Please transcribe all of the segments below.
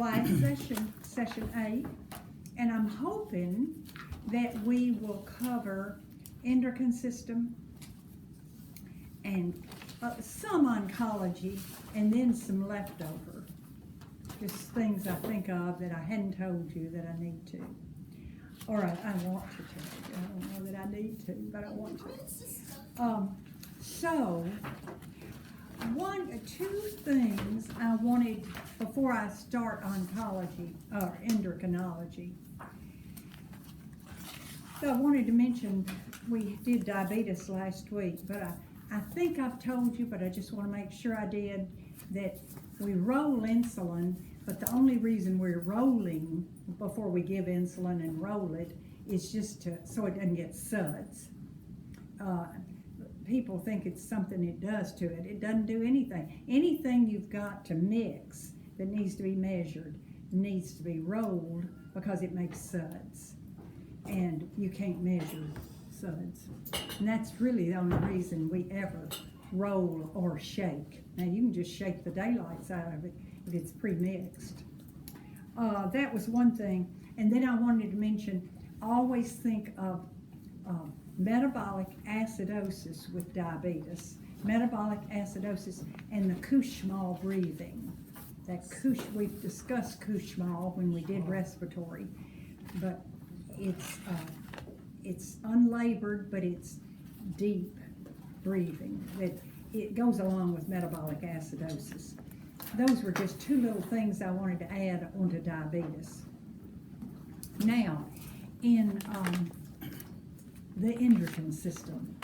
class session 8, and I'm hoping that we will cover endocrine system and some oncology, and then some leftover. Just things I think of that I hadn't told you that I need to. Or I want to tell you. I don't know that I need to, but I want to. So, two things I wanted before I start oncology or endocrinology. So I wanted to mention we did diabetes last week, but I think I've told you, but I just want to make sure I did, that we roll insulin, but the only reason we're rolling before we give insulin and roll it is just so it doesn't get suds. People think it's something it does to it. It doesn't do anything. Anything you've got to mix that needs to be measured needs to be rolled because it makes suds. And you can't measure suds. And that's really the only reason we ever roll or shake. Now you can just shake the daylights out of it if it's pre-mixed. That was one thing. And then I wanted to mention, always think of metabolic acidosis with diabetes. Metabolic acidosis and the Kushmal breathing. We've discussed Kushmal when we did respiratory, but it's unlabored, but it's deep breathing. It goes along with metabolic acidosis. Those were just two little things I wanted to add onto diabetes. Now, in the endocrine system.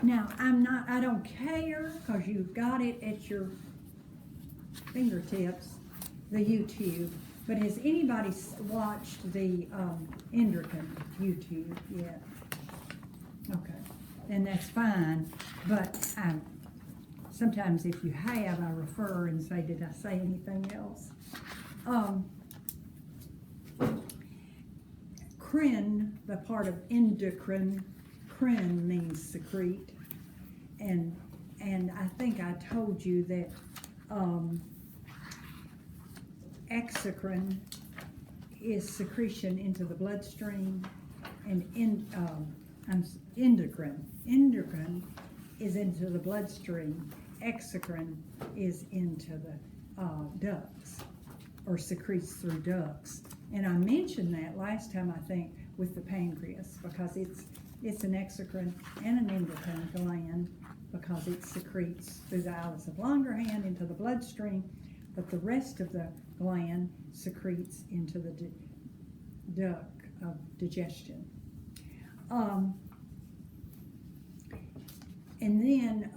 Now, I don't care, because you've got it at your fingertips, the YouTube. But has anybody watched the endocrine YouTube yet? Okay, then that's fine. But sometimes if you have, I refer and say, did I say anything else? Crin, the part of endocrine, crin means secrete. And I think I told you that exocrine is secretion into the bloodstream, and endocrine is into the bloodstream. Exocrine is into the ducts, or secretes through ducts. And I mentioned that last time, I think, with the pancreas, because it's an exocrine and an endocrine gland, because it secretes through the ileus of Langerhans into the bloodstream, but the rest of the gland secretes into the duct of digestion. And then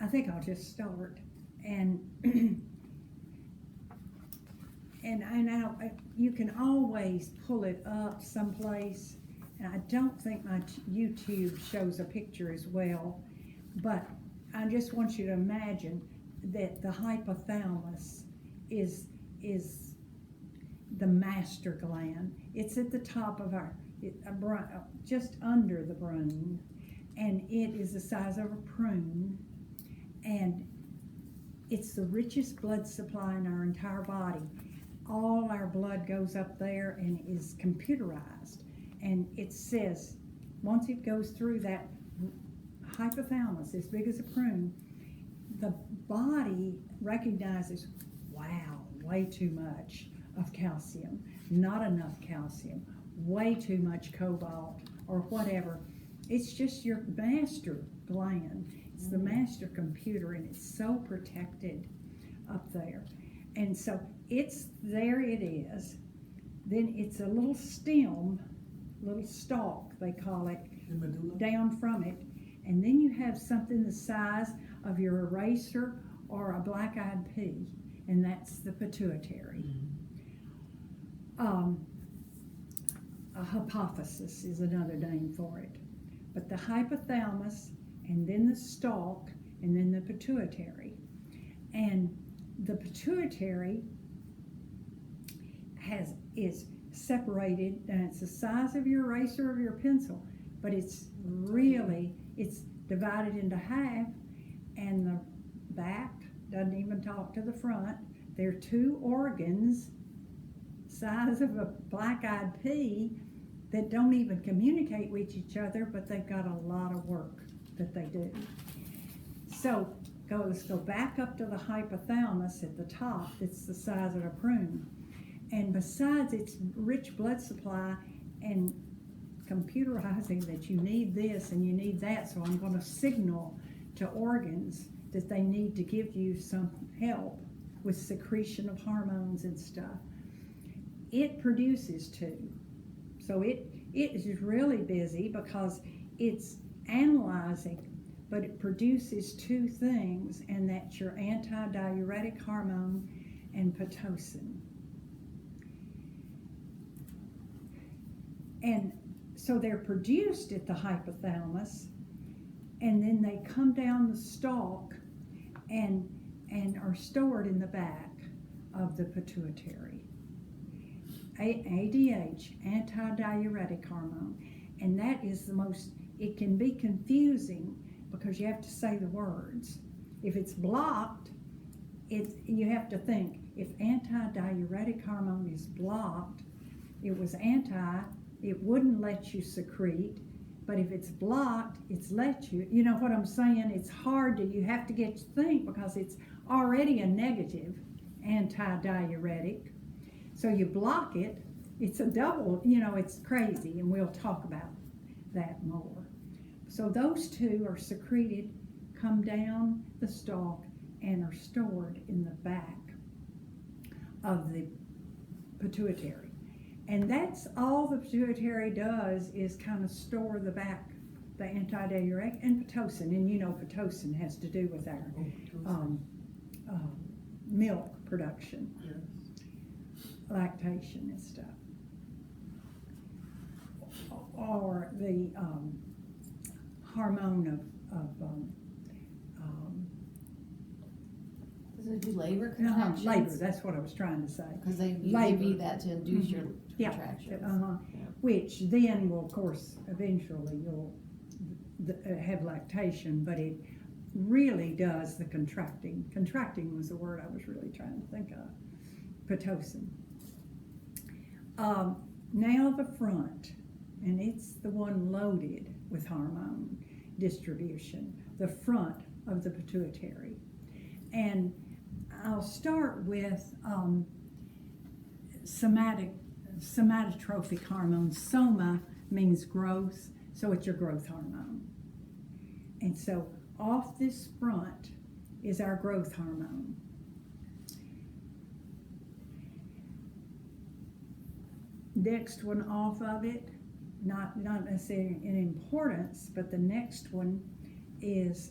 I think I'll just start, and you can always pull it up someplace, and I don't think my YouTube shows a picture as well, but I just want you to imagine that the hypothalamus is the master gland. It's at the top of just under the brain, and it is the size of a prune, and it's the richest blood supply in our entire body. All our blood goes up there and is computerized, and it says once it goes through that hypothalamus as big as a prune, the body recognizes, wow, way too much of calcium, not enough calcium, way too much cobalt, or whatever. It's just your master gland. It's the master computer, and it's so protected up there. And so there it is. Then it's a little stem, little stalk, they call it, down from it. And then you have something the size of your eraser or a black-eyed pea, and that's the pituitary. A hypophysis is another name for it. But the hypothalamus, and then the stalk, and then the pituitary. And the pituitary is separated, and it's the size of your eraser or your pencil, but it's divided into half, and the back doesn't even talk to the front. They're two organs size of a black-eyed pea that don't even communicate with each other, but they've got a lot of work that they do. So let's go back up to the hypothalamus at the top. It's the size of a prune. And besides its rich blood supply and computerizing that you need this and you need that, so I'm going to signal to organs that they need to give you some help with secretion of hormones and stuff. It produces two. So it is really busy because it's analyzing, but it produces two things, and that's your antidiuretic hormone and Pitocin. And so they're produced at the hypothalamus, and then they come down the stalk and are stored in the back of the pituitary. ADH, antidiuretic hormone, and that is the most, it can be confusing because you have to say the words. If it's blocked, you have to think, if antidiuretic hormone is blocked, it was it wouldn't let you secrete, but if it's blocked, it's let you. You know what I'm saying? It's hard you have to get to think because it's already a negative antidiuretic. So you block it, it's a double, it's crazy, and we'll talk about that more. So those two are secreted, come down the stalk, and are stored in the back of the pituitary. And that's all the pituitary does, is kind of store the antidiuretic and Pitocin. And Pitocin has to do with our milk production. Yes. Lactation and stuff, or the hormone of Does it do labor contractions? labor. That's what I was trying to say. Because they Labor. give you that to induce your contractions. Yeah. Which then will, of course, eventually you'll have lactation, but it really does the contracting. Contracting was the word I was really trying to think of. Pitocin. Now the front, and it's the one loaded with hormone distribution, the front of the pituitary. And I'll start with somatotrophic hormone. Soma means growth, so it's your growth hormone. And so off this front is our growth hormone. Next one off of it, not necessarily in importance, but the next one is,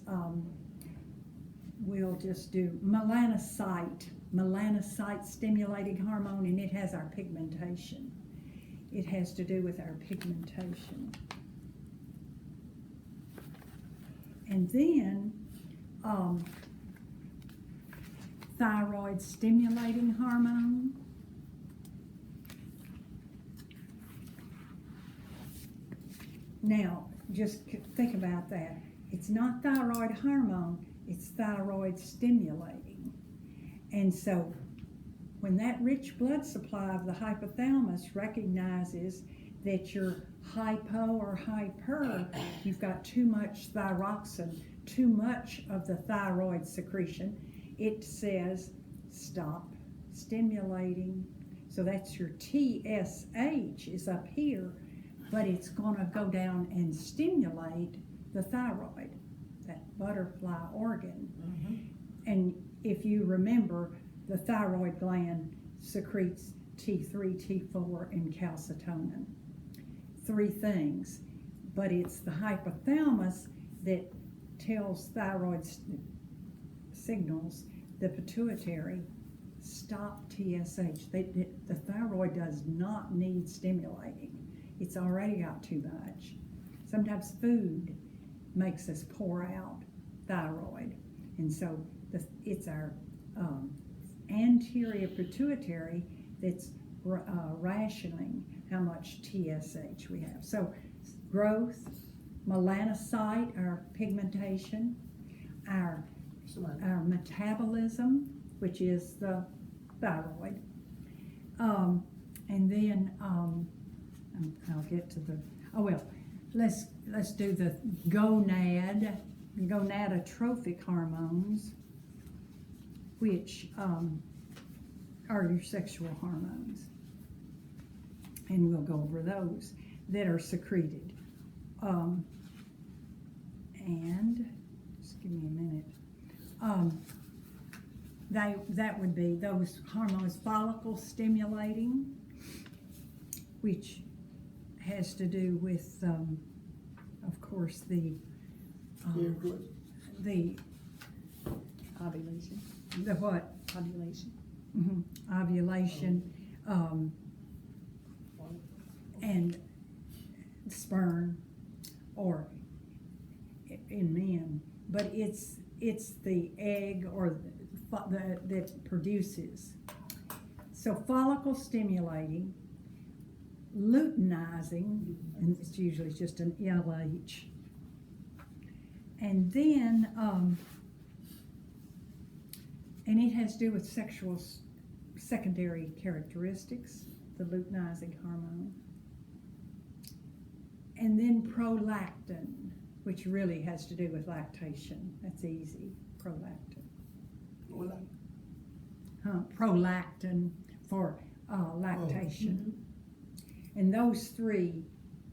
we'll just do melanocyte stimulating hormone, and it has our pigmentation. It has to do with our pigmentation. And then thyroid stimulating hormone. Now, just think about that. It's not thyroid hormone, it's thyroid stimulating. And so when that rich blood supply of the hypothalamus recognizes that you're hypo or hyper, you've got too much thyroxine, too much of the thyroid secretion, it says stop stimulating. So that's your TSH is up here, but it's going to go down and stimulate the thyroid, that butterfly organ. Mm-hmm. And if you remember, the thyroid gland secretes T3, T4, and calcitonin. 3 things, but it's the hypothalamus that tells thyroid signals the pituitary, stop TSH. The thyroid does not need stimulating. It's already got too much. Sometimes food makes us pour out thyroid, and so it's our anterior pituitary that's rationing how much TSH we have. So growth, melanocyte, our pigmentation, our metabolism, which is the thyroid. And then I'll get to the, let's do the gonadotrophic hormones, which are your sexual hormones. And we'll go over those that are secreted. And just give me a minute. That would be those hormones, follicle stimulating, which has to do with, of course, the Ovulation. The what? Ovulation. Ovulation, and sperm, or in men, but it's the egg or that produces. So follicle stimulating, luteinizing, and it's usually just an LH, and then and it has to do with sexual secondary characteristics, the luteinizing hormone. And then prolactin, which really has to do with lactation. That's easy, prolactin. Prolactin for lactation. And those three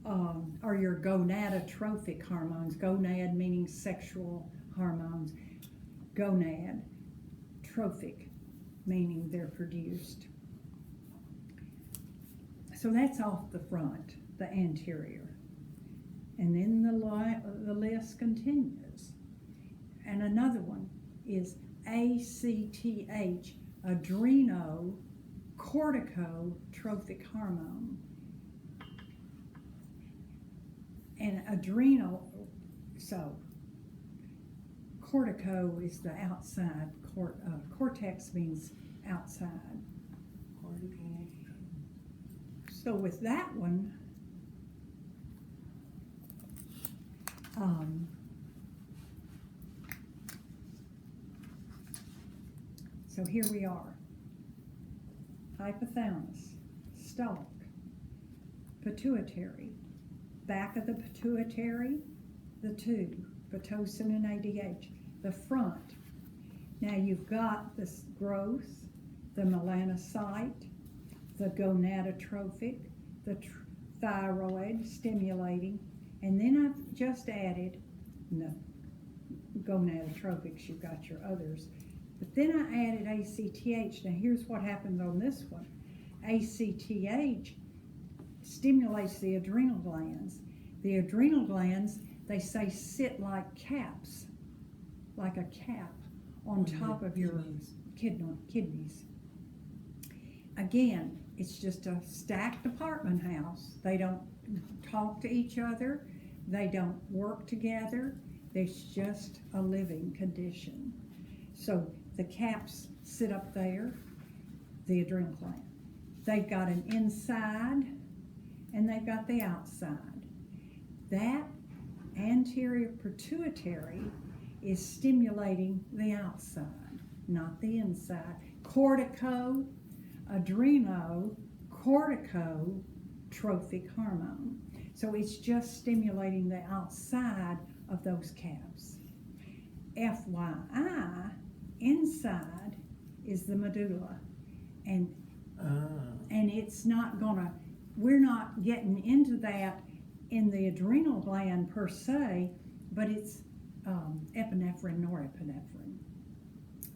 are your gonadotrophic hormones. Gonad meaning sexual hormones. Gonad, trophic meaning they're produced. So that's off the front, the anterior. And then the list continues. And another one is ACTH, adrenocorticotrophic hormone. And adrenal, so cortico is the outside, cortex means outside. So with that one, so here we are. Hypothalamus, stalk, pituitary, back of the pituitary, the tube, pitocin and ADH, the front. Now you've got this growth, the melanocyte, the gonadotrophic, the thyroid stimulating, and then I've just added, no, gonadotropics, you've got your others, but then I added ACTH. Now here's what happened on this one. ACTH stimulates the adrenal glands. The adrenal glands, they say, sit like caps, like a cap on top of your kidneys. Again, it's just a stacked apartment house. They don't talk to each other. They don't work together. There's just a living condition. So the caps sit up there, the adrenal gland. They've got an inside and they've got the outside. That anterior pituitary is stimulating the outside, not the inside. Adrenocorticotrophic hormone. So it's just stimulating the outside of those caps. FYI, inside is the medulla. And it's not gonna, we're not getting into that in the adrenal gland per se, but it's epinephrine, norepinephrine.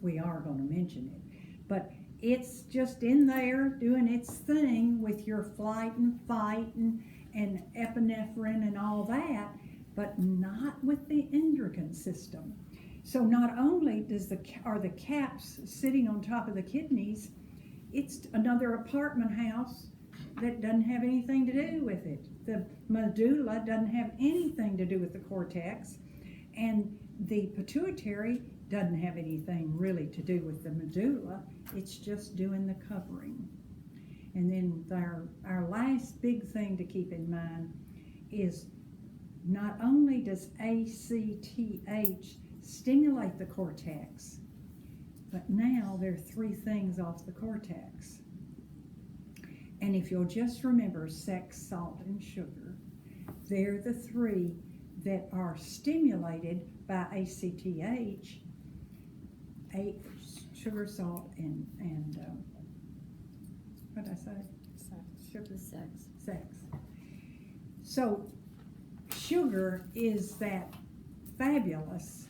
We are going to mention it, but it's just in there doing its thing with your flight and fight and epinephrine and all that, but not with the endocrine system. So not only are the caps sitting on top of the kidneys, it's another apartment house that doesn't have anything to do with it. The medulla doesn't have anything to do with the cortex, and the pituitary doesn't have anything really to do with the medulla. It's just doing the covering. And then our last big thing to keep in mind is not only does ACTH stimulate the cortex, But now there are 3 things off the cortex. And if you'll just remember sex, salt, and sugar, they're the 3 that are stimulated by ACTH, sugar, salt, and what did I say? Sugar, sex. So sugar is that fabulous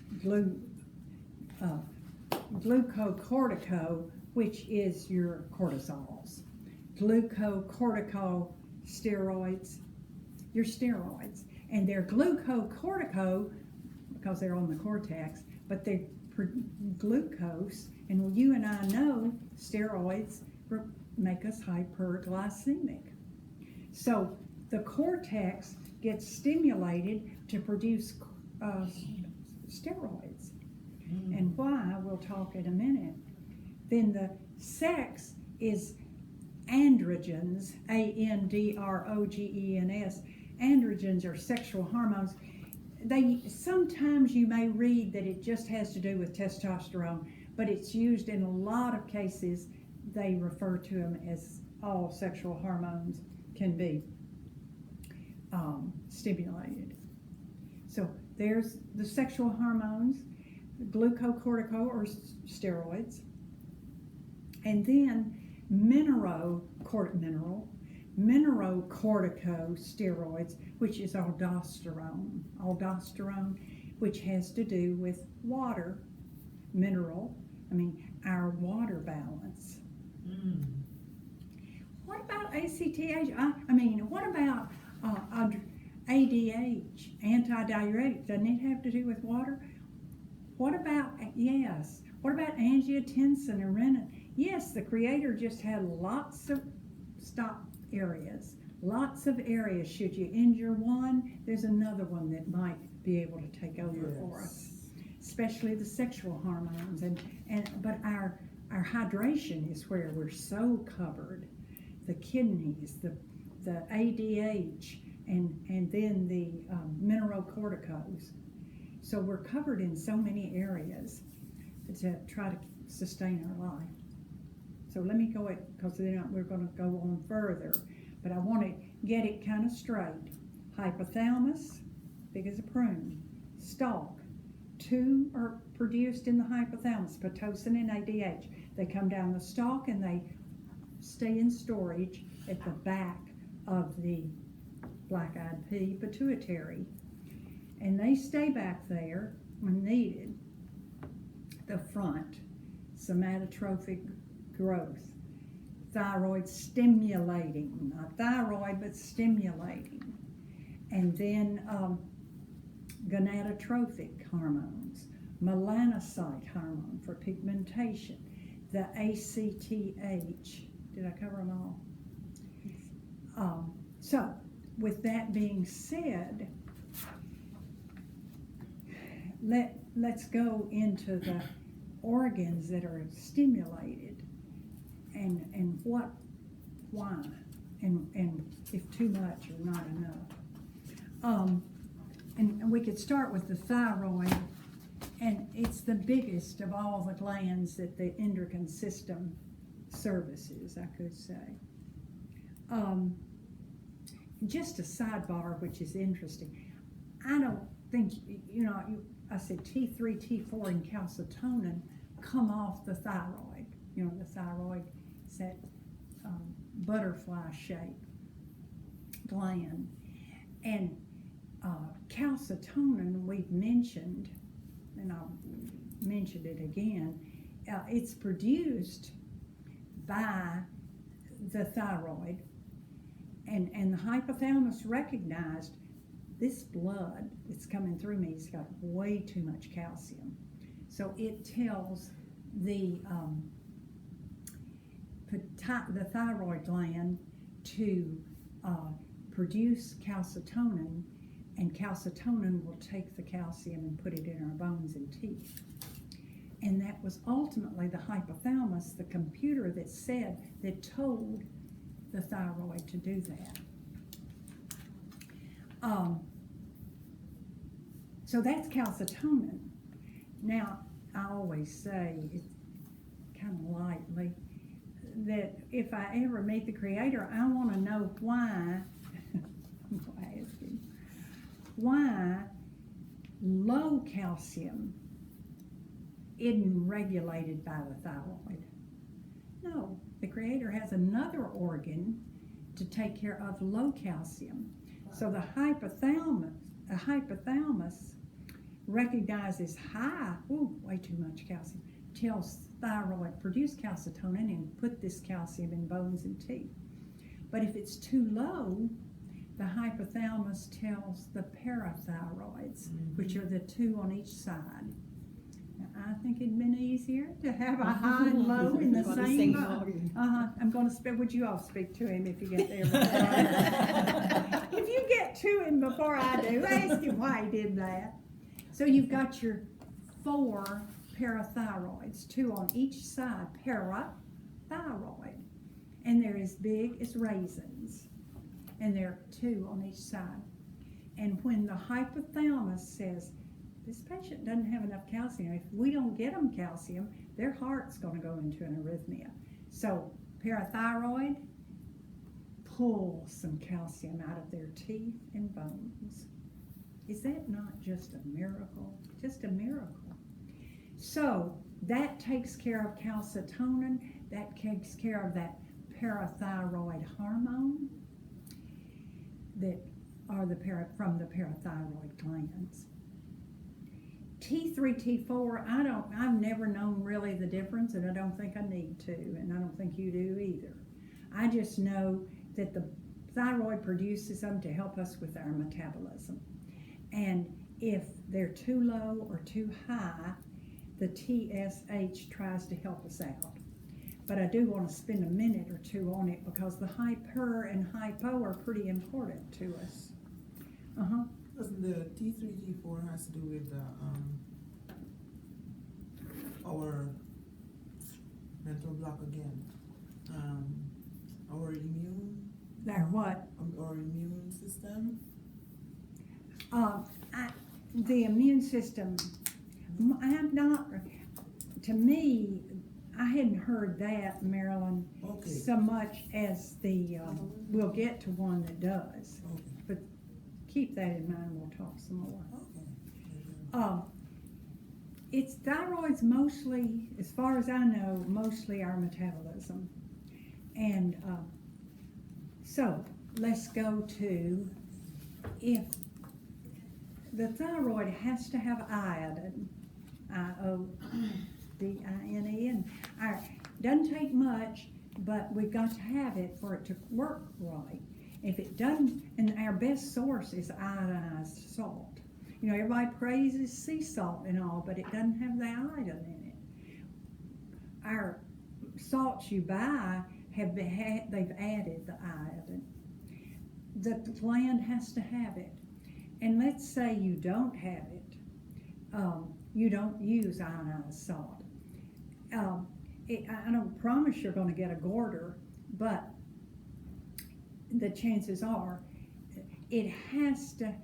glucocortico, which is your cortisols. Glucocorticosteroids, your steroids. And they're glucocortico because they're on the cortex, but they're glucose, and you and I know steroids make us hyperglycemic. So the cortex gets stimulated to produce steroids. And why, we'll talk in a minute. Then the sex is androgens, androgens. Androgens are sexual hormones. Sometimes you may read that it just has to do with testosterone, but it's used in a lot of cases. They refer to them as all sexual hormones can be stimulated. So there's the sexual hormones, glucocortico or steroids, and then mineralocorticosteroids, which is aldosterone, which has to do with water, our water balance. What about ACTH? What about ADH, antidiuretic? Doesn't it have to do with water? What about angiotensin and renin? Yes, the Creator just had lots of areas. Should you injure one, there's another one that might be able to take over for us, especially the sexual hormones. But our hydration is where we're so covered. The kidneys, the ADH, and then the mineralocorticos. So we're covered in so many areas to try to sustain our life. So let me go because then we're going to go on further. But I want to get it kind of straight. Hypothalamus, big as a prune. Stalk. 2 are produced in the hypothalamus, Pitocin and ADH. They come down the stalk and they stay in storage at the back of the black-eyed pea pituitary. And they stay back there when needed. The front, somatotrophic growth. Thyroid stimulating, not thyroid, but stimulating. And then gonadotrophic hormones, melanocyte hormone for pigmentation, the ACTH. Did I cover them all? So, with that being said, let's go into the organs that are stimulated and why, and if too much or not enough. And we could start with the thyroid, and it's the biggest of all the glands that the endocrine system services, I could say. Just a sidebar, which is interesting. I don't think, I said T3, T4, and calcitonin come off the thyroid. The thyroid is that butterfly-shaped gland. And calcitonin, we've mentioned, and I'll mention it again, it's produced by the thyroid, and the hypothalamus recognized this blood that's coming through me has got way too much calcium. So it tells the thyroid gland to produce calcitonin, and calcitonin will take the calcium and put it in our bones and teeth. And that was ultimately the hypothalamus, the computer that told the thyroid to do that. So that's calcitonin. Now, I always say kind of lightly, that if I ever meet the Creator, I want to know why, I'm going to ask him, why low calcium isn't regulated by the thyroid. No, the Creator has another organ to take care of low calcium. So the hypothalamus recognizes high, way too much calcium, tells thyroid produce calcitonin and put this calcium in bones and teeth. But if it's too low, the hypothalamus tells the parathyroids, which are the two on each side. Now, I think it'd been easier to have a high and low in the same bone. I'm going to speak. Would you all speak to him if you get there before I do? If you get to him before I do, ask him why he did that. So you've got your 4 parathyroids, 2 on each side, parathyroid. And they're as big as raisins. And there are 2 on each side. And when the hypothalamus says, this patient doesn't have enough calcium, if we don't get them calcium, their heart's going to go into an arrhythmia. So parathyroid, pull some calcium out of their teeth and bones. Is that not just a miracle? Just a miracle. So that takes care of calcitonin, that takes care of that parathyroid hormone that are from the parathyroid glands. T3, T4, I've never known really the difference, and I don't think I need to, and I don't think you do either. I just know that the thyroid produces them to help us with our metabolism. And if they're too low or too high, the TSH tries to help us out. But I do want to spend a minute or two on it because the hyper and hypo are pretty important to us. Doesn't the T3, T4 has to do with our mental block again? Our immune. They're what? Our immune system. The immune system. I'm not. To me, I hadn't heard that, Marilyn, so much as the. We'll get to one that does. Okay. But keep that in mind. We'll talk some more. Okay. It's thyroid's mostly, as far as I know, mostly our metabolism. And so let's go to, if the thyroid has to have iodine, iodine, doesn't take much, but we've got to have it for it to work right. If it doesn't, and our best source is iodized salt. You know, everybody praises sea salt and all, but it doesn't have the iodine in it. Our salts you buy they've added the iodine. The gland has to have it. And let's say you don't have it. You don't use ionized salt. I don't promise you're going to get a goiter, but the chances are it has to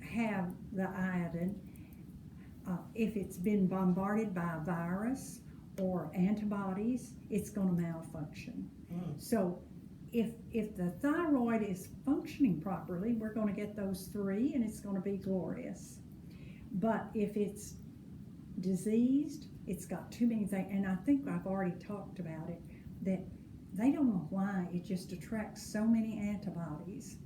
have the iodine. If it's been bombarded by a virus or antibodies, it's going to malfunction. So if the thyroid is functioning properly, we're going to get those 3 and it's going to be glorious. But if it's diseased, it's got too many things, and I think I've already talked about it, that they don't know why it just attracts so many antibodies.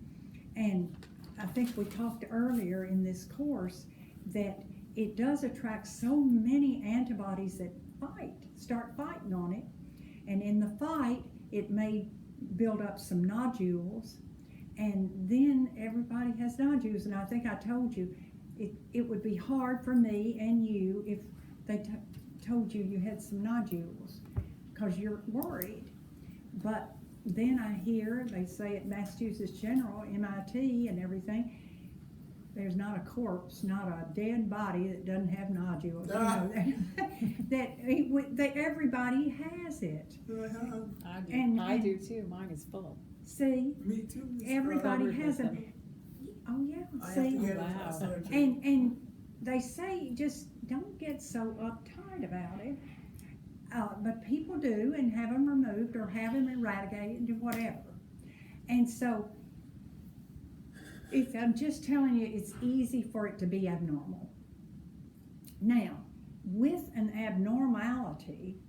And I think we talked earlier in this course that it does attract so many antibodies that start fighting on it. And in the fight, it may build up some nodules, and then everybody has nodules. And I think I told you, it would be hard for me and you if they told you had some nodules, because you're worried. But then I hear, they say at Massachusetts General, MIT and everything, there's not a corpse, not a dead body that doesn't have nodules. You know, that everybody has it. I do. And I do too. Mine is full. See, Me too. everybody has it. Oh yeah, see, Wow. and they say just don't get so uptight about it. But people do and have them removed or have them eradicated or whatever. And so, I'm just telling you, it's easy for it to be abnormal. Now, with an abnormality,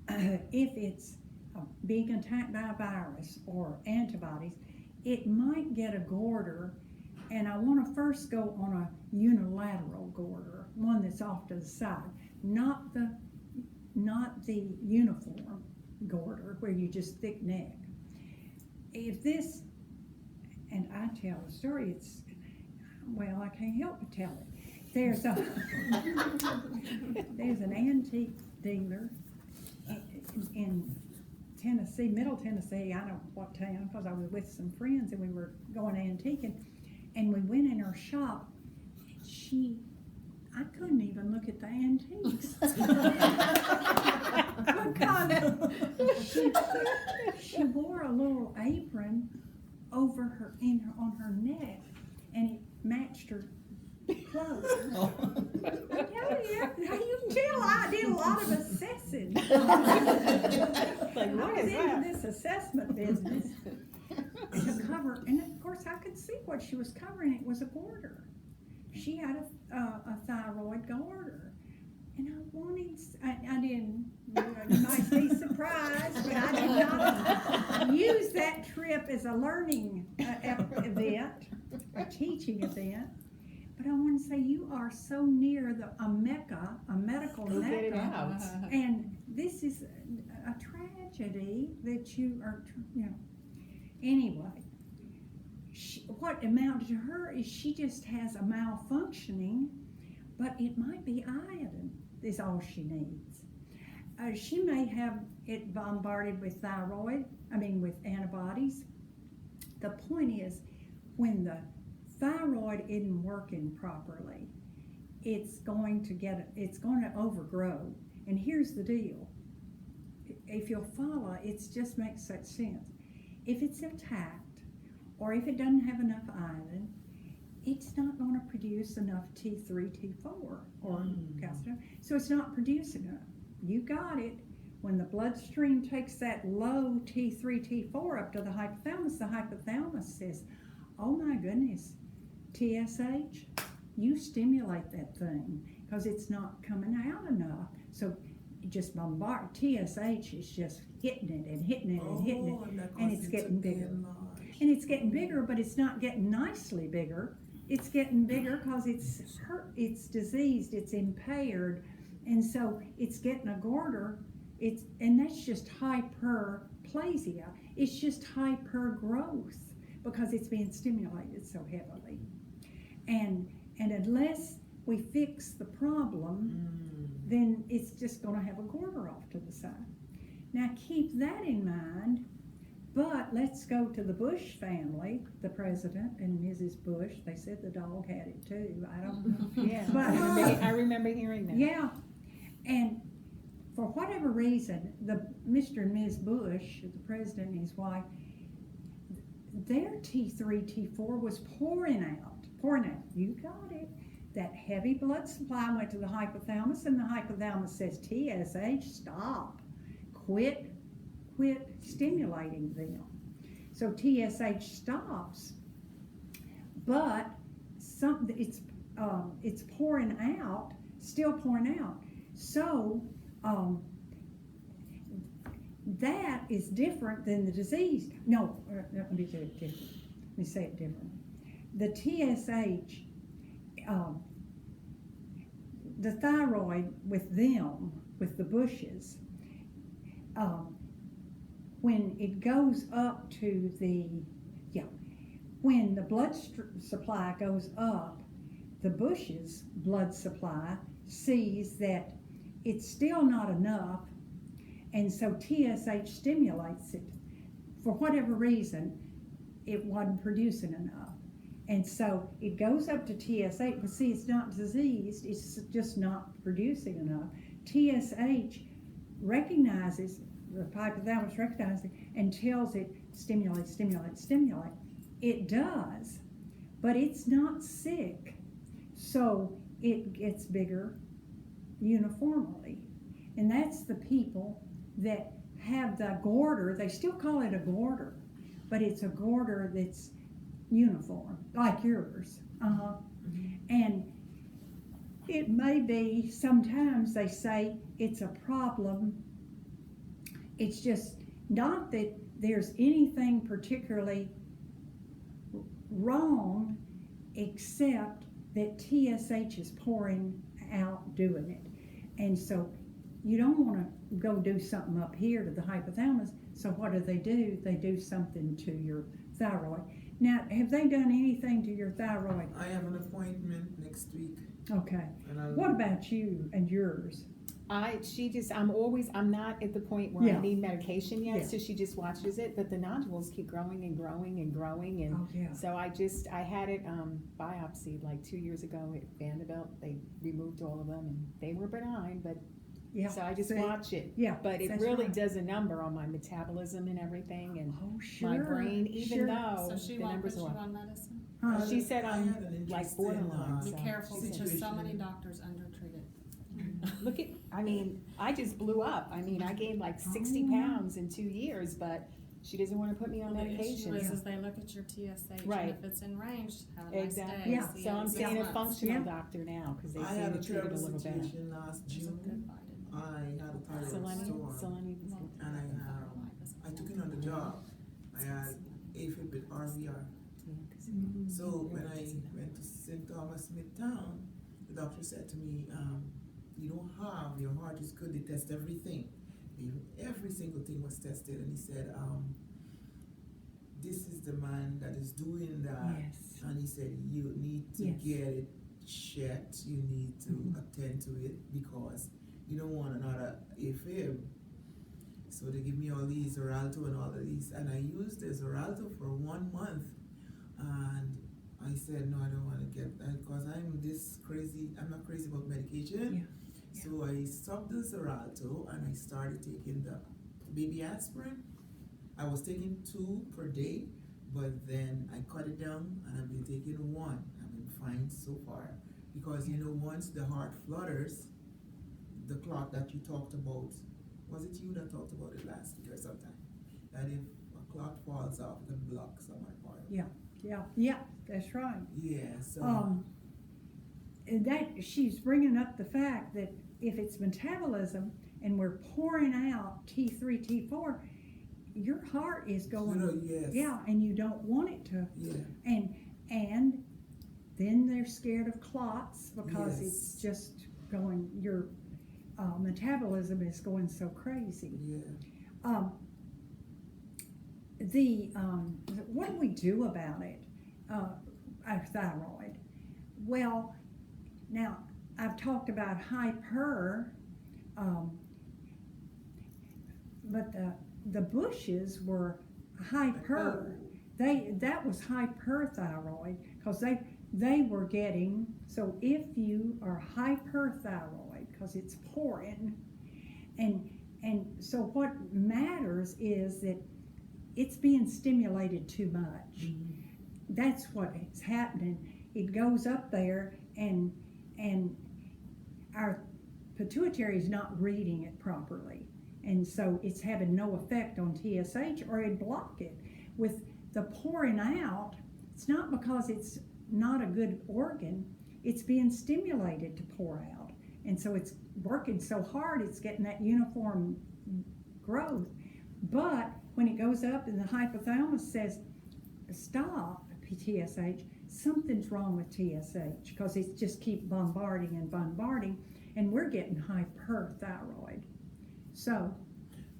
if it's being attacked by a virus or antibodies, it might get a goiter, and I want to first go on a unilateral goiter, one that's off to the side, not the uniform goiter where you just thick neck. If this, and I tell the story, I can't help but tell it. There's an antique dealer in Tennessee, Middle Tennessee, I don't know what town, because I was with some friends and we were going antiquing, and we went in her shop. I couldn't even look at the antiques because she wore a little apron over her on her neck, and it matched her clothes. I tell you, you can tell I did a lot of assessing. Like, I what was is into that? this assessment business to cover, and of course I could see what she was covering. It was a goiter. She had a thyroid goiter, and I didn't. You might be surprised, but I did not use that trip as a learning event, a teaching event. But I want to say you are so near a mecca, a medical Get it mecca, out. and this is a tragedy that you are, Anyway, what amounted to her is she just has a malfunctioning, but it might be iodine is all she needs. She may have it bombarded with with antibodies. The point is, when the thyroid isn't working properly, it's going to overgrow. And here's the deal. If you'll follow, it just makes such sense. If it's attacked, or if it doesn't have enough iodine, it's not going to produce enough T3, T4, or calcium. So it's not producing enough. You got it. When the bloodstream takes that low T3, T4 up to the hypothalamus says, oh my goodness, TSH, you stimulate that thing because it's not coming out enough. So you just bombard. TSH is just hitting it and hitting it and hitting it, and it's getting bigger. And it's getting bigger, but it's not getting nicely bigger. It's getting bigger because it's hurt, it's diseased, it's impaired, and so it's getting a goiter. And that's just hyperplasia. It's just hypergrowth because it's being stimulated so heavily. And unless we fix the problem, then it's just going to have a goiter off to the side. Now keep that in mind. But let's go to the Bush family, the president and Mrs. Bush. They said the dog had it too. I don't know. Yeah, But, I remember hearing that. yeah. And for whatever reason, Mr. and Ms. Bush, the president and his wife, their T3, T4 was pouring out. You got it. That heavy blood supply went to the hypothalamus, and the hypothalamus says, TSH, stop. Quit stimulating them. So TSH stops, but it's pouring out, still pouring out. So that is different than the disease. No, let me say it different. Let me say it differently. The TSH, the thyroid with the Bushes, when it goes up to when the blood supply goes up, the Bush's blood supply sees that it's still not enough, and so TSH stimulates it. For whatever reason, it wasn't producing enough. And so it goes up to TSH, but see, it's not diseased, it's just not producing enough. TSH recognizes, the hypothalamus recognizes it and tells it, stimulate. It does, but it's not sick, so it gets bigger uniformly. And that's the people that have the goiter. They still call it a goiter, but it's a goiter that's uniform, like yours. And it may be, sometimes they say it's a problem. It's just not that there's anything particularly wrong, except that TSH is pouring out doing it. And so you don't want to go do something up here to the hypothalamus. So what do? They do something to your thyroid. Now, have they done anything to your thyroid? I have an appointment next week. Okay. And What about you and yours? I'm not at the point where Yeah. I need medication yet, Yeah. so she just watches it, but the nodules keep growing and growing and growing, and Oh, yeah. so I had it biopsied like 2 years ago at Vanderbilt. They removed all of them, and they were benign, but Yeah. so I just See? watch it. Yeah. But it that's really right. does a number on my metabolism and everything, and Oh, sure. my brain, even sure. though So she the won't numbers put you are off. on medicine? She said I I'm had an like interesting, borderline. Be so careful, she said- because so many situation. doctors undertreat it. Look at, I just blew up. I gained like 60 Oh. pounds in 2 years, but she doesn't want to put me on Well, the medication. issue is they look at your TSH, Right. and if it's in range, have a nice Exactly. day. Yeah. See So you in I'm 6 seeing a months. functional Yeah. doctor now, because they I seem had to a treat it a terrible little better. situation last It's a June. good vitamin. I had a thyroid Selenium, storm, selenium. and I took it on the job. I had AFib with RVR. So when I went to St. Thomas Midtown, the doctor said to me, you don't have, your heart is good, they test everything. Every single thing was tested, and he said, this is the man that is doing that. Yes. And he said, you need to Yes. get it checked, you need to attend to it, because you don't want another AFib. So they give me all these Xarelto and all of these, and I used the Xarelto for 1 month, and I said, no, I don't want to get that, because I'm this crazy, I'm not crazy about medication. Yeah. So I stopped the Xarelto, and I started taking the baby aspirin. I was taking 2 per day, but then I cut it down, and I've been taking 1. I've been fine so far, because you know, once the heart flutters, the clot that you talked about, was it you that talked about it last week or sometime? That if a clot falls off, it can block some part of it. Yeah, that's right. Yeah, so. And that, she's bringing up the fact that if it's metabolism and we're pouring out T3, T4, your heart is going, You know, yes. yeah, and you don't want it to. Yeah. And then they're scared of clots because Yes. it's just going, your metabolism is going so crazy. Yeah. What do we do about it? Our thyroid. Well, now I've talked about hyper, but the Bushes were hyper. That was hyperthyroid, because they were getting, so if you are hyperthyroid, because it's pouring, and so what matters is that it's being stimulated too much. That's what is happening. It goes up there, and our pituitary is not reading it properly, and so it's having no effect on TSH, or it'd block it. With the pouring out, it's not because it's not a good organ, it's being stimulated to pour out, and so it's working so hard, it's getting that uniform growth. But when it goes up and the hypothalamus says, stop TSH, something's wrong with TSH, because it just keeps bombarding, and we're getting hyperthyroid. So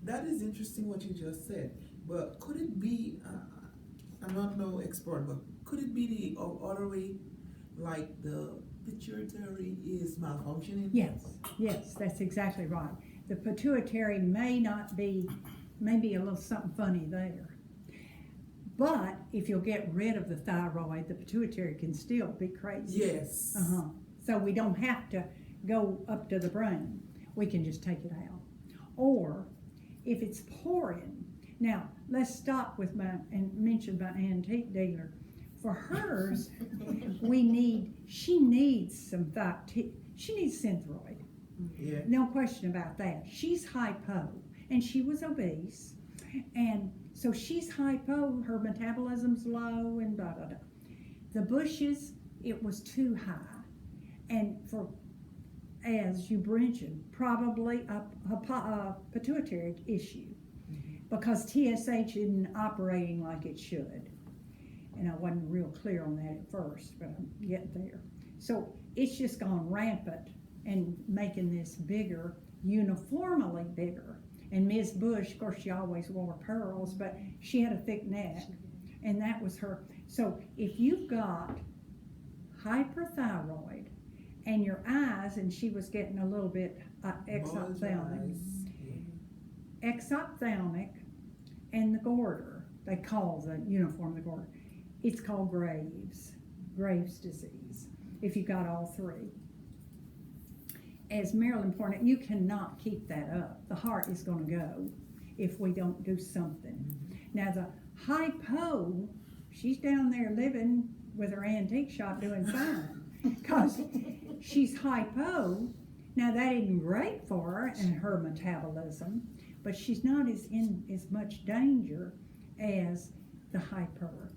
That is interesting what you just said, but could it be, I'm not no expert, but could it be the other way, like the pituitary is malfunctioning? yes, that's exactly right. The pituitary may be a little something funny there. But if you'll get rid of the thyroid, the pituitary can still be crazy. Yes. So we don't have to go up to the brain. We can just take it out. Or if it's pouring, now let's stop with and mention my antique dealer. For hers, she needs some she needs Synthroid. Yeah. No question about that. She's hypo, and she was obese, and so she's hypo, her metabolism's low, and blah, blah, blah. The Bushes, it was too high, and for, as you mentioned, probably a pituitary issue, because TSH isn't operating like it should. And I wasn't real clear on that at first, but I'm getting there. So it's just gone rampant and making this bigger, uniformly bigger. And Ms. Bush, of course, she always wore pearls, but she had a thick neck, and that was her. So if you've got hyperthyroid and your eyes, and she was getting a little bit exophthalmic, and the goiter, they call the uniform the goiter. It's called Graves' disease, if you got all three. As Marilyn pointed out, you cannot keep that up. The heart is going to go if we don't do something. Now the hypo, she's down there living with her antique shop doing fine, because she's hypo. Now that isn't great for her and her metabolism, but she's not in as much danger as the hyper.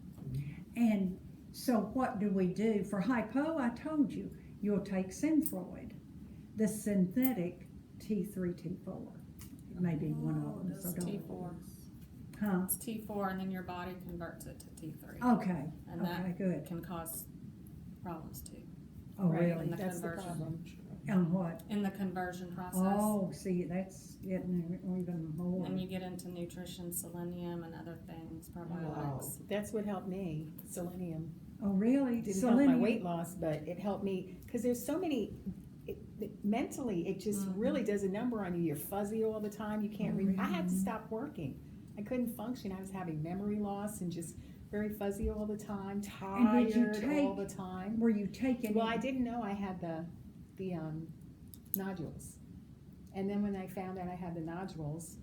And so what do we do? For hypo, I told you, you'll take Synthroid, the synthetic T3, T4. It may be one of them. It's So don't. T4. Huh? It's T4, and then your body converts it to T3. Okay. And Okay, that good. can cause problems too. Oh, Right, really? the that's the conversion. problem. On what? In the conversion process. Oh, see, that's getting even more. And you get into nutrition, selenium, and other things, probiotics. That's what helped me, selenium. Oh, really? It didn't Selenium. help my weight loss, but it helped me, because there's so many, mentally, it just really does a number on you. You're fuzzy all the time, you can't read. I had to stop working. I couldn't function. I was having memory loss and just very fuzzy all the time, And did you tired all the time. Were you taking Well, it? I didn't know I had the nodules. And then when I found out I had the nodules,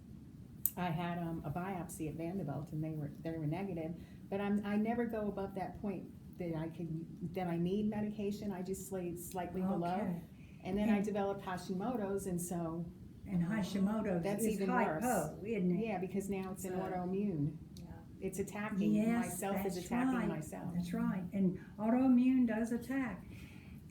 I had a biopsy at Vanderbilt, and they were negative. But I never go above that point that I need medication. I just stayed slightly below. Okay. And then I developed Hashimoto's, and so And Hashimoto's That's is even hypo, worse. isn't it? yeah, because now it's an So- autoimmune. Yeah. It's attacking Yes, myself. Is that's attacking right. myself. That's right. And autoimmune does attack.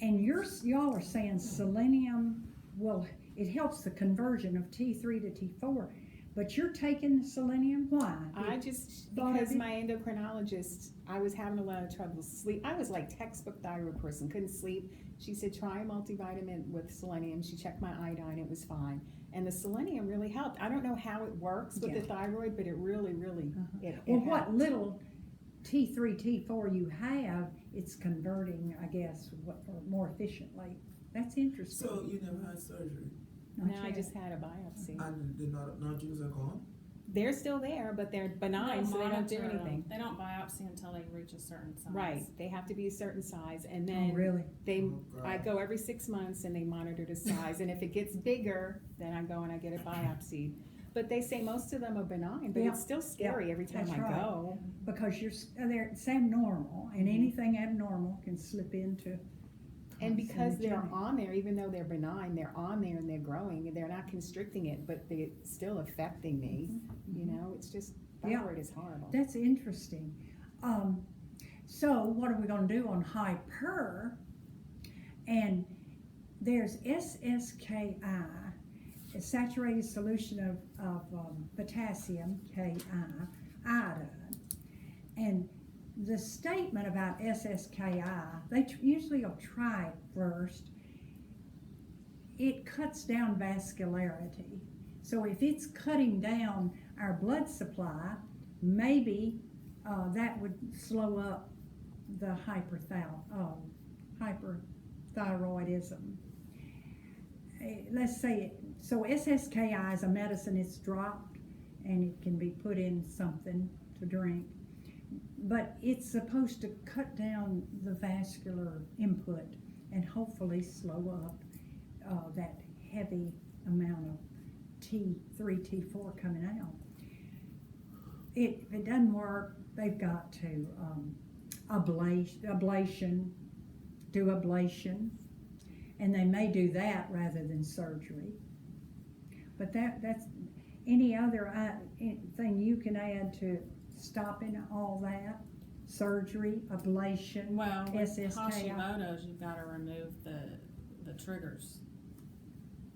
And y'all are saying selenium, well, it helps the conversion of T3 to T4. But you're taking selenium, why? I just, thought because of it. my endocrinologist, I was having a lot of trouble sleep. I was like textbook thyroid person, couldn't sleep. She said, try a multivitamin with selenium. She checked my iodine, it was fine. And the selenium really helped. I don't know how it works with the thyroid, but it really, it Well, what helped. little T3, T4 you have, it's converting, I guess, more efficiently. That's interesting. So you never had surgery, Not Now I yet. just had a biopsy. and the nodules are gone? They're still there, but they're benign, so they don't do monitor them. anything. They don't biopsy until they reach a certain size. Right, they have to be a certain size, and Oh, then really? Oh, God. I go every 6 months and they monitor the size, and if it gets bigger, then I go and I get it biopsied. But they say most of them are benign, but Yeah. it's still scary every time that's I right. go. Because it's abnormal, and anything abnormal can slip into. And because they're carcinogenic. on there, even though they're benign, they're on there and they're growing, and they're not constricting it, but they're still affecting me. You know, it's just, Yeah. thyroid is horrible. That's interesting. So what are we gonna do on hyper? And there's SSKI, a saturated solution of potassium, Ki, iodine. And the statement about SSKI, they usually will try it first. It cuts down vascularity. So if it's cutting down our blood supply, maybe that would slow up the hyperthyroidism. Let's say so SSKI is a medicine, it's dropped, and it can be put in something to drink. But it's supposed to cut down the vascular input and hopefully slow up that heavy amount of T3, T4 coming out. If it doesn't work, they've got to do ablation, And they may do that rather than surgery. But that's, any other thing you can add to stopping all that? Surgery, ablation, Well, with SSKI? Hashimoto's, you've gotta remove the triggers,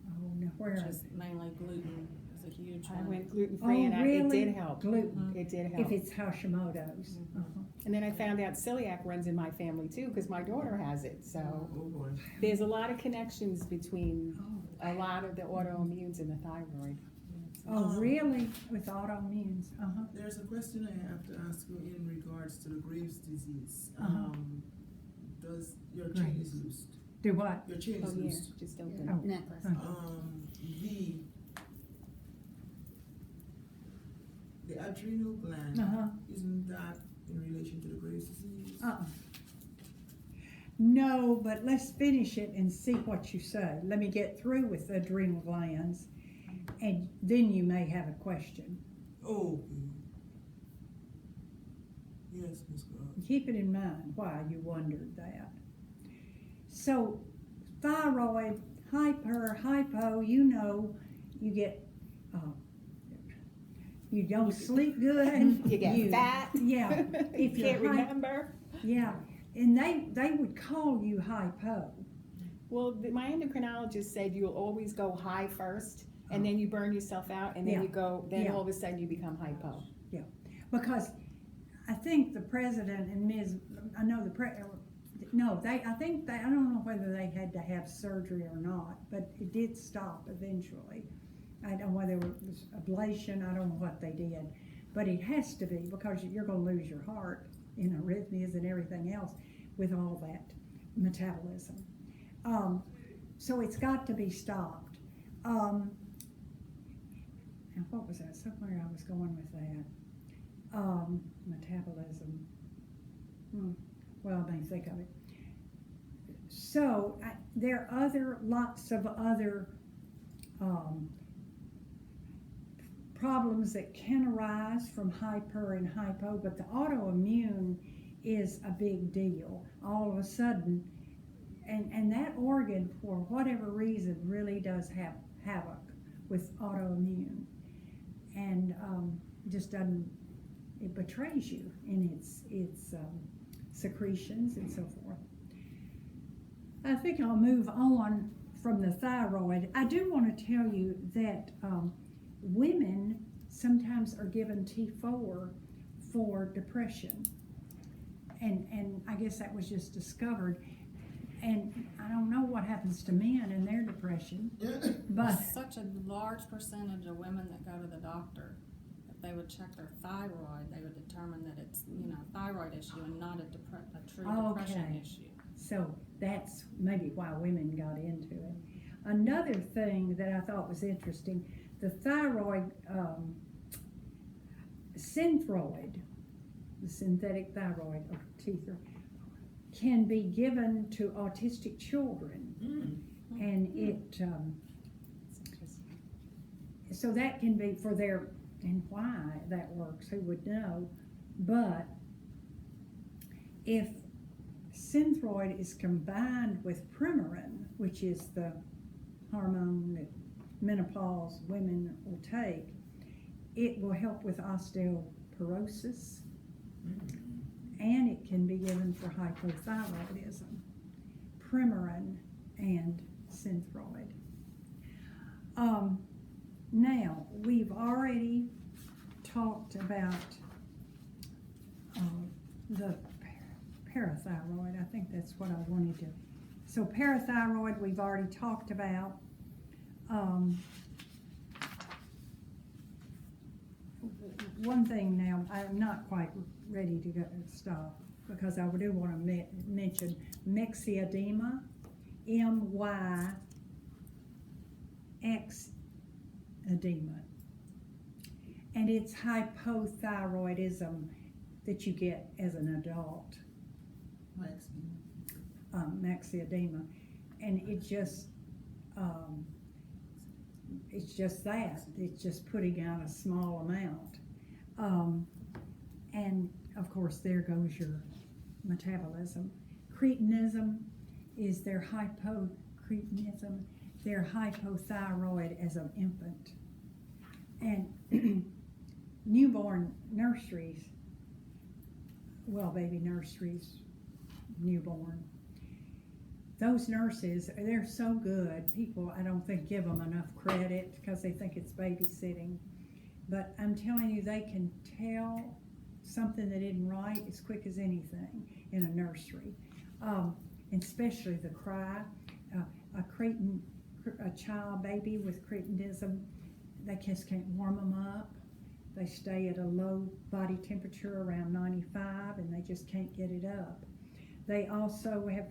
Oh, now where which are is mainly gluten, is a huge I one. went gluten-free and it really? did help. Gluten, It did if help. it's Hashimoto's. Mhm. Uh-huh. And then I found out celiac runs in my family too, because my daughter has it, so Oh boy. there's a lot of connections between Oh. a lot of the autoimmunes and the thyroid. Oh, really? With autoimmunes? Uh-huh. There's a question I have to ask you in regards to the Graves' disease. Uh-huh. Does your chain is Graves. loosed? Do what? Your chain Oh, is yeah, loosed. just Yeah, open. Oh. necklace. The adrenal gland, Uh-huh. isn't that in relation to the Graves' disease? Uh-uh. No, but let's finish it and see what you say. Let me get through with the adrenal glands, and then you may have a question. Oh, yes, Ms. Grubb. Keep it in mind why you wondered that. So, thyroid, hypo, you get, you don't sleep good. You get fat. Yeah. You If you're can't remember. Yeah, and they would call you hypo. Well, my endocrinologist said you'll always go high first, and then you burn yourself out, and then Yeah. you go, then Yeah. all of a sudden you become hypo. Because I think the president and I don't know whether they had to have surgery or not, but it did stop eventually. I don't know whether it was ablation, I don't know what they did, but it has to be, because you're gonna lose your heart in arrhythmias and everything else with all that metabolism. So it's got to be stopped. And what was that? Somewhere I was going with that. Metabolism. Well, I may think of it. So there are lots of other problems that can arise from hyper and hypo, but the autoimmune is a big deal. All of a sudden, and that organ, for whatever reason, really does have havoc with autoimmune, and just doesn't. It betrays you in its secretions and so forth. I think I'll move on from the thyroid. I do want to tell you that women sometimes are given T4 for depression, and I guess that was just discovered. And I don't know what happens to men in their depression, but Such a large percentage of women that go to the doctor, if they would check their thyroid, they would determine that it's, thyroid issue and not a true depression Okay. issue. so that's maybe why women got into it. Another thing that I thought was interesting, the thyroid, synthroid, the synthetic thyroid or T3, can be given to autistic children, and it so that can be for their, and why that works, who would know, but if synthroid is combined with Premarin, which is the hormone that menopause women will take, it will help with osteoporosis, and it can be given for hypothyroidism, Premarin and synthroid. Now, we've already talked about the parathyroid. I think that's what I wanted to. So parathyroid, we've already talked about. One thing now, I'm not quite ready to stop, because I do want to mention myxedema, MYX edema, and it's hypothyroidism that you get as an adult, myxedema, and it's just that, it's just putting out a small amount, and of course there goes your metabolism. Cretinism is their hypocretin cretinism. They're hypothyroid as an infant. And newborn nurseries, well, baby nurseries, newborn, those nurses, they're so good. People, I don't think, give them enough credit because they think it's babysitting. But I'm telling you, they can tell something that isn't right as quick as anything in a nursery. And especially the cry. A child, baby with cretinism, they just can't warm them up. They stay at a low body temperature around 95 and they just can't get it up. They also have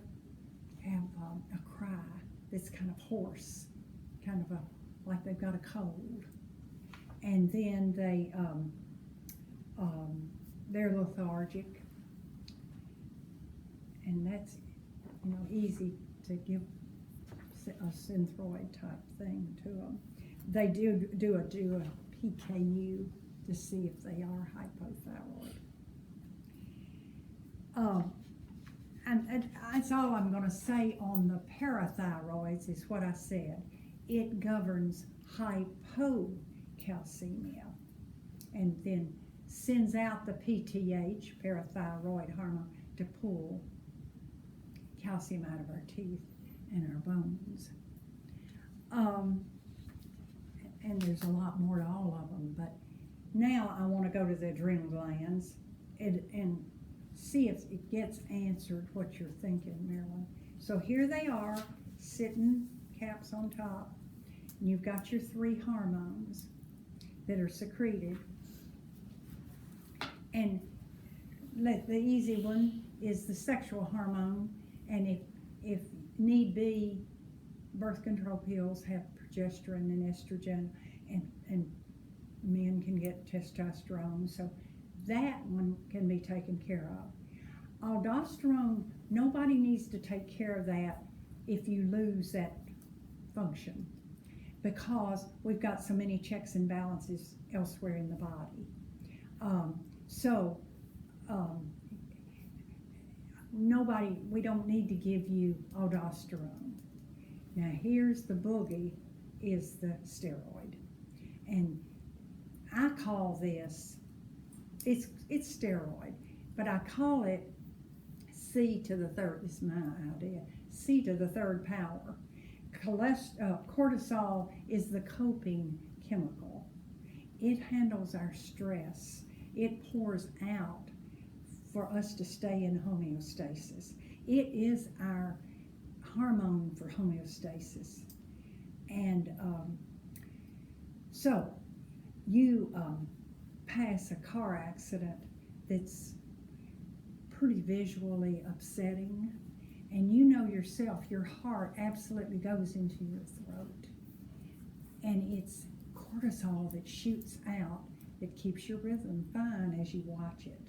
a cry that's kind of hoarse, kind of like they've got a cold. And then they're lethargic, and that's easy to give a synthroid type thing to them. They do a PKU to see if they are hypothyroid. And that's all I'm going to say on the parathyroids is what I said. It governs hypocalcemia and then sends out the PTH, parathyroid hormone, to pull calcium out of our teeth and our bones. And there's a lot more to all of them, but now I want to go to the adrenal glands and see if it gets answered what you're thinking, Marilyn. So here they are, sitting caps on top, and you've got your 3 hormones that are secreted. And the easy one is the sexual hormone, and if need be, birth control pills have progesterone and estrogen, and men can get testosterone, so that one can be taken care of. Aldosterone, nobody needs to take care of that if you lose that function, because we've got so many checks and balances elsewhere in the body. We don't need to give you aldosterone. Now here's the boogie, is the steroid. And I call this, it's steroid, but I call it C to the third, this is my idea, C to the third power. Cortisol is the coping chemical. It handles our stress. It pours out for us to stay in homeostasis. It is our hormone for homeostasis. And so you pass a car accident that's pretty visually upsetting, and you know yourself, your heart absolutely goes into your throat, and it's cortisol that shoots out that keeps your rhythm fine as you watch it.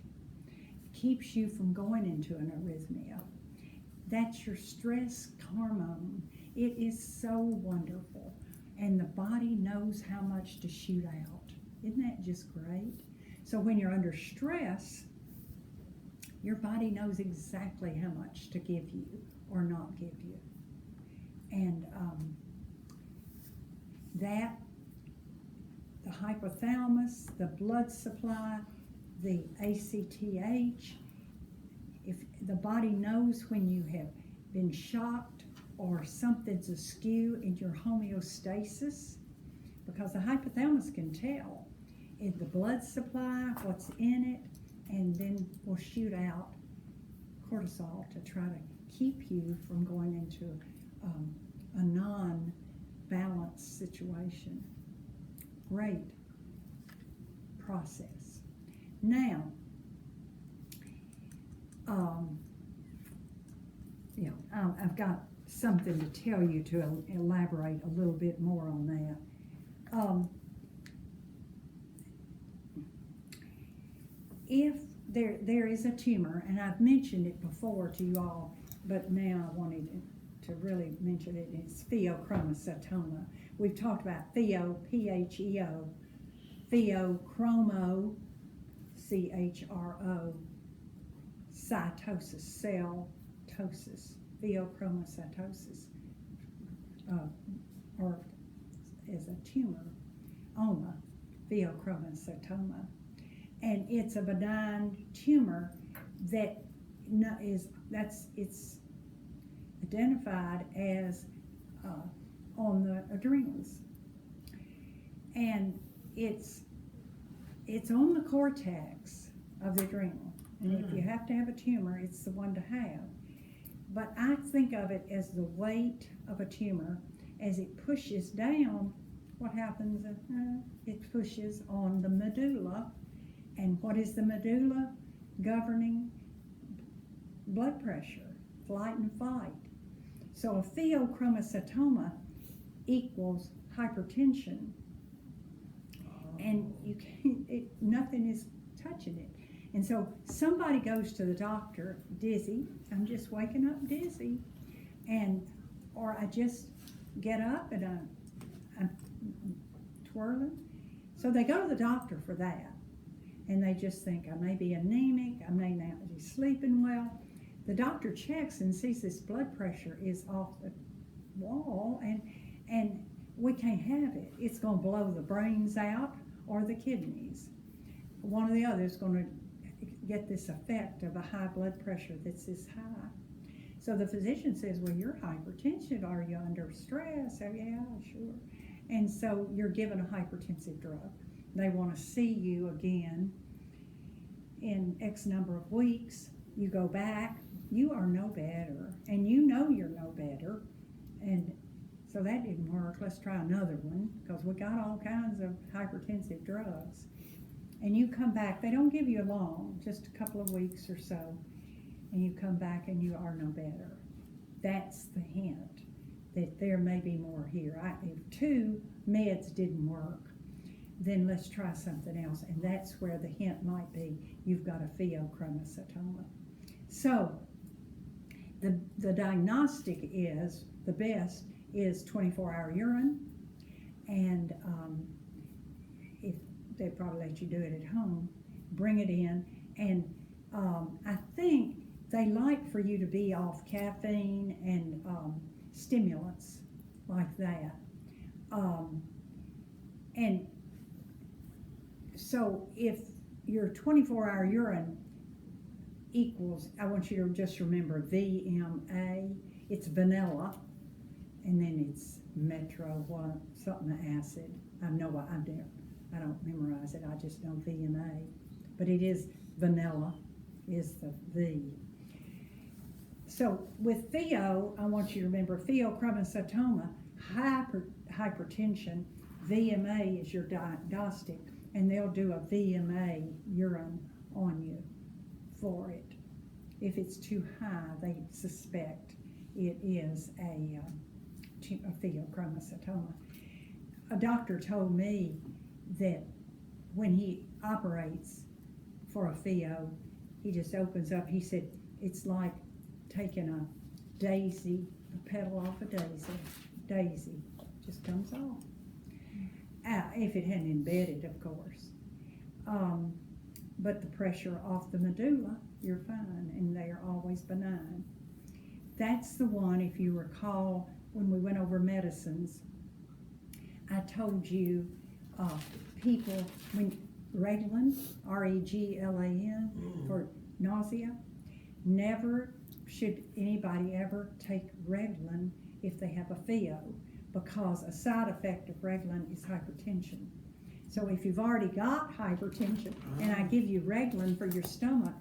It keeps you from going into an arrhythmia. That's your stress hormone. It is so wonderful, and the body knows how much to shoot out. Isn't that just great? So when you're under stress, your body knows exactly how much to give you or not give you. And the hypothalamus, the blood supply, the ACTH, if the body knows when you have been shocked or something's askew in your homeostasis, because the hypothalamus can tell in the blood supply, what's in it, and then will shoot out cortisol to try to keep you from going into a non-balanced situation. Great process. Now, I've got something to tell you to elaborate a little bit more on that. If there is a tumor, and I've mentioned it before to you all, but now I wanted to really mention it, it's pheochromocytoma. We've talked about pheo, P-H-E-O, pheochromo, C-H-R-O, cytosis, cell-tosis, pheochromocytosis, or is a tumor, pheochromocytoma. And it's a benign tumor that it's identified as on the adrenals. And it's on the cortex of the adrenal. And if you have to have a tumor, it's the one to have. But I think of it as the weight of a tumor. As it pushes down, what happens? It pushes on the medulla. And what is the medulla? Governing blood pressure, flight and fight. So a pheochromocytoma equals hypertension. And you can't, nothing is touching it. And so somebody goes to the doctor, dizzy, I'm just waking up dizzy, or I just get up and I'm twirling. So they go to the doctor for that. And they just think I may be anemic, I may not be sleeping well. The doctor checks and sees this blood pressure is off the wall, and we can't have it. It's going to blow the brains out or the kidneys. One or the other is going to get this effect of a high blood pressure that's this high. So the physician says, well, you're hypertension. Are you under stress? Oh, yeah, sure. And so you're given a hypertensive drug. They want to see you again in X number of weeks. You go back, you are no better, and you know you're no better. And so that didn't work. Let's try another one, because we got all kinds of hypertensive drugs. And you come back, they don't give you long, just a couple of weeks or so, and you come back and you are no better. That's the hint that there may be more here. If 2 meds didn't work, then let's try something else. And that's where the hint might be, you've got a pheochromocytoma. So the diagnostic is, the best is 24-hour urine, and if they probably let you do it at home, bring it in. And I think they like for you to be off caffeine and stimulants like that. And so if your 24-hour urine equals, I want you to just remember VMA, it's vanilla, and then it's metro, something acid. I don't memorize it, I just know VMA. But it is vanilla, is the V. So with pheo, I want you to remember pheochromocytoma, hypertension, VMA is your diagnostic, and they'll do a VMA urine on you for it. If it's too high, they suspect it is a pheochromocytoma. A doctor told me that when he operates for a pheo, he just opens up. He said it's like taking a daisy, a petal off a daisy just comes off. If it hadn't embedded, of course. But the pressure off the medulla, you're fine, and they are always benign. That's the one, if you recall, when we went over medicines, I told you people, when Reglan, R-E-G-L-A-N, for nausea, never should anybody ever take Reglan if they have a pheo, because a side effect of Reglan is hypertension. So if you've already got hypertension and I give you Reglan for your stomach,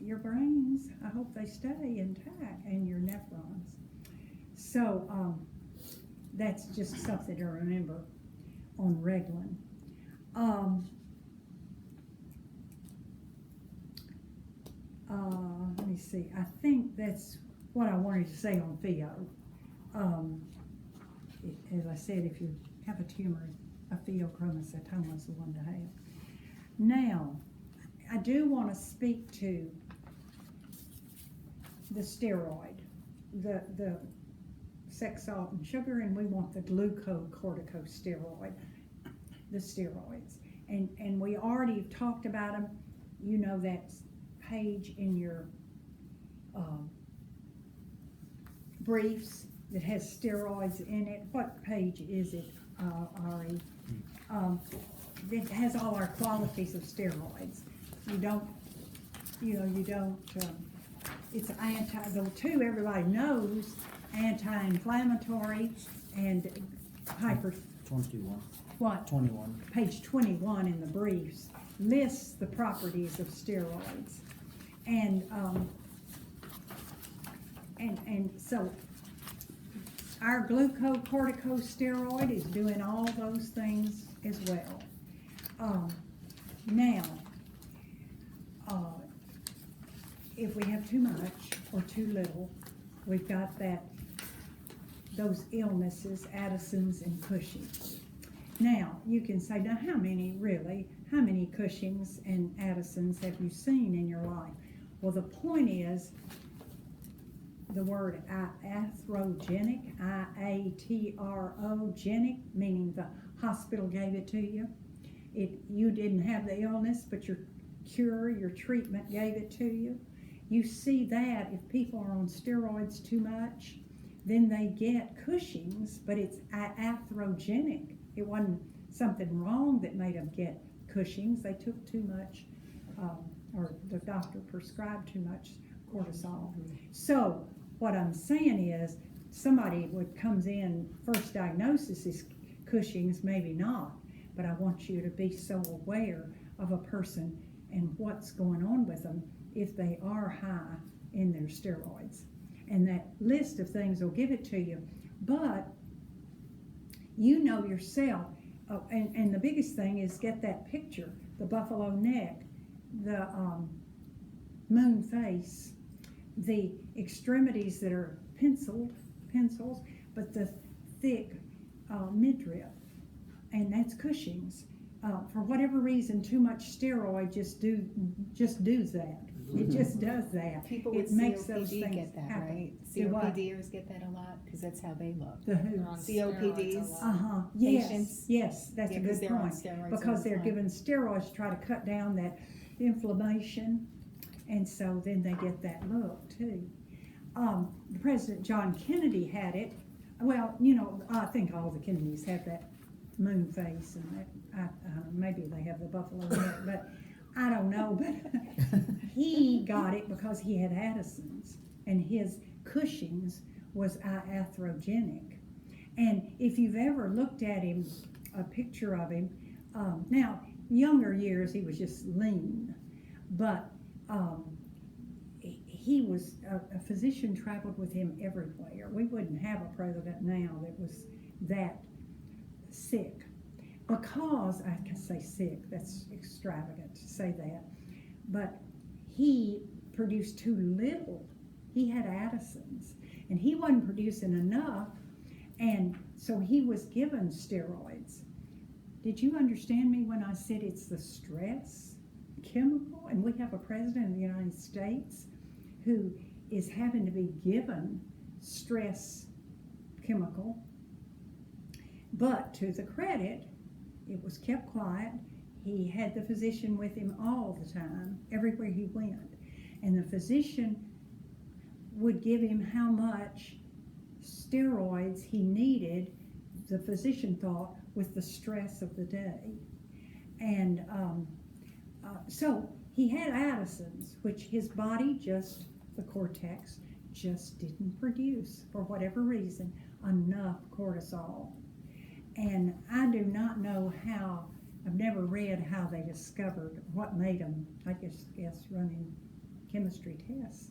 your brains, I hope they stay intact, and your nephrons. So that's just something to remember on Reglan. Let me see. I think that's what I wanted to say on pheo. As I said, if you have a tumor, a pheochromocytoma is the one to have. Now, I do want to speak to the steroid, the sex, salt, and sugar, and we want the glucocorticosteroid, the steroids. And we already talked about them. You know that page in your briefs that has steroids in it. What page is it, Ari? It has all our qualities of steroids. You don't, it's the two everybody knows, anti-inflammatory and hyper, 21. what? 21. Page 21 in the briefs lists the properties of steroids. And so our glucocorticosteroid is doing all those things as well. Now, if we have too much or too little, we've got those illnesses, Addison's and Cushing's. Now, you can say, now how many Cushing's and Addison's have you seen in your life? Well, the point is, the word atherogenic, I-A-T-R-O-genic, meaning the hospital gave it to you. You didn't have the illness, but your cure, your treatment gave it to you. You see that if people are on steroids too much, then they get Cushing's, but it's atherogenic. It wasn't something wrong that made them get Cushing's. They took too much, or the doctor prescribed too much cortisol. So what I'm saying is, somebody comes in, first diagnosis is Cushing's, maybe not, but I want you to be so aware of a person and what's going on with them if they are high in their steroids. And that list of things will give it to you. But you know yourself, and the biggest thing is get that picture, the buffalo neck, the moon face, the extremities that are pencils, but the thick midriff, and that's Cushing's. For whatever reason, too much steroid just does that. It just does that. People It with makes those COPD things get that, happen. right? Do what? COPDers get that a lot, because that's how they look. The who? They're on COPDs. steroids a lot. Yes, Patients. yes, that's Yeah, a 'cause good they're on point. steroids all Because the they're time. given steroids to try to cut down that inflammation, and so then they get that look too. President John Kennedy had it. Well, I think all the Kennedys have that moon face, and that, maybe they have the buffalo neck, but I don't know. But he got it because he had Addison's, and his Cushing's was atherogenic. And if you've ever looked at him, a picture of him, now younger years he was just lean, but he was a physician traveled with him everywhere. We wouldn't have a president now that was that sick, because I can say sick, that's extravagant to say that, but he produced too little. He had Addison's, and he wasn't producing enough, and so he was given steroids. Did you understand me when I said it's the stress chemical? And we have a president of the United States who is having to be given stress chemical. But to the credit, it was kept quiet. He had the physician with him all the time, everywhere he went. And the physician would give him how much steroids he needed, the physician thought, with the stress of the day. And so he had Addison's, which his body the cortex just didn't produce, for whatever reason, enough cortisol. And I do not know how, I've never read how they discovered what made them, I guess running chemistry tests.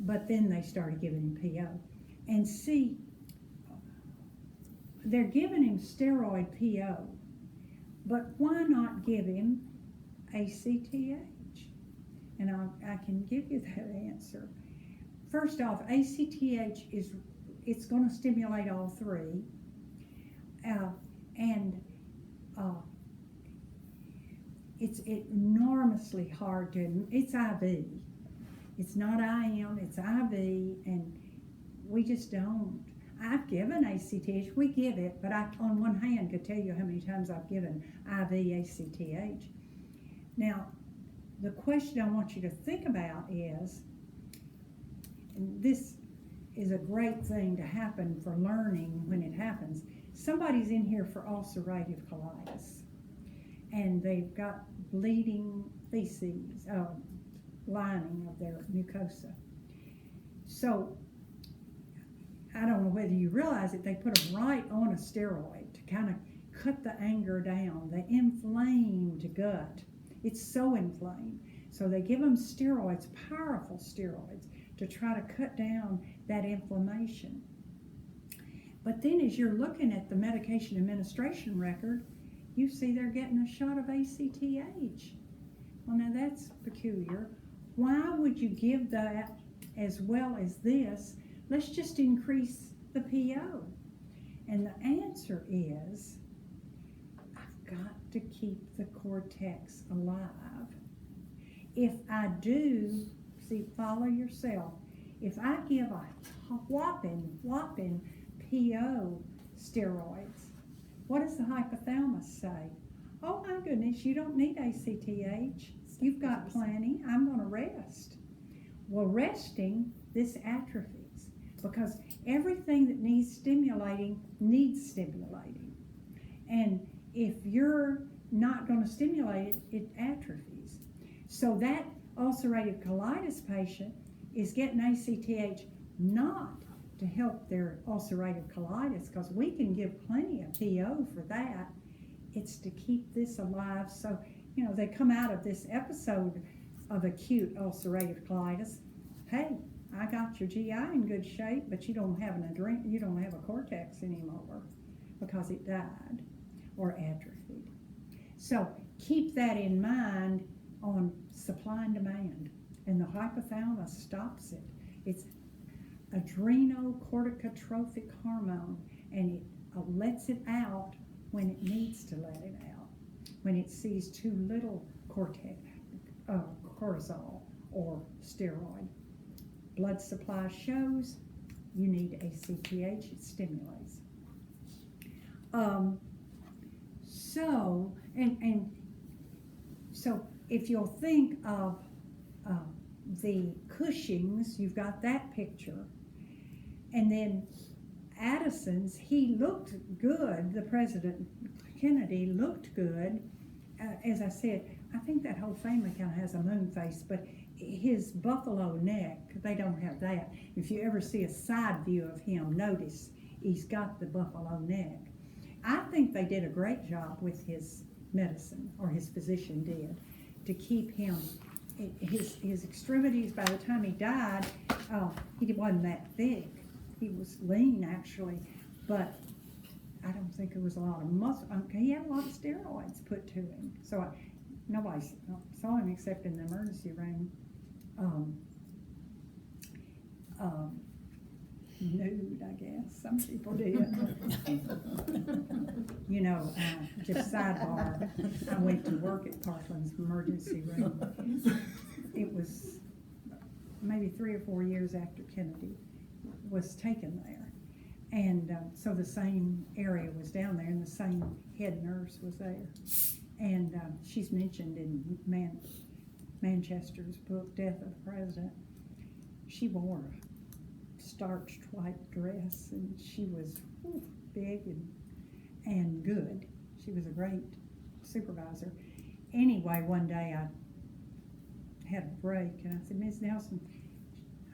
But then they started giving him PO. And see, they're giving him steroid PO, but why not give him ACTH? And I can give you that answer. First off, ACTH it's going to stimulate all three. It's enormously hard it's IV. It's not IM, it's IV, and we just don't. I've given ACTH, we give it, but I, on one hand, could tell you how many times I've given IV ACTH. Now, the question I want you to think about is, is a great thing to happen for learning when it happens. Somebody's in here for ulcerative colitis, and they've got bleeding feces, lining of their mucosa. So, I don't know whether you realize it, they put them right on a steroid to kind of cut the anger down, the inflamed gut. It's so inflamed. So they give them steroids, powerful steroids, to try to cut down that inflammation. But then as you're looking at the medication administration record, you see they're getting a shot of ACTH. Well, now that's peculiar. Why would you give that as well as this? Let's just increase the PO. And the answer is, I've got to keep the cortex alive. If I do, see, follow yourself. If I give a whopping PO steroids, what does the hypothalamus say? Oh my goodness, you don't need ACTH. You've got plenty. I'm going to rest. Well, resting, this atrophies, because everything that needs stimulating. And if you're not going to stimulate it, it atrophies. So that ulcerative colitis patient is getting ACTH not to help their ulcerative colitis, because we can give plenty of PO for that. It's to keep this alive. So, you know, they come out of this episode of acute ulcerative colitis. Hey, I got your GI in good shape, but you don't have a cortex anymore because it died or atrophied. So keep that in mind on supply and demand, and the hypothalamus stops it. It's adrenocorticotrophic hormone, and it lets it out when it needs to let it out, when it sees too little cortisol or steroid. Blood supply shows you need ACTH, it stimulates. So if you'll think of the Cushing's, you've got that picture, and then Addison's, he looked good, the President Kennedy looked good. As I said, I think that whole family kind of has a moon face, but his buffalo neck, they don't have that. If you ever see a side view of him, notice he's got the buffalo neck. I think they did a great job with his medicine, or his physician did, to keep him, his extremities, by the time he died, he wasn't that thick. He was lean, actually, but I don't think there was a lot of muscle. He had a lot of steroids put to him. So nobody saw him except in the emergency room. Nude, I guess. Some people did. You know, just sidebar, I went to work at Parkland's emergency room. It was maybe 3 or 4 years after Kennedy was taken there. And so the same area was down there, and the same head nurse was there. And she's mentioned in Manchester's book, Death of the President. She wore a starched white dress, and she was big and good. She was a great supervisor. Anyway, one day I had a break, and I said, Ms. Nelson,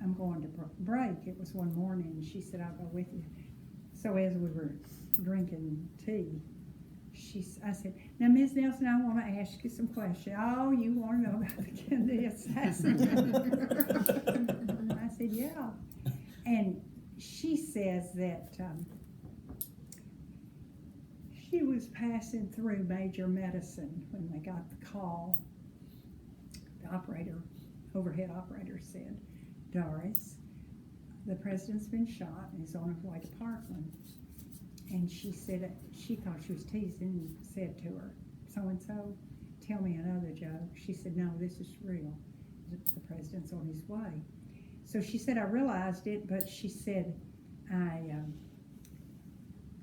I'm going to break. It was one morning, and she said, I'll go with you. So as we were drinking tea, I said, now, Ms. Nelson, I want to ask you some questions. Oh, you want to know about the Kennedy assassination? I said, yeah. And she says that she was passing through major medicine when they got the call. The overhead operator said, Doris, the president's been shot and he's on his way to Parkland. And she said, she thought she was teasing, and said to her, so-and-so, tell me another joke. She said, no, this is real. The president's on his way. So she said, I realized it, but she said, I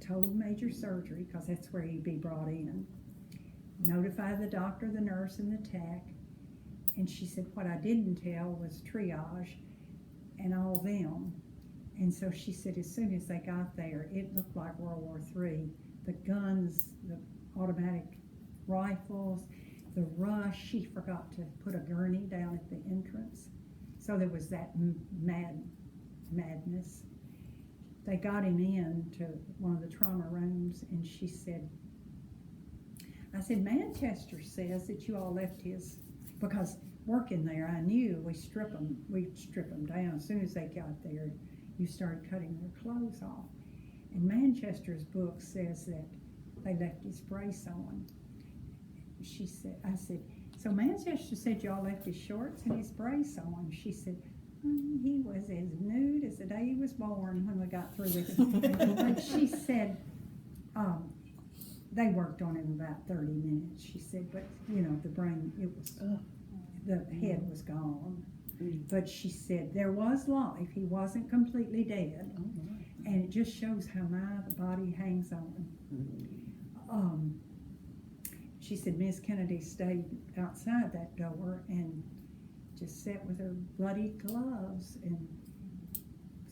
told major surgery, because that's where he'd be brought in, notify the doctor, the nurse, and the tech. And she said, what I didn't tell was triage and all them. And so she said as soon as they got there, it looked like World War III. The guns, the automatic rifles, the rush. She forgot to put a gurney down at the entrance. So there was that madness. They got him in to one of the trauma rooms, and she said, I said, Manchester says that you all left his, because working there, I knew we'd strip them down. As soon as they got there, you started cutting their clothes off. And Manchester's book says that they left his brace on. She said, I said, so Manchester said y'all left his shorts and his brace on. She said, he was as nude as the day he was born when we got through with him. But she said, they worked on him about 30 minutes, she said, but you know, the brain, it was, the head was gone. But she said there was life, he wasn't completely dead, and it just shows how the body hangs on. She said Miss Kennedy stayed outside that door and just sat with her bloody gloves, and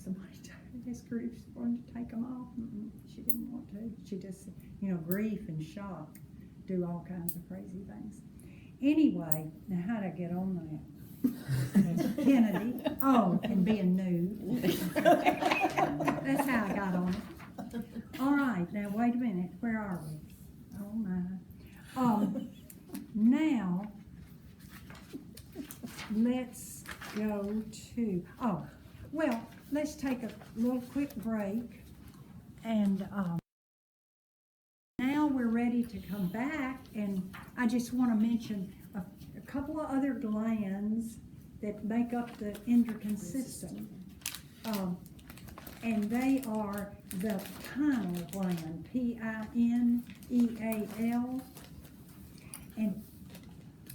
somebody this group wanted to take them off. She didn't want to. She just, you know, grief and shock do all kinds of crazy things. Anyway, now how'd I get on that? Kennedy. Oh, and being nude. That's how I got on it. All right, now wait a minute. Where are we? Oh my. Now let's go to, well, let's take a little quick break, and now we're ready to come back, and I just want to mention a couple of other glands that make up the endocrine system, and they are the pineal gland, Pineal, and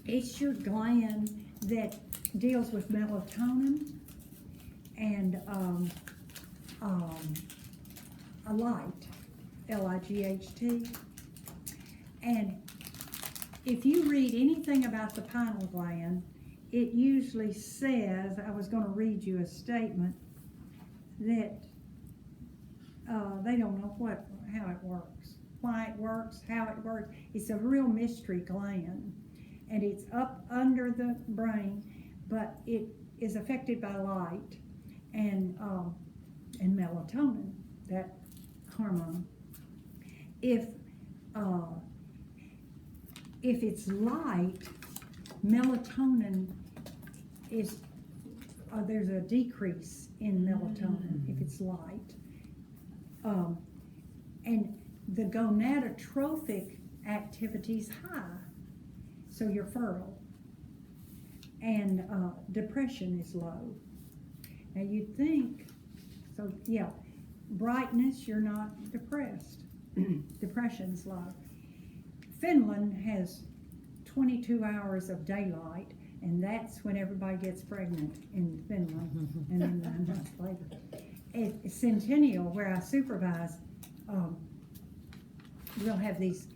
it's your gland that deals with melatonin and a light, L-I-G-H-T. And if you read anything about the pineal gland, it usually says, I was going to read you a statement, that they don't know how it works, why it works, how it works. It's a real mystery gland, and it's up under the brain, but it is affected by light and melatonin, that hormone. If it's light, melatonin is there's a decrease in melatonin if it's light, and the gonadotrophic activity's high, so you're fertile, and depression is low. Now you'd think, so yeah, brightness, you're not depressed. Depression's low. Finland has 22 hours of daylight, and that's when everybody gets pregnant in Finland, and then 9 months later. At Centennial, where I supervise, we'll have these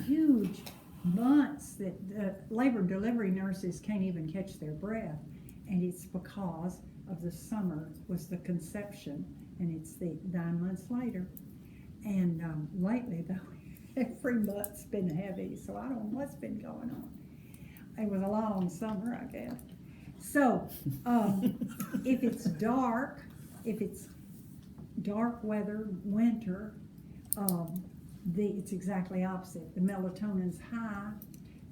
huge months that the labor and delivery nurses can't even catch their breath, and it's because of the summer was the conception, and it's the 9 months later. And lately, though, every month's been heavy, so I don't know what's been going on. It was a long summer, I guess. So, if it's dark weather, winter, it's exactly opposite. The melatonin's high,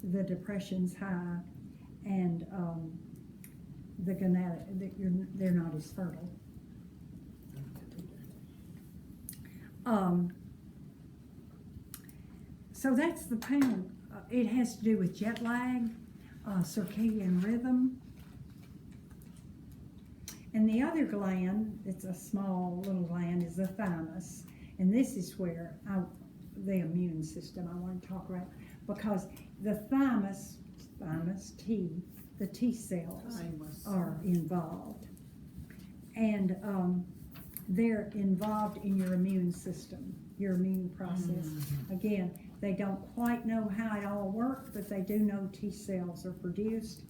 the depression's high, and they're not as fertile. So that's the panel. It has to do with jet lag, circadian rhythm. And the other gland, it's a small little gland, is the thymus. And this is where the immune system I want to talk about, because the thymus, the T cells are involved. And they're involved in your immune system, your immune process. Again, they don't quite know how it all works, but they do know T cells are produced.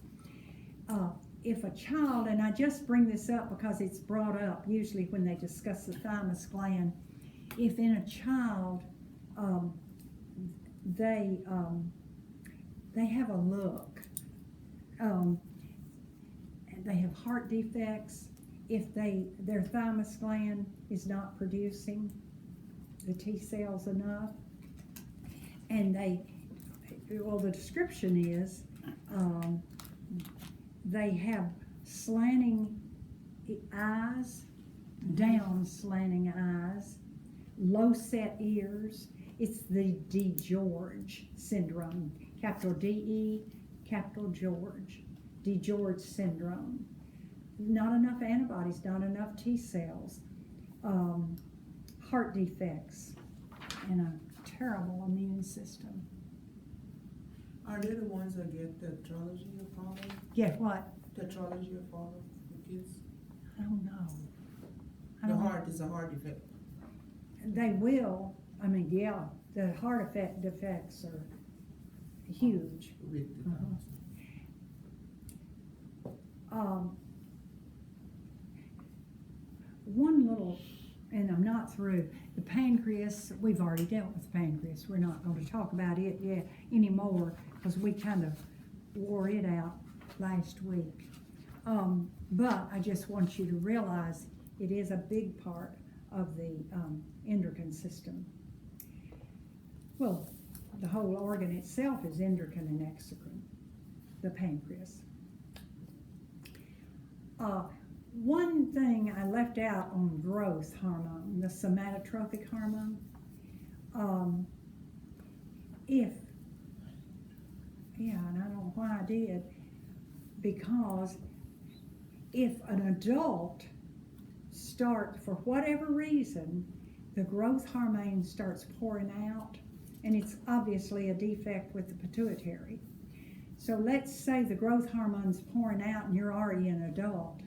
if a child, and I just bring this up because it's brought up usually when they discuss the thymus gland, if in a child, they have a look, and they have heart defects, if their thymus gland is not producing the T cells enough, and the description is, they have slanting eyes, down slanting eyes, low set ears. It's the DeGeorge syndrome, capital D-E, capital George, DeGeorge syndrome. Not enough antibodies, not enough T cells, heart defects, and a terrible immune system. Are they the ones that get tetralogy or follow? Get what? Tetralogy or follow for kids? I don't know. The heart is a heart defect. They will, I mean, yeah, the heart defects are huge. With the thymus. One little, and I'm not through, the pancreas, we've already dealt with the pancreas. We're not going to talk about it yet anymore because we kind of wore it out last week. But I just want you to realize it is a big part of the endocrine system. Well, the whole organ itself is endocrine and exocrine, the pancreas. One thing I left out on growth hormone, the somatotropic hormone, and I don't know why I did, because if an adult for whatever reason, the growth hormone starts pouring out, and it's obviously a defect with the pituitary. So let's say the growth hormone's pouring out and you're already an adult,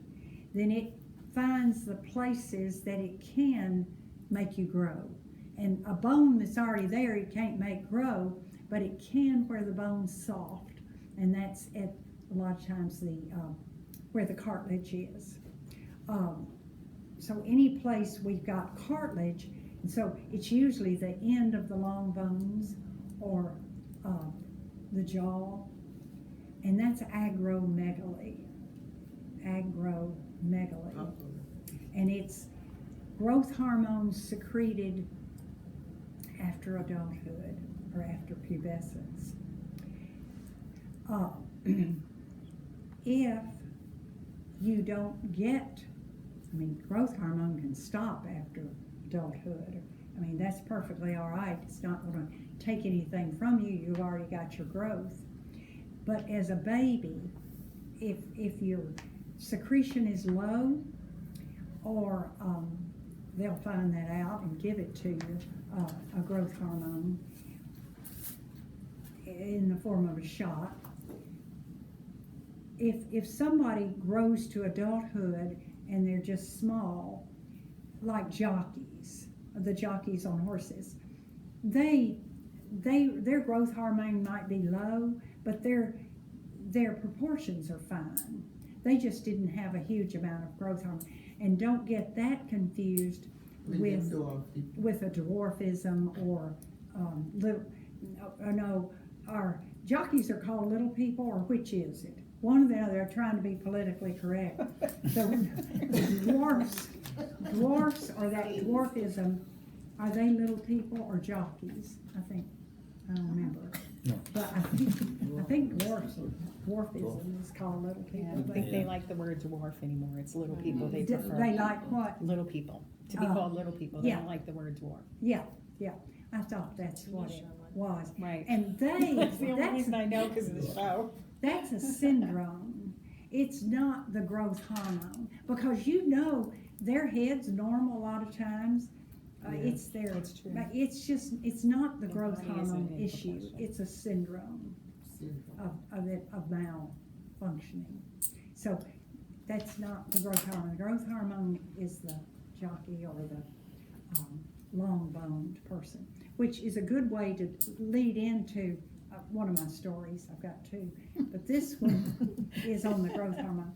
then it finds the places that it can make you grow. And a bone that's already there, it can't make grow, but it can where the bone's soft. And that's at a lot of times where the cartilage is. So any place we've got cartilage, and so it's usually the end of the long bones or the jaw, and that's agromegaly. And it's growth hormones secreted after adulthood or after pubescence. If you don't get, growth hormone can stop after adulthood. That's perfectly all right. It's not going to take anything from you. You've already got your growth. But as a baby, if your secretion is low, or they'll find that out and give it to you, a growth hormone in the form of a shot. If somebody grows to adulthood and they're just small, like jockeys, the jockeys on horses, their growth hormone might be low, but their proportions are fine. They just didn't have a huge amount of growth hormone. And don't get that confused with a dwarfism or our jockeys are called little people, or which is it? One or the other. Are trying to be politically correct. The dwarfs or that dwarfism, are they little people or jockeys? I don't remember. No. But I think dwarfism is called little people. Yeah, I don't think they like the word dwarf anymore. It's little people they prefer. They like what? Little people. To be called little people. They Yeah. don't like the word dwarf. Yeah. I thought that's what it was. Right. And That's the only reason I know because of the show. that's a syndrome. It's not the growth hormone, because their head's normal a lot of times. It's their. That's true. But it's not the The growth body isn't hormone in issue. proportion. It's a syndrome of malfunctioning. So that's not the growth hormone. The growth hormone is the jockey or the long-boned person, which is a good way to lead into one of my stories. I've got two, but this one is on the growth hormone.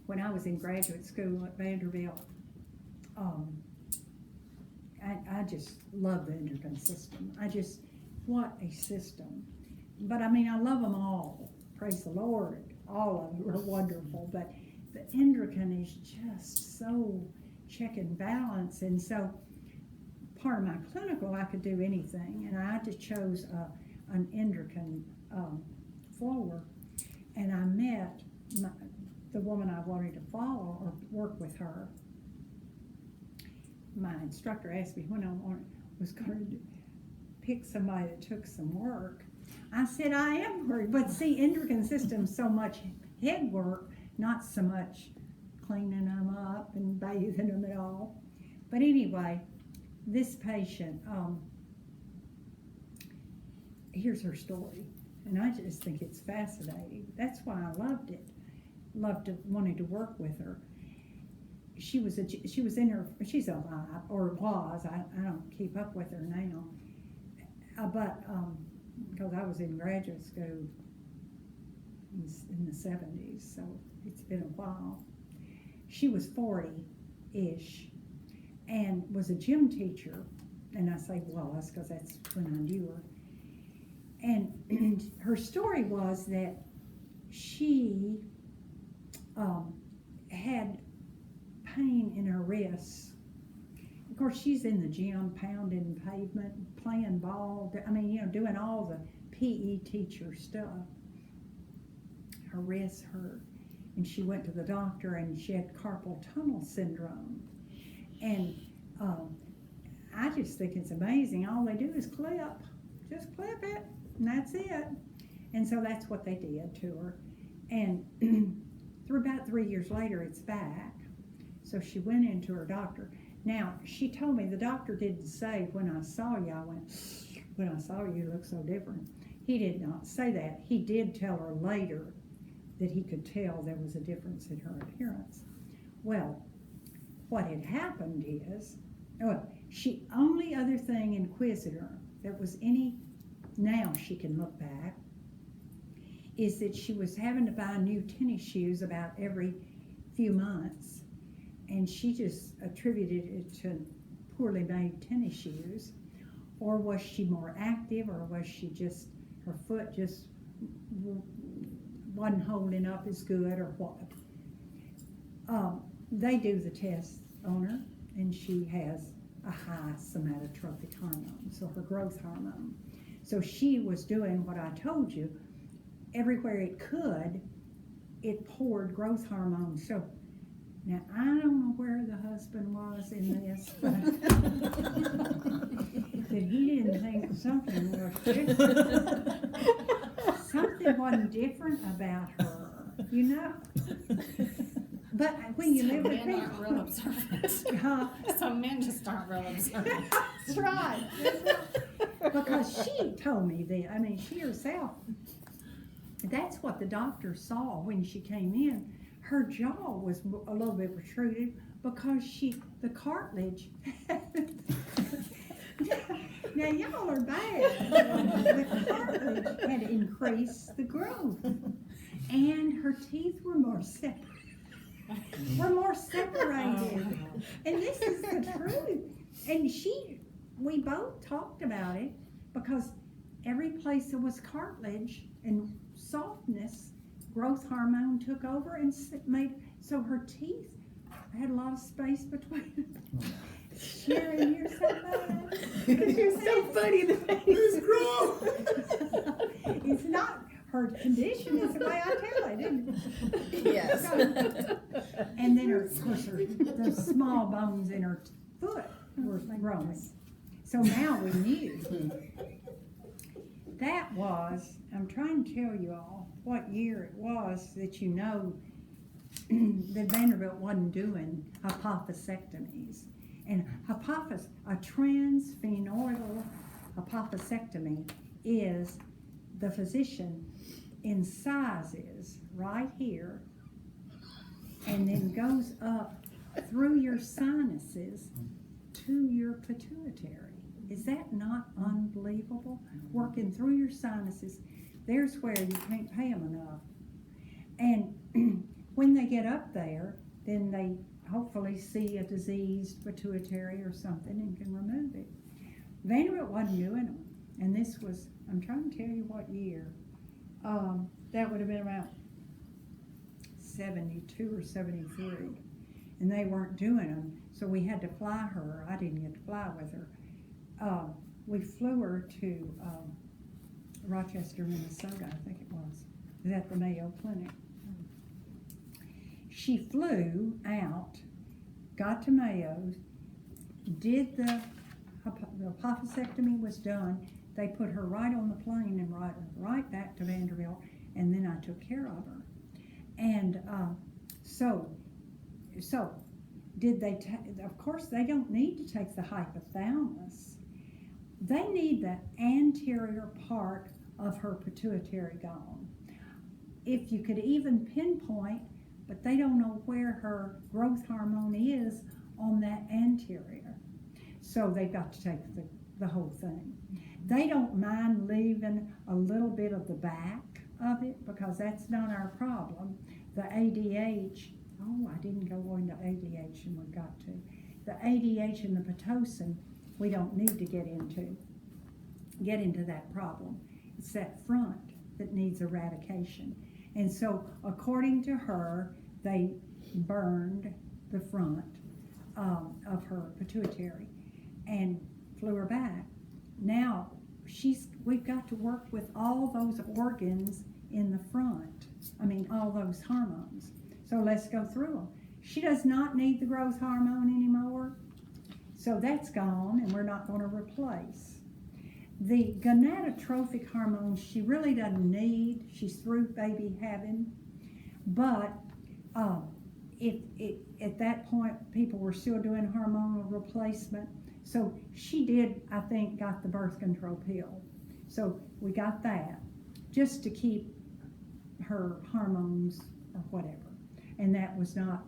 when I was in graduate school at Vanderbilt, I just love the endocrine system. What a system. But I mean, I love them all. Praise the Lord. All of them are wonderful. But the endocrine is just so check and balance. And so part of my clinical, I could do anything. And I just chose an endocrine floor. And I met the woman I wanted to follow or work with her. My instructor asked me when I was going to pick somebody that took some work. I said, I am worried, but see, endocrine system's so much head work, not so much cleaning them up and bathing them at all. But anyway, this patient, here's her story, and I just think it's fascinating. That's why I loved it. Wanted to work with her. She's alive, or was. I don't keep up with her now. But because I was in graduate school in the 70s, so it's been a while. She was 40-ish and was a gym teacher, and I say was because that's when I knew her. And her story was that she had pain in her wrists. Of course, she's in the gym, pounding pavement, playing ball, doing all the PE teacher stuff. Her wrists hurt, and she went to the doctor, and she had carpal tunnel syndrome. And I just think it's amazing. All they do is just clip it, and that's it. And so that's what they did to her. And through about 3 years later, it's back. So she went into her doctor. Now, she told me, the doctor didn't say, when I saw you, when I saw you, you look so different. He did not say that. He did tell her later that he could tell there was a difference in her appearance. Well, what had happened is, she, only other thing inquisitor that was now she can look back, is that she was having to buy new tennis shoes about every few months. And she just attributed it to poorly made tennis shoes. Or was she more active, or was she just, her foot just wasn't holding up as good, or what? They do the test on her, and she has a high somatotropic hormone, so her growth hormone. So she was doing what I told you. Everywhere it could, it poured growth hormone. So now, I don't know where the husband was in this, but he didn't think something was different. Something wasn't different about her, But when you live with Men aren't real observant. Some men just aren't real observant. That's right. Because she told me that, she herself, that's what the doctor saw when she came in. Her jaw was a little bit protruded because the cartilage. Now y'all are bad. The cartilage had increased the growth, and her teeth were more separated. And this is the truth. And we both talked about it, because every place there was cartilage and softness, growth hormone took over and made, so her teeth had a lot of space between them. Sharon, you're so bad. You're so funny. Please grow. It's not her condition, it's the way I tell it, isn't it? Yes. And then the small bones in her foot were growing. So now we knew. That was, I'm trying to tell you all what year it was that that Vanderbilt wasn't doing hypophysectomies. And a transphenyloidal hypophysectomy is the physician incisors right here and then goes up through your sinuses to your pituitary. Is that not unbelievable? Working through your sinuses, there's where you can't pay them enough. And when they get up there, then they hopefully see a diseased pituitary or something and can remove it. Vanderbilt wasn't doing them, and this was, I'm trying to tell you what year. That would have been about 72 or 73, and they weren't doing them, so we had to fly her. I didn't get to fly with her. We flew her to Rochester, Minnesota, I think it was. It was at the Mayo Clinic. She flew out, got to Mayo, did the apophysectomy was done. They put her right on the plane and right back to Vanderbilt, and then I took care of her. And so did they? Of course, they don't need to take the hypothalamus. They need the anterior part of her pituitary gone. If you could even pinpoint, but they don't know where her growth hormone is on that anterior. So they've got to take the whole thing. They don't mind leaving a little bit of the back of it because that's not our problem. The ADH, I didn't go into ADH and we got to. The ADH and the Pitocin, we don't need to get into that problem. It's that front that needs eradication. And so according to her, they burned the front of her pituitary and flew her back. Now we've got to work with all those organs in the front. All those hormones. So let's go through them. She does not need the growth hormone anymore. So that's gone, and we're not going to replace. The gonadotrophic hormone she really doesn't need. She's through baby having. But at that point, people were still doing hormonal replacement. So she did, I think, got the birth control pill. So we got that just to keep her hormones or whatever. And that was not,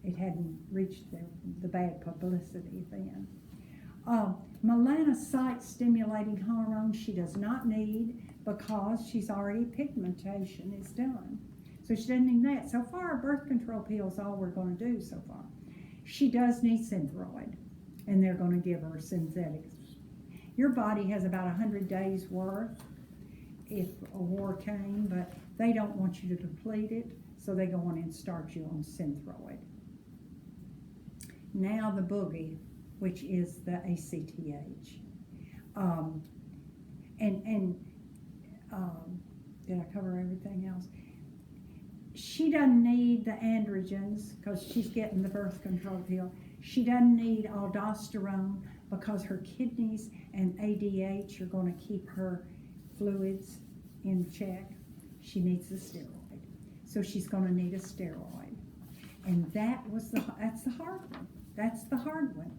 it hadn't reached the bad publicity then. Melanocyte stimulating hormone she does not need because she's already pigmentation is done. So she doesn't need that. So far, birth control pill is all we're going to do so far. She does need Synthroid, and they're going to give her synthetics. Your body has about 100 days worth if a war came, but they don't want you to deplete it, so they go on and start you on Synthroid. Now the boogie, which is the ACTH. Did I cover everything else? She doesn't need the androgens because she's getting the birth control pill. She doesn't need aldosterone because her kidneys and ADH are going to keep her fluids in check. She needs a steroid. So she's going to need a steroid. And that's the hard one. That's the hard one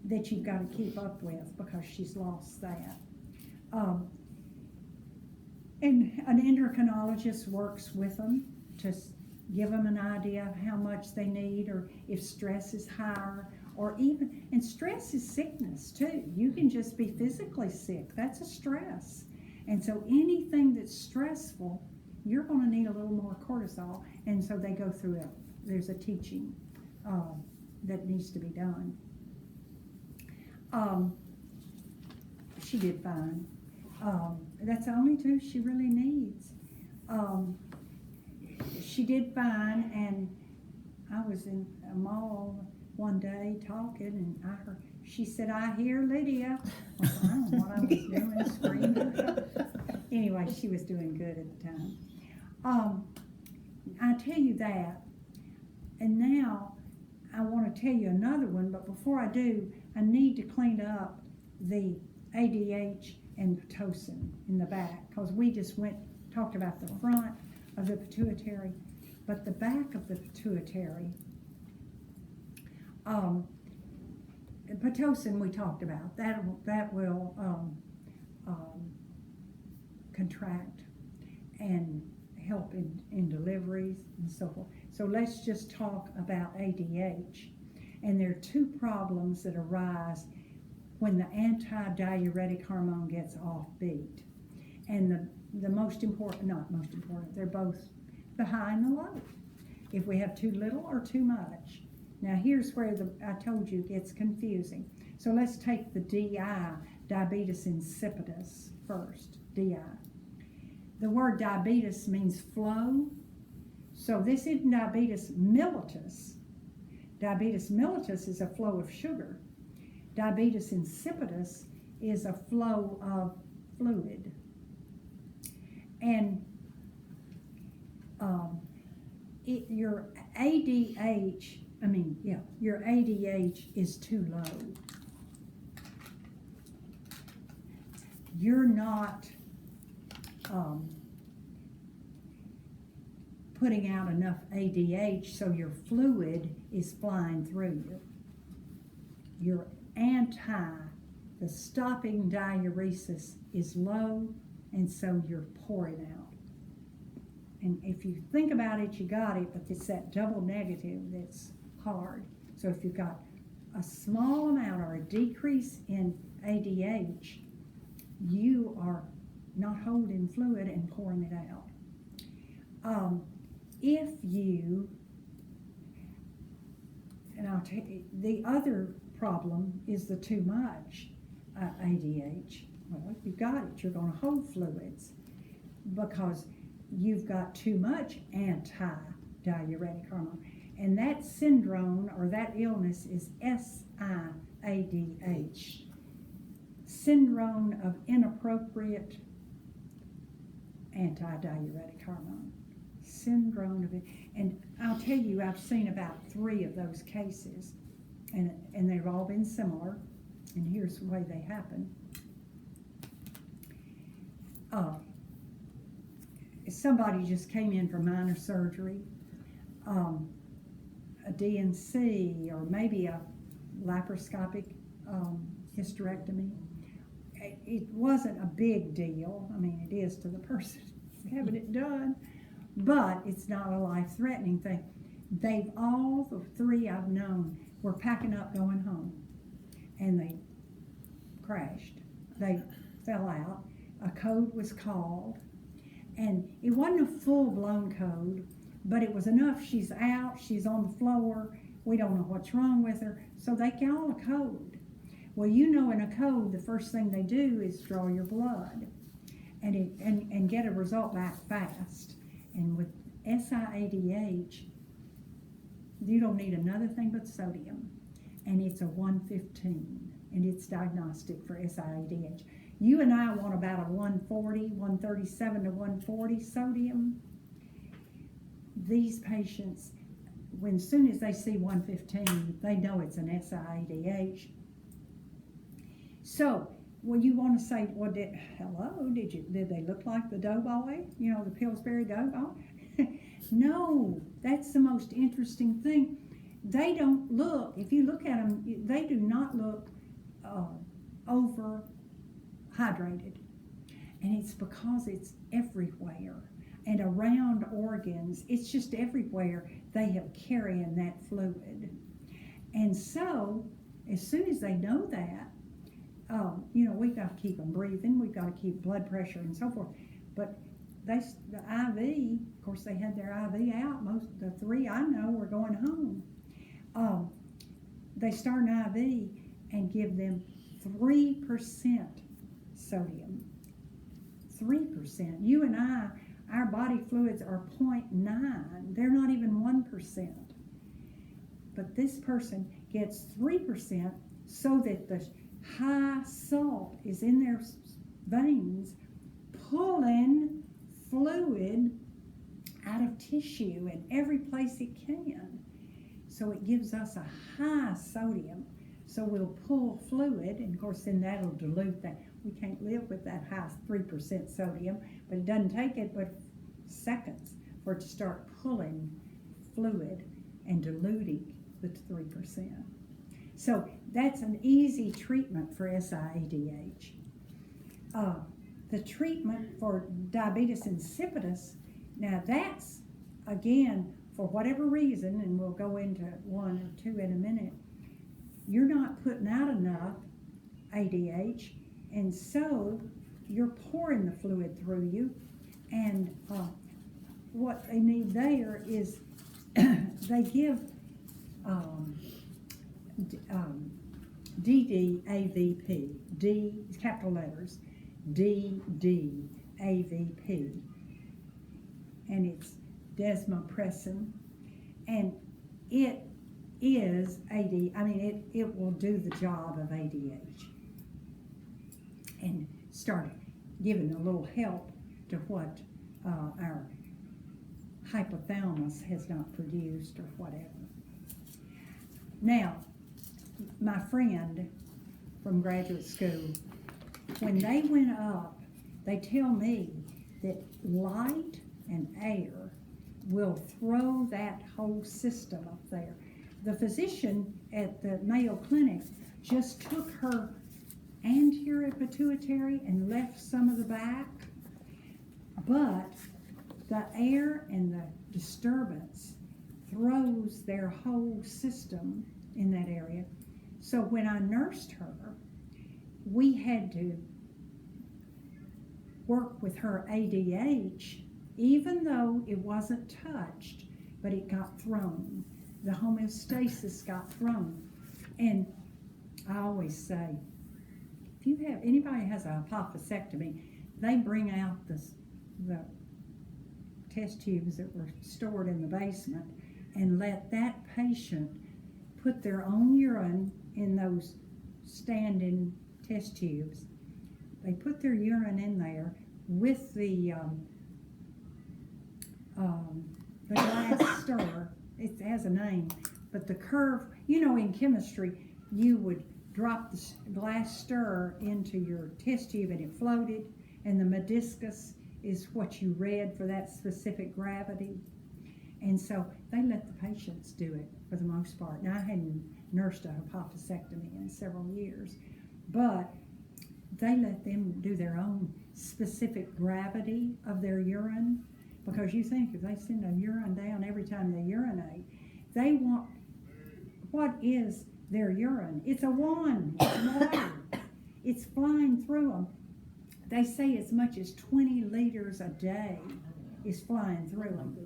that you've got to keep up with because she's lost that. And an endocrinologist works with them to give them an idea of how much they need, or if stress is higher, or even, and stress is sickness too. You can just be physically sick. That's a stress. And so anything that's stressful, you're going to need a little more cortisol. And so they go through it. There's a teaching that needs to be done. She did fine. That's the only two she really needs. She did fine, and I was in a mall one day talking, and I heard, she said, "I hear Lydia." I don't know what I was doing, screaming or something. Anyway, she was doing good at the time. I tell you that, and now I want to tell you another one, but before I do, I need to clean up the ADH and Pitocin in the back, because we just talked about the front of the pituitary, but the back of the pituitary, Pitocin we talked about, that will contract and help in deliveries and so forth. So let's just talk about ADH. And there are two problems that arise when the anti-diuretic hormone gets off beat. And the most important, not most important, they're both the high and the low. if we have too little or too much. Now here's where I told you it gets confusing. So let's take the DI, diabetes insipidus, first, DI. The word diabetes means flow. So this isn't diabetes mellitus. Diabetes mellitus is a flow of sugar. Diabetes insipidus is a flow of fluid. And your your ADH is too low. You're not putting out enough ADH, so your fluid is flying through you. Your the stopping diuresis is low, and so you're pouring out. And if you think about it, you got it, but it's that double negative that's hard. So if you've got a small amount or a decrease in ADH, you are not holding fluid and pouring it out. If you, and I'll tell you, the other problem is the too much ADH. Well, if you've got it, you're going to hold fluids because you've got too much anti-diuretic hormone. And that syndrome or that illness is SIADH, syndrome of inappropriate anti-diuretic hormone. Syndrome of it. And I'll tell you, I've seen about 3 of those cases, and they've all been similar. And here's the way they happen. Somebody just came in for minor surgery, a DNC, or maybe a laparoscopic hysterectomy. It wasn't a big deal. I mean, it is to the person having it done, but it's not a life-threatening thing. All the 3 I've known were packing up going home, and they crashed. They fell out. A code was called, and it wasn't a full-blown code, but it was enough. She's out, she's on the floor, we don't know what's wrong with her, so they call a code. Well, you know, in a code, the first thing they do is draw your blood and get a result back fast. And with SIADH, you don't need another thing but sodium, and it's a 115, and it's diagnostic for SIADH. You and I want about a 140, 137 to 140 sodium. These patients, as soon as they see 115, they know it's an SIADH. So, well, you want to say, well, did they look like the Doughboy? You know, the Pillsbury Doughboy? No, that's the most interesting thing. They don't look, if you look at them, they do not look overhydrated. And it's because it's everywhere. And around organs, it's just everywhere they have carrying that fluid. And so, as soon as they know that, we've got to keep them breathing, we've got to keep blood pressure and so forth. But the IV, of course, they had their IV out. The 3 I know were going home. They start an IV and give them 3% sodium. 3%. You and I, our body fluids are 0.9. They're not even 1%. But this person gets 3% so that the high salt is in their veins, pulling fluid out of tissue in every place it can. So it gives us a high sodium. So we'll pull fluid, and of course then that'll dilute that. We can't live with that high 3% sodium, but it doesn't take it but seconds for it to start pulling fluid and diluting the 3%. So that's an easy treatment for SIADH. The treatment for diabetes insipidus, now that's, again, for whatever reason, and we'll go into 1 or 2 in a minute, you're not putting out enough ADH, and so you're pouring the fluid through you, and what they need there is they give DDAVP, D, capital letters, DDAVP, and it's desmopressin, and it is it will do the job of ADH and start giving a little help to what our hypothalamus has not produced or whatever. Now, my friend from graduate school, when they went up, they tell me that light and air will throw that whole system up there. The physician at the Mayo Clinic just took her anterior pituitary and left some of the back, but the air and the disturbance throws their whole system in that area. So when I nursed her, we had to work with her ADH, even though it wasn't touched, but it got thrown. The homeostasis got thrown. And I always say, if anybody has a apophysectomy, they bring out the test tubes that were stored in the basement and let that patient put their own urine in those standing test tubes. They put their urine in there with the glass stir. It has a name, but the curve, in chemistry, you would drop the glass stir into your test tube and it floated, and the meniscus is what you read for that specific gravity. And so they let the patients do it for the most part. Now, I hadn't nursed a apophysectomy in several years, but they let them do their own specific gravity of their urine, because you think if they send a urine down every time they urinate, they want, what is their urine? It's a wand, it's water. It's flying through them. They say as much as 20 liters a day is flying through them.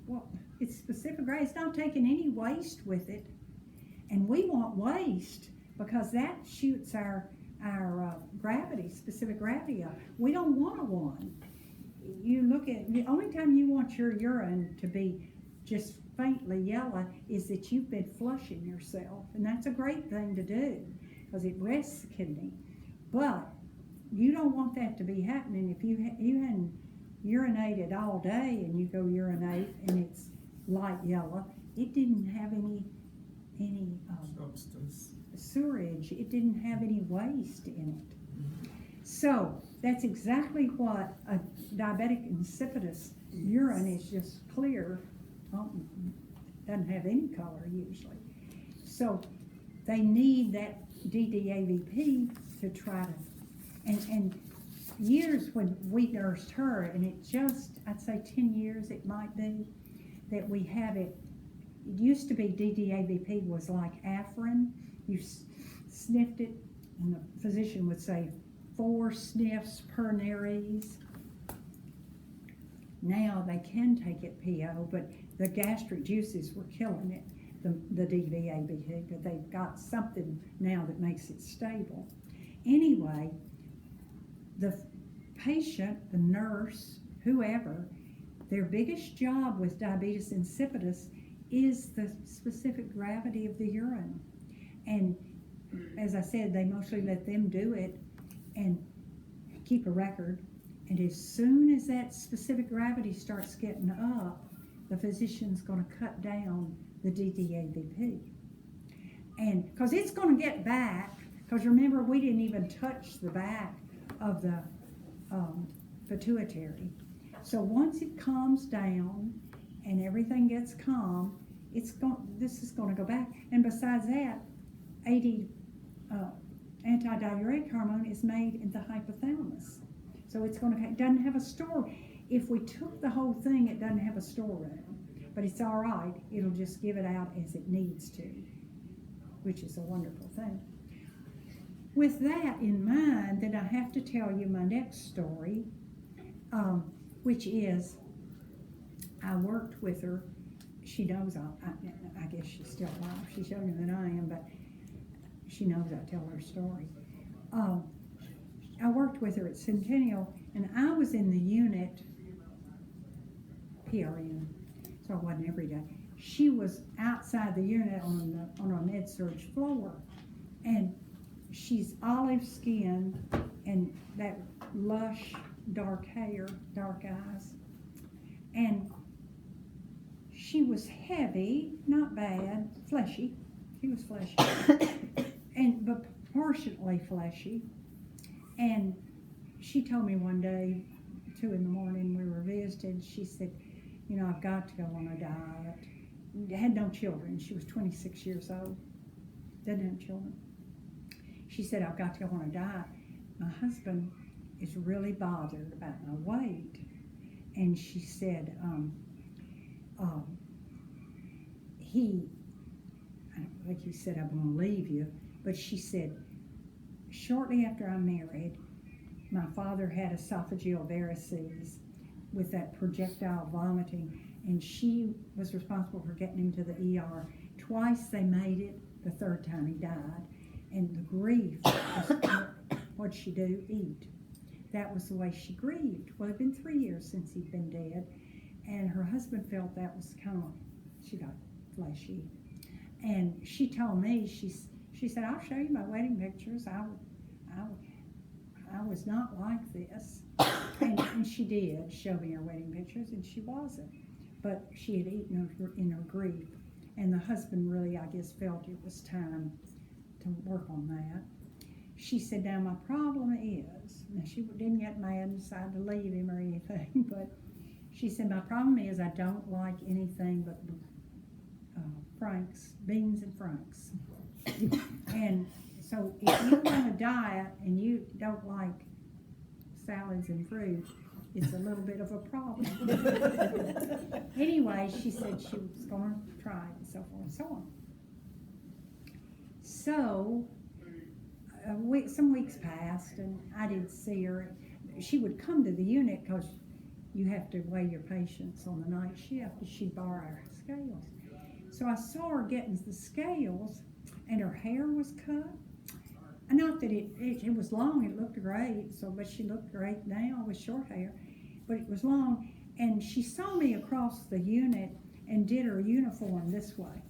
Well, it's specific gravity. It's not taking any waste with it. And we want waste because that shoots our gravity, specific gravity up. We don't want a wand. You look at, the only time you want your urine to be just faintly yellow is that you've been flushing yourself. And that's a great thing to do because it rests the kidney. But you don't want that to be happening. If you hadn't urinated all day and you go urinate and it's light yellow, it didn't have any substance. Sewerage. It didn't have any waste in it. So that's exactly what a diabetic insipidus urine is, just clear, doesn't have any color usually. So they need that DDAVP to try to, and years when we nursed her, and it just, I'd say 10 years it might be, that we have it. It used to be DDAVP was like Afrin. You sniffed it, and the physician would say 4 sniffs per nares. Now they can take it PO, but the gastric juices were killing it, the DDAVP, but they've got something now that makes it stable. Anyway, the patient, the nurse, whoever, their biggest job with diabetes insipidus is the specific gravity of the urine. And as I said, they mostly let them do it and keep a record. And as soon as that specific gravity starts getting up, the physician's going to cut down the DDAVP. And because it's going to get back, because remember, we didn't even touch the back of the pituitary. So once it calms down and everything gets calm, this is going to go back. And besides that, antidiuretic hormone is made in the hypothalamus. So it doesn't have a store. If we took the whole thing, it doesn't have a storeroom. But it's all right. It'll just give it out as it needs to, which is a wonderful thing. With that in mind, then I have to tell you my next story, which is I worked with her. she knows I guess she's still alive. She's younger than I am, but she knows I tell her story. I worked with her at Centennial, and I was in the unit PRN, so I wasn't every day. She was outside the unit on a med-surg floor, and she's olive skin and that lush dark hair, dark eyes, and she was heavy, not bad, fleshy. She was fleshy, but proportionately fleshy. And she told me one day, 2 a.m, we were visiting, she said, I've got to go on a diet. Had no children. She was 26 years old. Didn't have children. She said, I've got to go on a diet. My husband is really bothered about my weight. And she said, I don't think he said, I'm going to leave you. But she said, shortly after I married, my father had esophageal varices with that projectile vomiting, and she was responsible for getting him to the ER. Twice they made it, the third time he died. And the grief was, what'd she do? Eat. That was the way she grieved. Well, it'd been 3 years since he'd been dead, and her husband felt that was kind of, she got fleshy. And she told me, she said, I'll show you my wedding pictures. I was not like this. And she did show me her wedding pictures, and she wasn't. But she had eaten in her grief. And the husband really, I guess, felt it was time to work on that. She said, now my problem is, now she didn't get mad and decide to leave him or anything, but she said, my problem is I don't like anything but Franks, beans and Franks. And so if you want a diet and you don't like salads and fruit, it's a little bit of a problem. Anyway, she said she was going to try it and so forth and so on. So some weeks passed and I didn't see her. She would come to the unit because you have to weigh your patients on the night shift, and she'd borrow our scales. So I saw her getting the scales, and her hair was cut. Not that it was long, it looked great, but she looked great now with short hair, but it was long. And she saw me across the unit and did her uniform this way.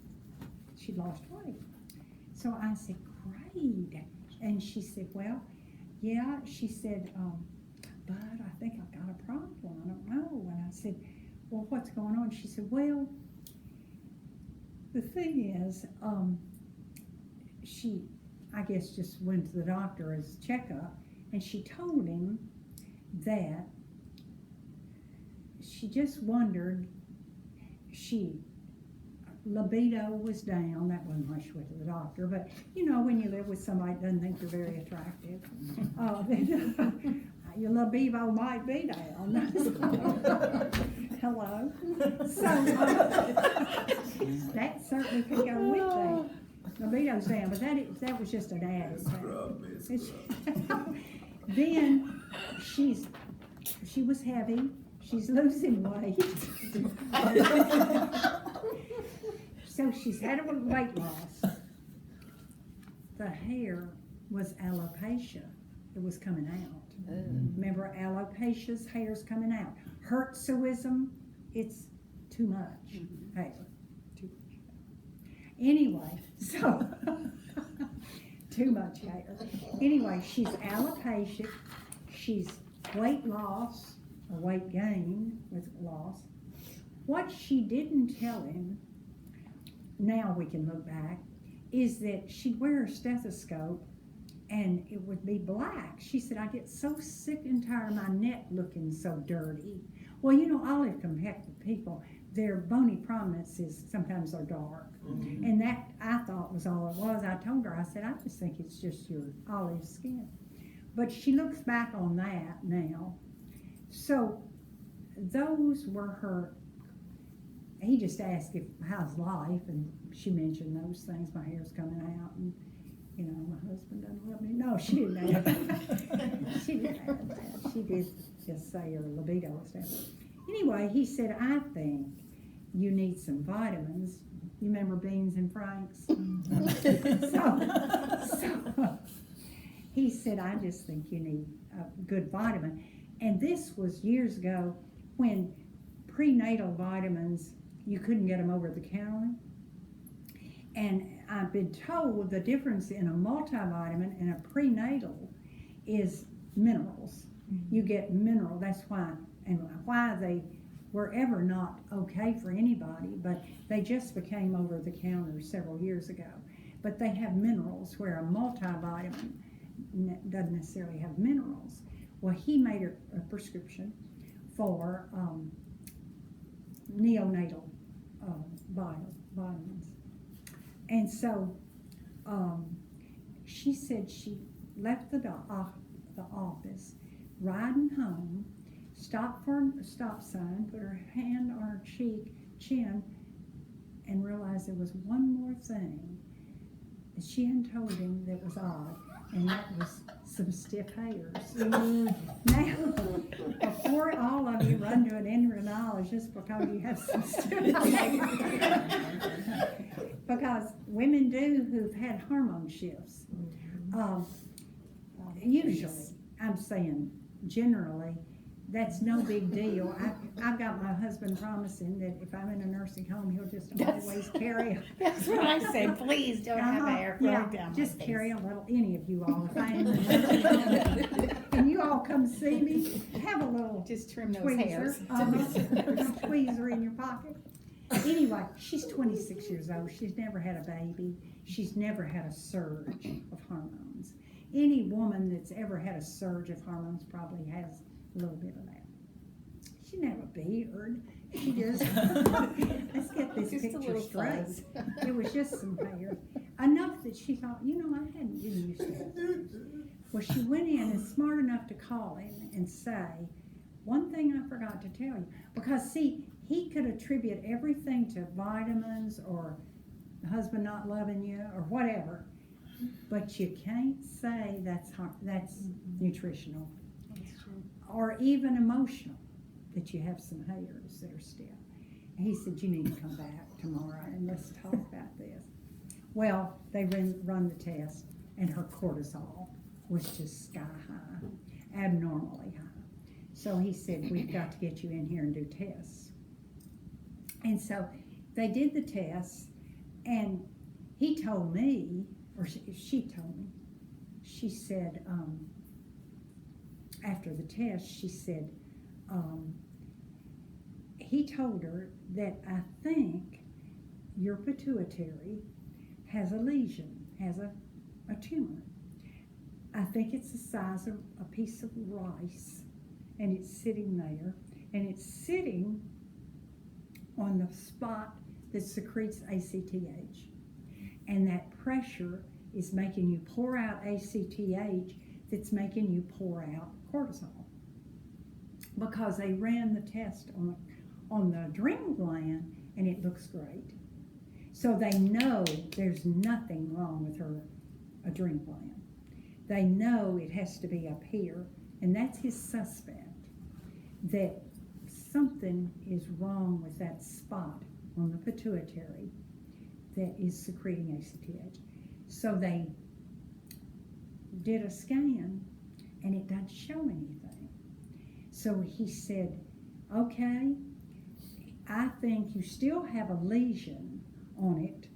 She'd lost weight. So I said, great. And she said, well, yeah. She said, but I think I've got a problem. I don't know. And I said, well, what's going on? She said, well, the thing is, she, I guess, just went to the doctor as a checkup, and she told him that she just wondered, libido was down. That wasn't why she went to the doctor, but when you live with somebody that doesn't think you're very attractive, then your libido might be down. Hello. So that certainly could go with that. Libido's down, but that was just an added thing. Then she was heavy. She's losing weight. So she's had a weight loss. The hair was alopecia. It was coming out. Remember, alopecia's hair's coming out. Hirsutism, it's too much hair. Too much hair. Anyway, so too much hair. Anyway, she's alopecia. She's weight loss or weight gain with loss. What she didn't tell him, now we can look back, is that she'd wear a stethoscope and it would be black. She said, I get so sick and tired of my neck looking so dirty. Well, olive complected people, their bony prominences sometimes are dark. Mm-hmm. And that, I thought, was all it was. I told her, I said, I just think it's just your olive skin. But she looks back on that now. So those were her. He just asked how's life, and she mentioned those things. My hair's coming out, and my husband doesn't love me. No, she didn't have that. She didn't have that. She did just say her libido was down. Anyway, he said, I think you need some vitamins. You remember Beans and Franks? so he said, I just think you need a good vitamin. And this was years ago when prenatal vitamins, you couldn't get them over the counter. And I've been told the difference in a multivitamin and a prenatal is minerals. You get mineral, that's why, and why they were ever not okay for anybody, but they just became over the counter several years ago. But they have minerals where a multivitamin doesn't necessarily have minerals. Well, he made a prescription for neonatal vitamins. And so she said she left the office, riding home, stopped for a stop sign, put her hand on her chin, and realized there was one more thing that she hadn't told him that was odd, and that was some stiff hairs. Now, before all of you run to an endocrinologist because you have some stiff hairs, because women do who've had hormone shifts. Usually, I'm saying generally, that's no big deal. I've got my husband promising that if I'm in a nursing home, he'll just always carry. That's what I said, please don't have hair growing down my just face. carry a little, any of you all. If I am in a nursing home and you all come see me, have a little Just trim those tweezer, hairs. tweezer in your pocket. Anyway, she's 26 years old. She's never had a baby. She's never had a surge of hormones. Any woman that's ever had a surge of hormones probably has a little bit of that. She didn't have a beard. She just, let's get this Just a picture little straight. fuzz. It was just some hair. Enough that she thought, I hadn't been used to it. Well, she went in and smart enough to call him and say, one thing I forgot to tell you. Because see, he could attribute everything to vitamins or the husband not loving you or whatever. But you can't say that's nutritional. That's true. Or even emotional, that you have some hairs that are stiff. And he said, you need to come back tomorrow and let's talk about this. Well, they run the test, and her cortisol was just sky high, abnormally high. So he said, we've got to get you in here and do tests. And so they did the tests, and he told me, or she told me, she said, after the test, she said, he told her that I think your pituitary has a lesion, has a tumor. I think it's the size of a piece of rice, and it's sitting there, and it's sitting on the spot that secretes ACTH. And that pressure is making you pour out ACTH that's making you pour out cortisol. Because they ran the test on the adrenal gland, and it looks great. So they know there's nothing wrong with her adrenal gland. They know it has to be up here, and that's his suspect, that something is wrong with that spot on the pituitary that is secreting ACTH. So they did a scan, and it doesn't show anything. So he said, okay, I think you still have a lesion on it,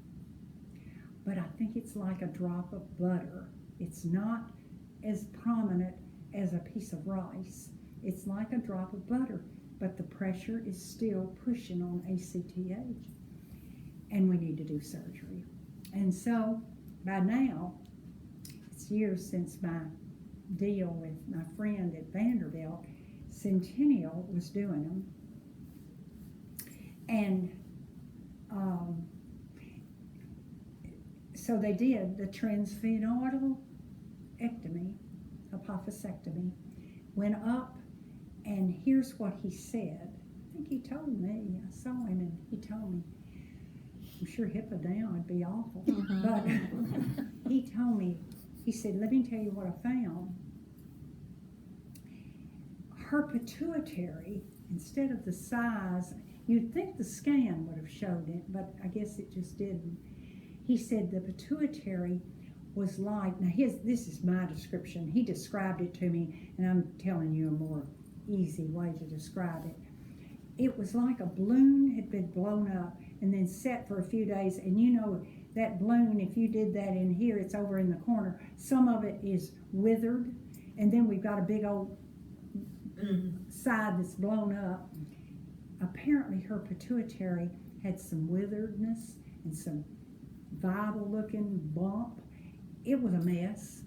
but I think it's like a drop of butter. It's not as prominent as a piece of rice. It's like a drop of butter, but the pressure is still pushing on ACTH, and we need to do surgery. And so by now, it's years since my deal with my friend at Vanderbilt. Centennial was doing them, and so they did the transphenoidal apophysectomy, went up, and here's what he said. I think he told me, I saw him and he told me, I'm sure HIPAA down would be awful, but he told me, he said, let me tell you what I found. Her pituitary, instead of the size, You'd think the scan would have showed it, but I guess it just didn't. He said the pituitary was like, now this is my description. He described it to me, and I'm telling you a more easy way to describe it. It was like a balloon had been blown up and then set for a few days, and you know that balloon, if you did that in here, it's over in the corner. Some of it is withered, and then we've got a big old side that's blown up. Apparently her pituitary had some witheredness and some viable looking bump. It was a mess.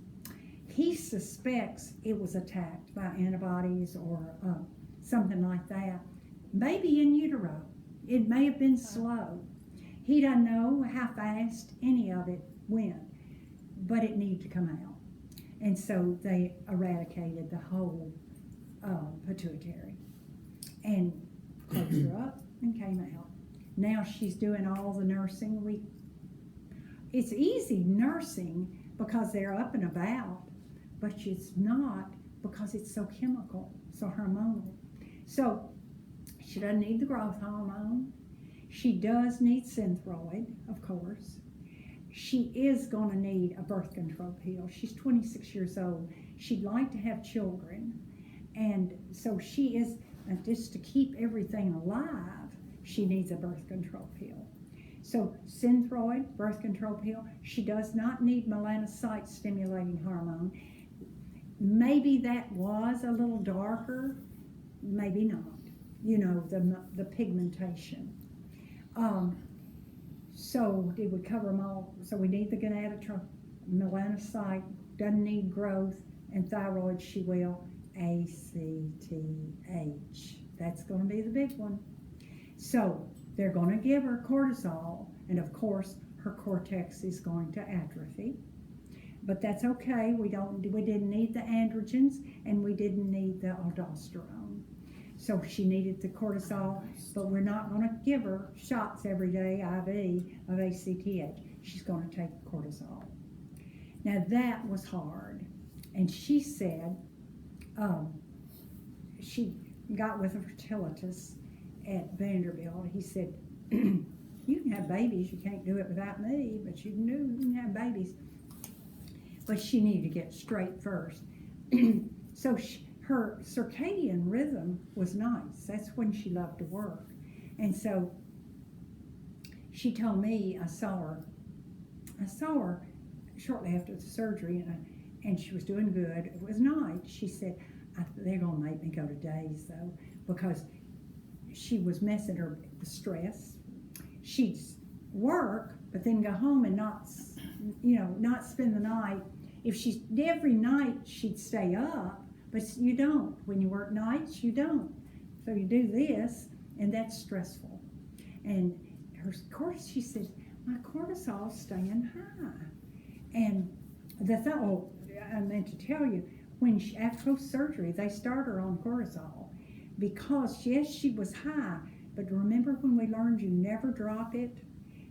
He suspects it was attacked by antibodies or something like that. Maybe in utero. It may have been slow. He doesn't know how fast any of it went, but it needed to come out. And so they eradicated the whole pituitary and closed her up and came out. Now she's doing all the nursing. It's easy nursing because they're up and about, but it's not because it's so chemical, so hormonal. So she doesn't need the growth hormone. She does need Synthroid, of course. She is going to need a birth control pill. She's 26 years old. She'd like to have children. And so she is, just to keep everything alive, she needs a birth control pill. So Synthroid, birth control pill. She does not need melanocyte stimulating hormone. Maybe that was a little darker, maybe not. You know, the pigmentation. So did we cover them all? So we need the gonadotropin, melanocyte, doesn't need growth, and thyroid she will. ACTH. That's going to be the big one. So they're going to give her cortisol, and of course her cortex is going to atrophy. But that's okay. We didn't need the androgens, and we didn't need the aldosterone. So she needed the cortisol, but we're not going to give her shots every day, IV, of ACTH. She's going to take cortisol. Now that was hard. And she said she got with a fertilitist at Vanderbilt. He said, you can have babies. You can't do it without me, but you can have babies. But she needed to get straight first. So her circadian rhythm was nice. That's when she loved to work. And so she told me, I saw her shortly after the surgery, and she was doing good. It was night. She said, they're going to make me go to days, though, because she was messing her with stress. She'd work, but then go home and not spend the night. Every night she'd stay up, but you don't. When you work nights, you don't. So you do this, and that's stressful. And she said, my cortisol's staying high. And I meant to tell you, after post-surgery, they start her on cortisol because, yes, she was high, but remember when we learned you never drop it?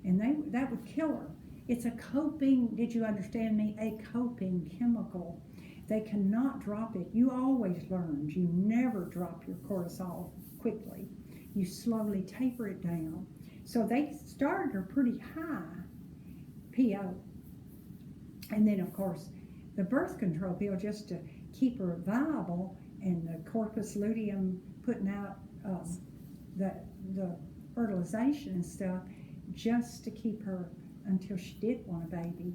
And that would kill her. It's a coping, did you understand me? A coping chemical. They cannot drop it. You always learned you never drop your cortisol quickly. You slowly taper it down. So they started her pretty high, PO. And then, of course, the birth control pill just to keep her viable, and the corpus luteum putting out the fertilization and stuff just to keep her until she did want a baby.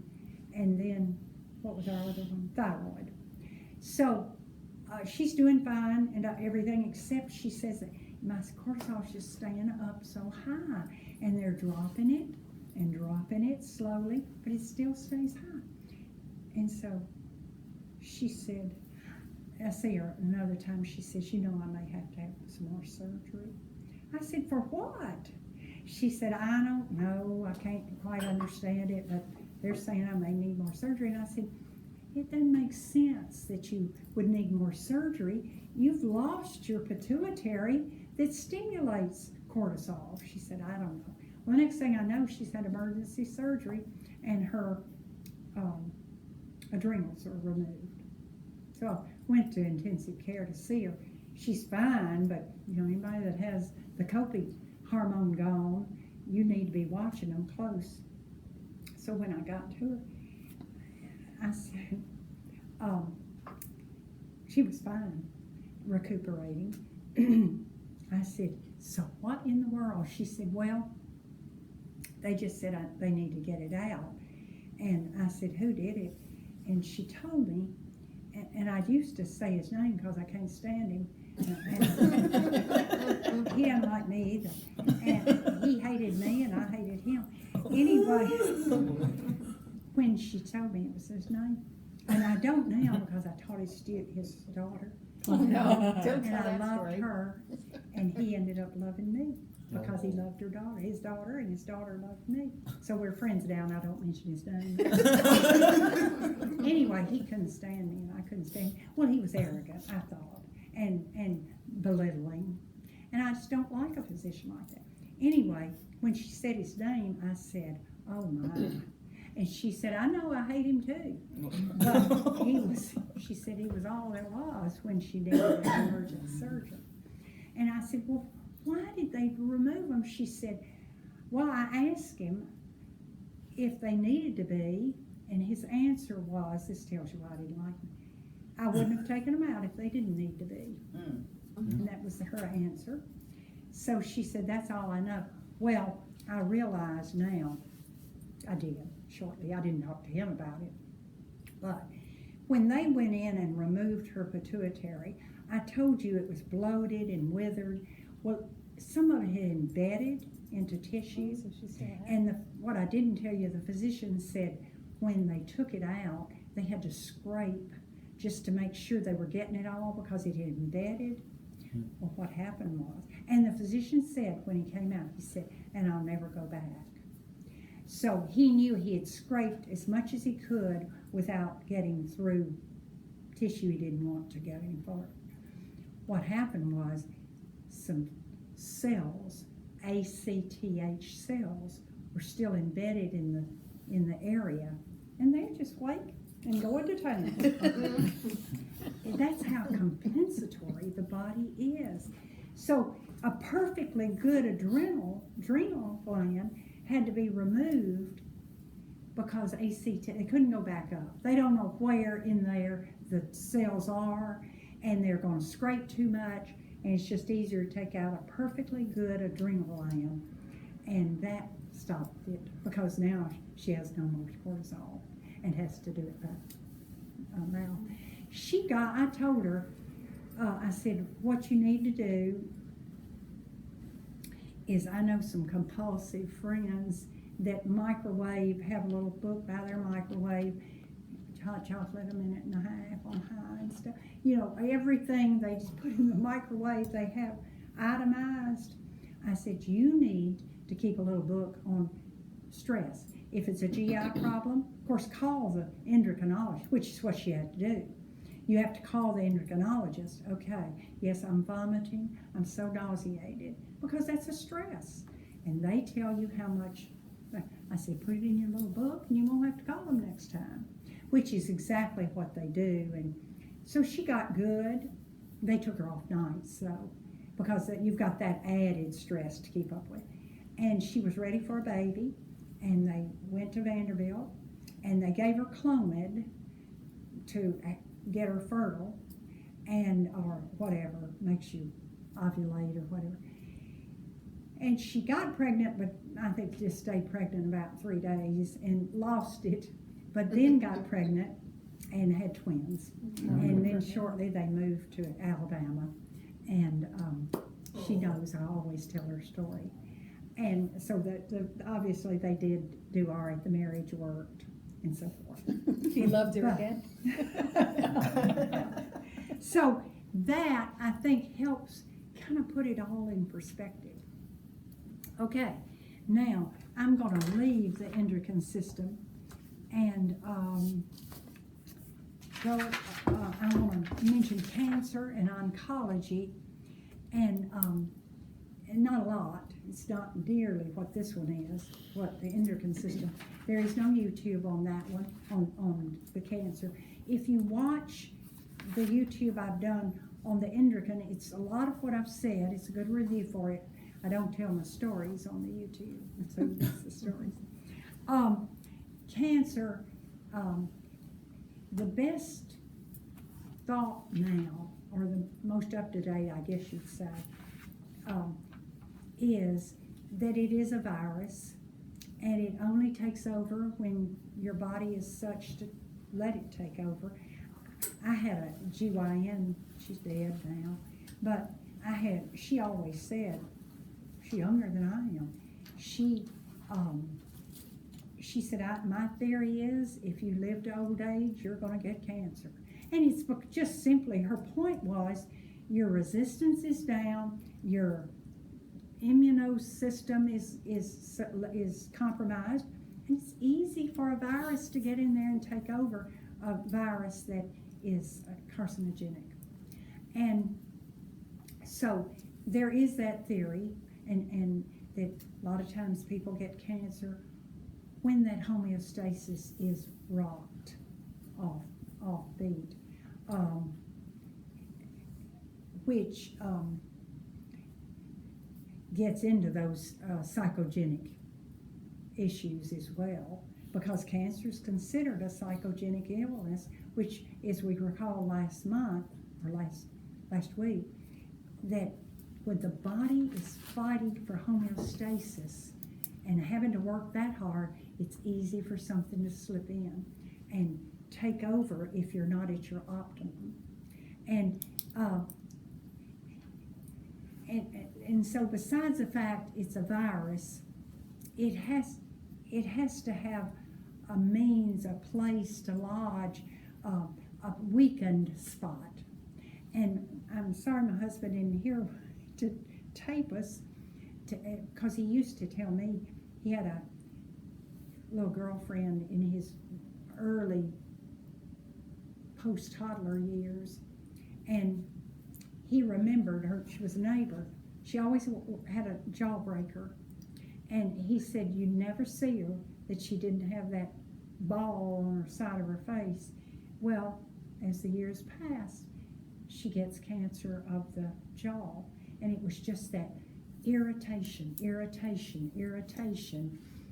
And then, what was our other one? Thyroid. So she's doing fine and everything, except she says that my cortisol's just staying up so high, and they're dropping it slowly, but it still stays high. And so she said, I see her another time, she says, I may have to have some more surgery. I said, for what? She said, I don't know, I can't quite understand it, but they're saying I may need more surgery. And I said, it doesn't make sense that you would need more surgery. You've lost your pituitary that stimulates cortisol. She said, I don't know. Well, the next thing I know, she's had emergency surgery, and her adrenals are removed. So I went to intensive care to see her. She's fine, but anybody that has the coping hormone gone. You need to be watching them close. So when I got to her, I said, she was fine, recuperating. I said, so what in the world? She said, well, they just said they need to get it out. And I said, who did it? And she told me, and I used to say his name because I can't stand him. And he didn't like me either. And he hated me and I hated him. Anyway, when she told me it was his name, and I don't now because I taught his daughter. Oh, no. Don't And tell I that loved story. her, and he ended up loving me because he loved his daughter, and his daughter loved me. So we're friends now, and I don't mention his name. Anyway, he couldn't stand me, and I couldn't stand him. Well, he was arrogant, I thought, and belittling, and I just don't like a physician like that. Anyway, when she said his name, I said, oh my. And she said, I know I hate him too. But she said he was all there was when she did the emergency surgery. And I said, well, why did they remove him? She said, well, I asked him if they needed to be, and his answer was, this tells you why I didn't like him, I wouldn't have taken him out if they didn't need to be. And that was her answer. So she said, that's all I know. Well, I realize now, I did. Shortly. I didn't talk to him about it. But when they went in and removed her pituitary, I told you it was bloated and withered. Well, some of it had embedded into tissue. So she said, And what I didn't tell you, the physician said when they took it out, they had to scrape just to make sure they were getting it all because it had embedded. Well, what happened was, and the physician said when he came out, he said, and I'll never go back. So he knew he had scraped as much as he could without getting through tissue he didn't want to get any further. What happened was some cells, ACTH cells, were still embedded in the area, and they just wake and go into town. That's how compensatory the body is. So a perfectly good adrenal gland had to be removed because they couldn't go back up. They don't know where in there the cells are, and they're going to scrape too much, and it's just easier to take out a perfectly good adrenal gland, and that stopped it because now she has no more cortisol and has to do it by mouth. I told her, I said, what you need to do is, I know some compulsive friends that have a little book by their microwave, hot chocolate a minute and a half on high and stuff. You know, everything they just put in the microwave, they have itemized. I said, you need to keep a little book on stress. If it's a GI problem, of course, call the endocrinologist, which is what she had to do. You have to call the endocrinologist. Okay, yes, I'm vomiting, I'm so nauseated, because that's a stress. And they tell you how much. I said, put it in your little book and you won't have to call them next time, which is exactly what they do. And so she got good. They took her off nights, so, because you've got that added stress to keep up with. And she was ready for a baby, and they went to Vanderbilt, and they gave her Clomid to get her fertile, or whatever makes you ovulate or whatever. And she got pregnant, but I think just stayed pregnant about 3 days and lost it, but then got pregnant and had twins. And then shortly they moved to Alabama, and she knows I always tell her story. And so obviously they did do all right, the marriage worked and so forth. he loved her again. So that, I think, helps kind of put it all in perspective. Okay, now I'm going to leave the endocrine system and I want to mention cancer and oncology, and not a lot. It's not nearly what this one is, what the endocrine system. There is no YouTube on that one, on the cancer. If you watch the YouTube I've done on the endocrine, it's a lot of what I've said. It's a good review for it. I don't tell my stories on the YouTube, so that's the stories. Cancer, the best thought now, or the most up-to-date, I guess you'd say, is that it is a virus, and it only takes over when your body is such to let it take over. I had a GYN, she's dead now, but she always said, she's younger than I am, she said, my theory is if you live to old age, you're going to get cancer. And it's just simply, her point was, your resistance is down, your immunosystem is compromised, and it's easy for a virus to get in there and take over a virus that is carcinogenic. And so there is that theory, and that a lot of times people get cancer when that homeostasis is rocked off beat, which gets into those psychogenic issues as well, because cancer is considered a psychogenic illness, which, as we recall last month, or last week, that when the body is fighting for homeostasis and having to work that hard, it's easy for something to slip in and take over if you're not at your optimum. And so besides the fact it's a virus, it has to have a means, a place to lodge a weakened spot. And I'm sorry my husband isn't here to tape us, because he used to tell me he had a little girlfriend in his early post-toddler years, and he remembered her. She was a neighbor. She always had a jawbreaker, and he said you never see her that she didn't have that ball on her side of her face. Well, as the years passed, she gets cancer of the jaw, and it was just that irritation.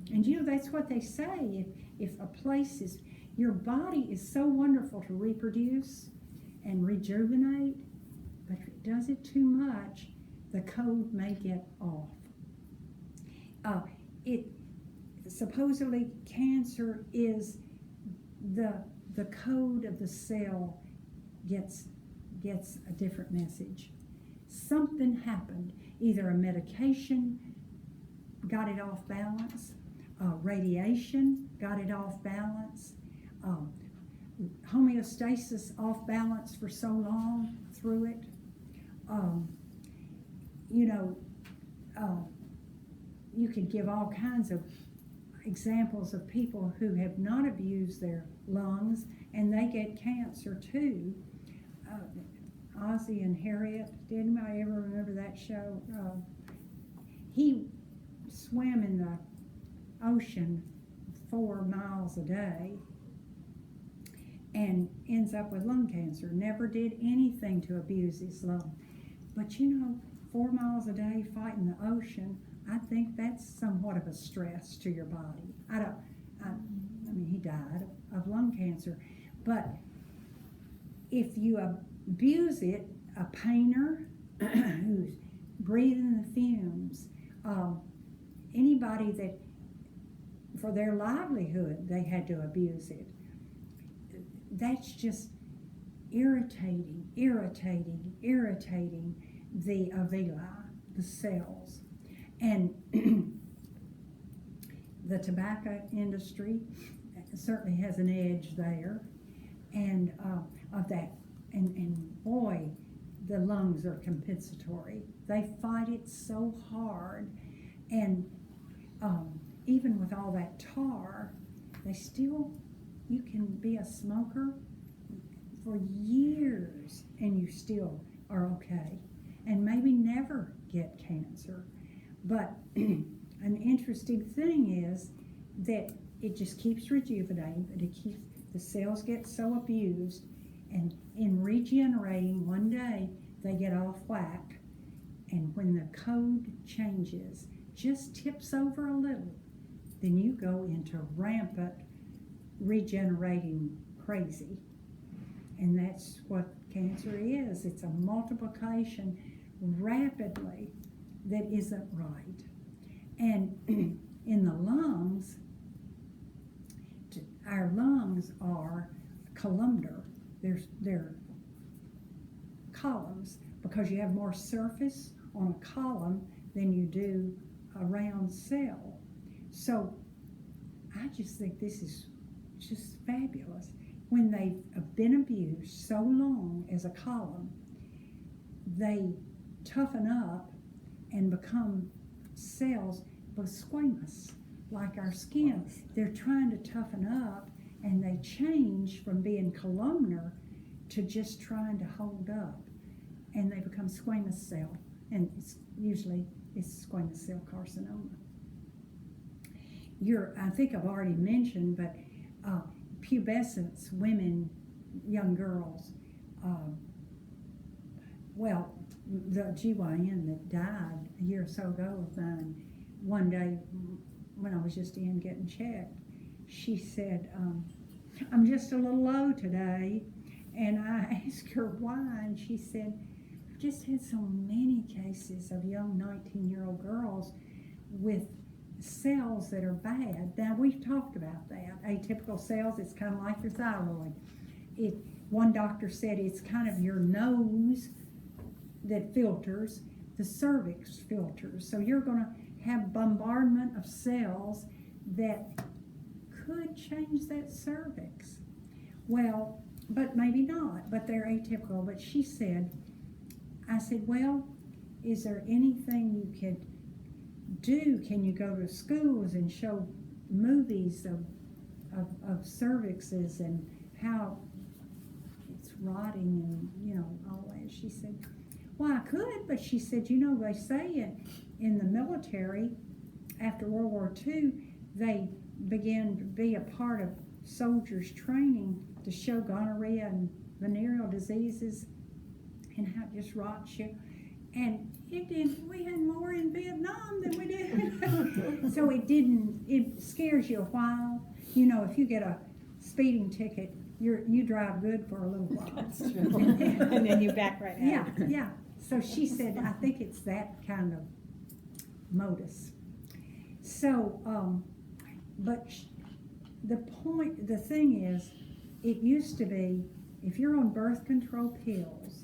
And you know, that's what they say, if a place is, your body is so wonderful to reproduce and rejuvenate, but if it does it too much, the code may get off. Supposedly cancer is the code of the cell gets a different message. Something happened, either a medication got it off balance, radiation got it off balance, homeostasis off balance for so long through it. You could give all kinds of examples of people who have not abused their lungs and they get cancer too. Ozzie and Harriet, did anybody ever remember that show? He swam in the ocean 4 miles a day and ends up with lung cancer. Never did anything to abuse his lung. But 4 miles a day fighting the ocean, I think that's somewhat of a stress to your body. I mean, he died of lung cancer. But if you abuse it, a painter who's breathing the fumes, anybody that for their livelihood they had to abuse it, that's just irritating the villi, the cells. And the tobacco industry certainly has an edge there, and of that. And boy, the lungs are compensatory. They fight it so hard, and even with all that tar, you can be a smoker for years and you still are okay, and maybe never get cancer. But an interesting thing is that it just keeps rejuvenating, but the cells get so abused, and in regenerating, one day they get off whack, And when the code changes, just tips over a little, then you go into rampant regenerating crazy. And that's what cancer is. It's a multiplication rapidly that isn't right. And in the lungs, our lungs are columnar. They're columns because you have more surface on a column than you do a round cell. So I just think this is just fabulous. When they've been abused so long as a column, they toughen up and become cells, but squamous, like our skin. They're trying to toughen up, and they change from being columnar to just trying to hold up, and they become squamous cell, and usually it's squamous cell carcinoma. I think I've already mentioned, but pubescence, women, young girls, well, the GYN that died a year or so ago of mine, one day when I was just in getting checked, she said, I'm just a little low today. And I asked her why, and she said, I've just had so many cases of young 19-year-old girls with cells that are bad. Now, we've talked about that. Atypical cells, it's kind of like your thyroid. One doctor said it's kind of your nose that filters, the cervix filters. So you're going to have bombardment of cells that could change that cervix. Well, but maybe not, but they're atypical. But she said, I said, well, is there anything you could do? Can you go to schools and show movies of cervixes and how it's rotting and, all that? She said, well, I could, but she said, they say in the military, after World War II, they began to be a part of soldiers' training to show gonorrhea and venereal diseases and how it just rots you. And we had more in Vietnam than we did. So it scares you a while. If you get a speeding ticket, you drive good for a little while. That's true. And then you back right out. Yeah. So she said, I think it's that kind of modus. So, but the thing is, it used to be, if you're on birth control pills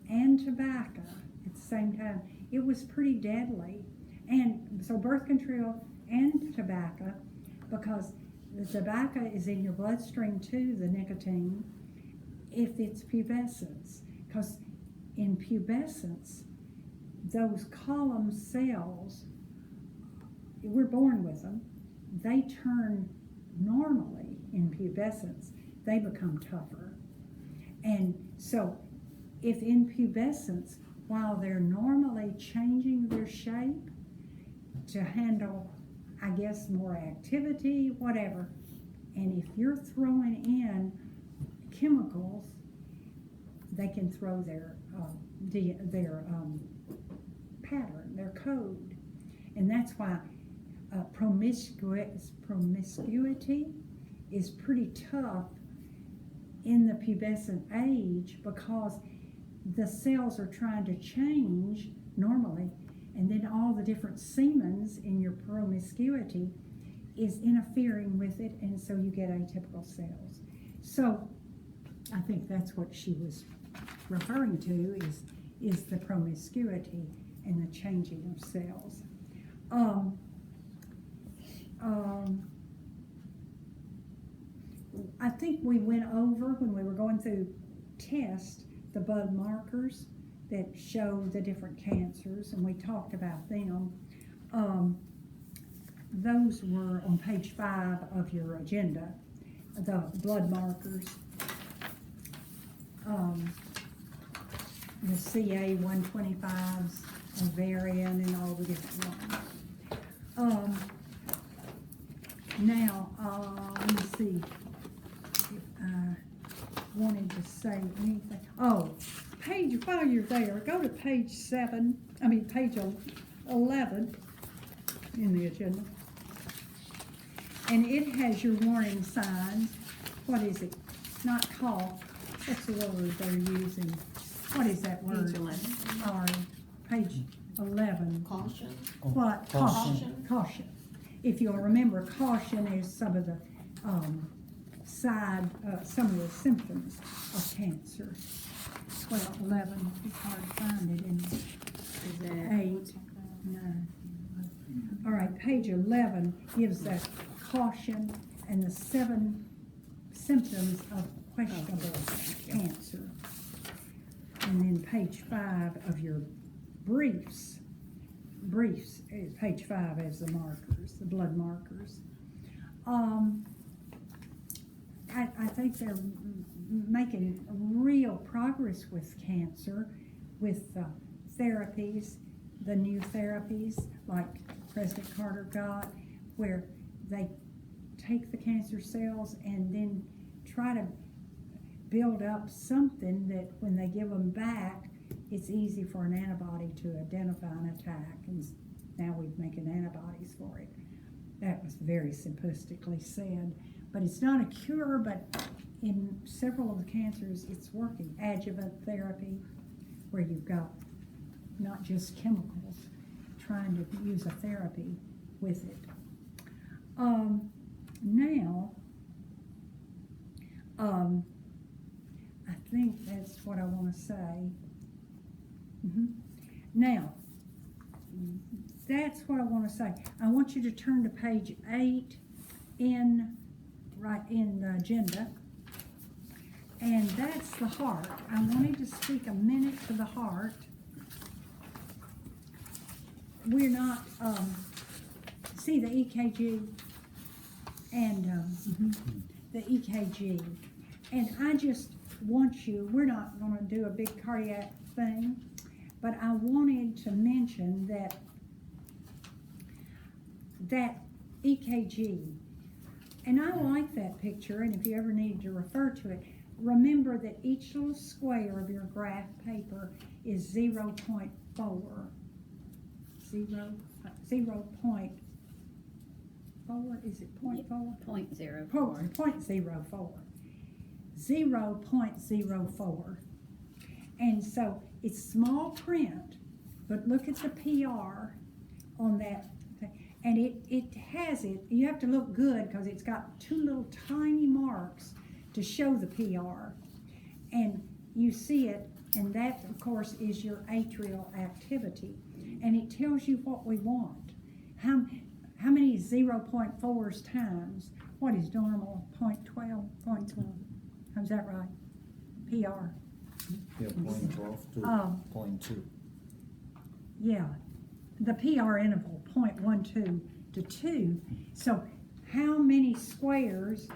and tobacco at the same time, it was pretty deadly. And so birth control and tobacco, because the tobacco is in your bloodstream too, the nicotine, if it's pubescence. Because in pubescence, those column cells, we're born with them, they turn normally in pubescence, they become tougher. And so if in pubescence, while they're normally changing their shape to handle, I guess, more activity, whatever, and if you're throwing in chemicals, they can throw their pattern, their code. And that's why promiscuity is pretty tough in the pubescent age, because the cells are trying to change normally, and then all the different semens in your promiscuity is interfering with it, and so you get atypical cells. So I think that's what she was referring to is the promiscuity and the changing of cells. I think we went over, when we were going through tests, the blood markers that show the different cancers, and we talked about them. Those were on page 5 of your agenda, the blood markers. The CA 125s, ovarian, and all the different ones. Now, let me see if I wanted to say anything. Oh, while you're there, go to page 7 page 11 in the agenda. And it has your warning signs. What is it? Not cough. What's the word they're using? What is that word? Page 11. Sorry, page 11. Caution. What? Caution. Caution. If you'll remember, caution is some of the some of the symptoms of cancer. Well, 11, it's hard to find it in Is that 8, 9. All right, page 11 gives that caution and the 7 symptoms of questionable cancer. And then page 5 of your briefs, page 5 has the markers, the blood markers. I think they're making real progress with cancer, with therapies, the new therapies like President Carter got, where they take the cancer cells and then try to build up something that when they give them back, it's easy for an antibody to identify an attack, and now we're making antibodies for it. That was very simplistically said, but it's not a cure, but in several of the cancers, it's working. Adjuvant therapy, where you've got not just chemicals, trying to use a therapy with it. Now, I think that's what I want to say. Now, that's what I want to say. I want you to turn to page 8 right in the agenda. And that's the heart. I wanted to speak a minute to the heart. We're not, see the EKG and the EKG. And I just want you, we're not going to do a big cardiac thing, but I wanted to mention that EKG, and I like that picture, and if you ever need to refer to it, remember that each little square of your graph paper is 0.4. 0.4, is it 0.4? 0.04. 0.04. 0.04. And so it's small print, but look at the PR on that. And it has it, you have to look good because it's got 2 little tiny marks to show the PR. And you see it, and that, of course, is your atrial activity. And it tells you what we want. How many 0.4s times? What is normal? 0.12? 0.12. How's that right? PR. Yeah, 0.12 to 0.2. Yeah, the PR interval, 0.12 to 2. So how many squares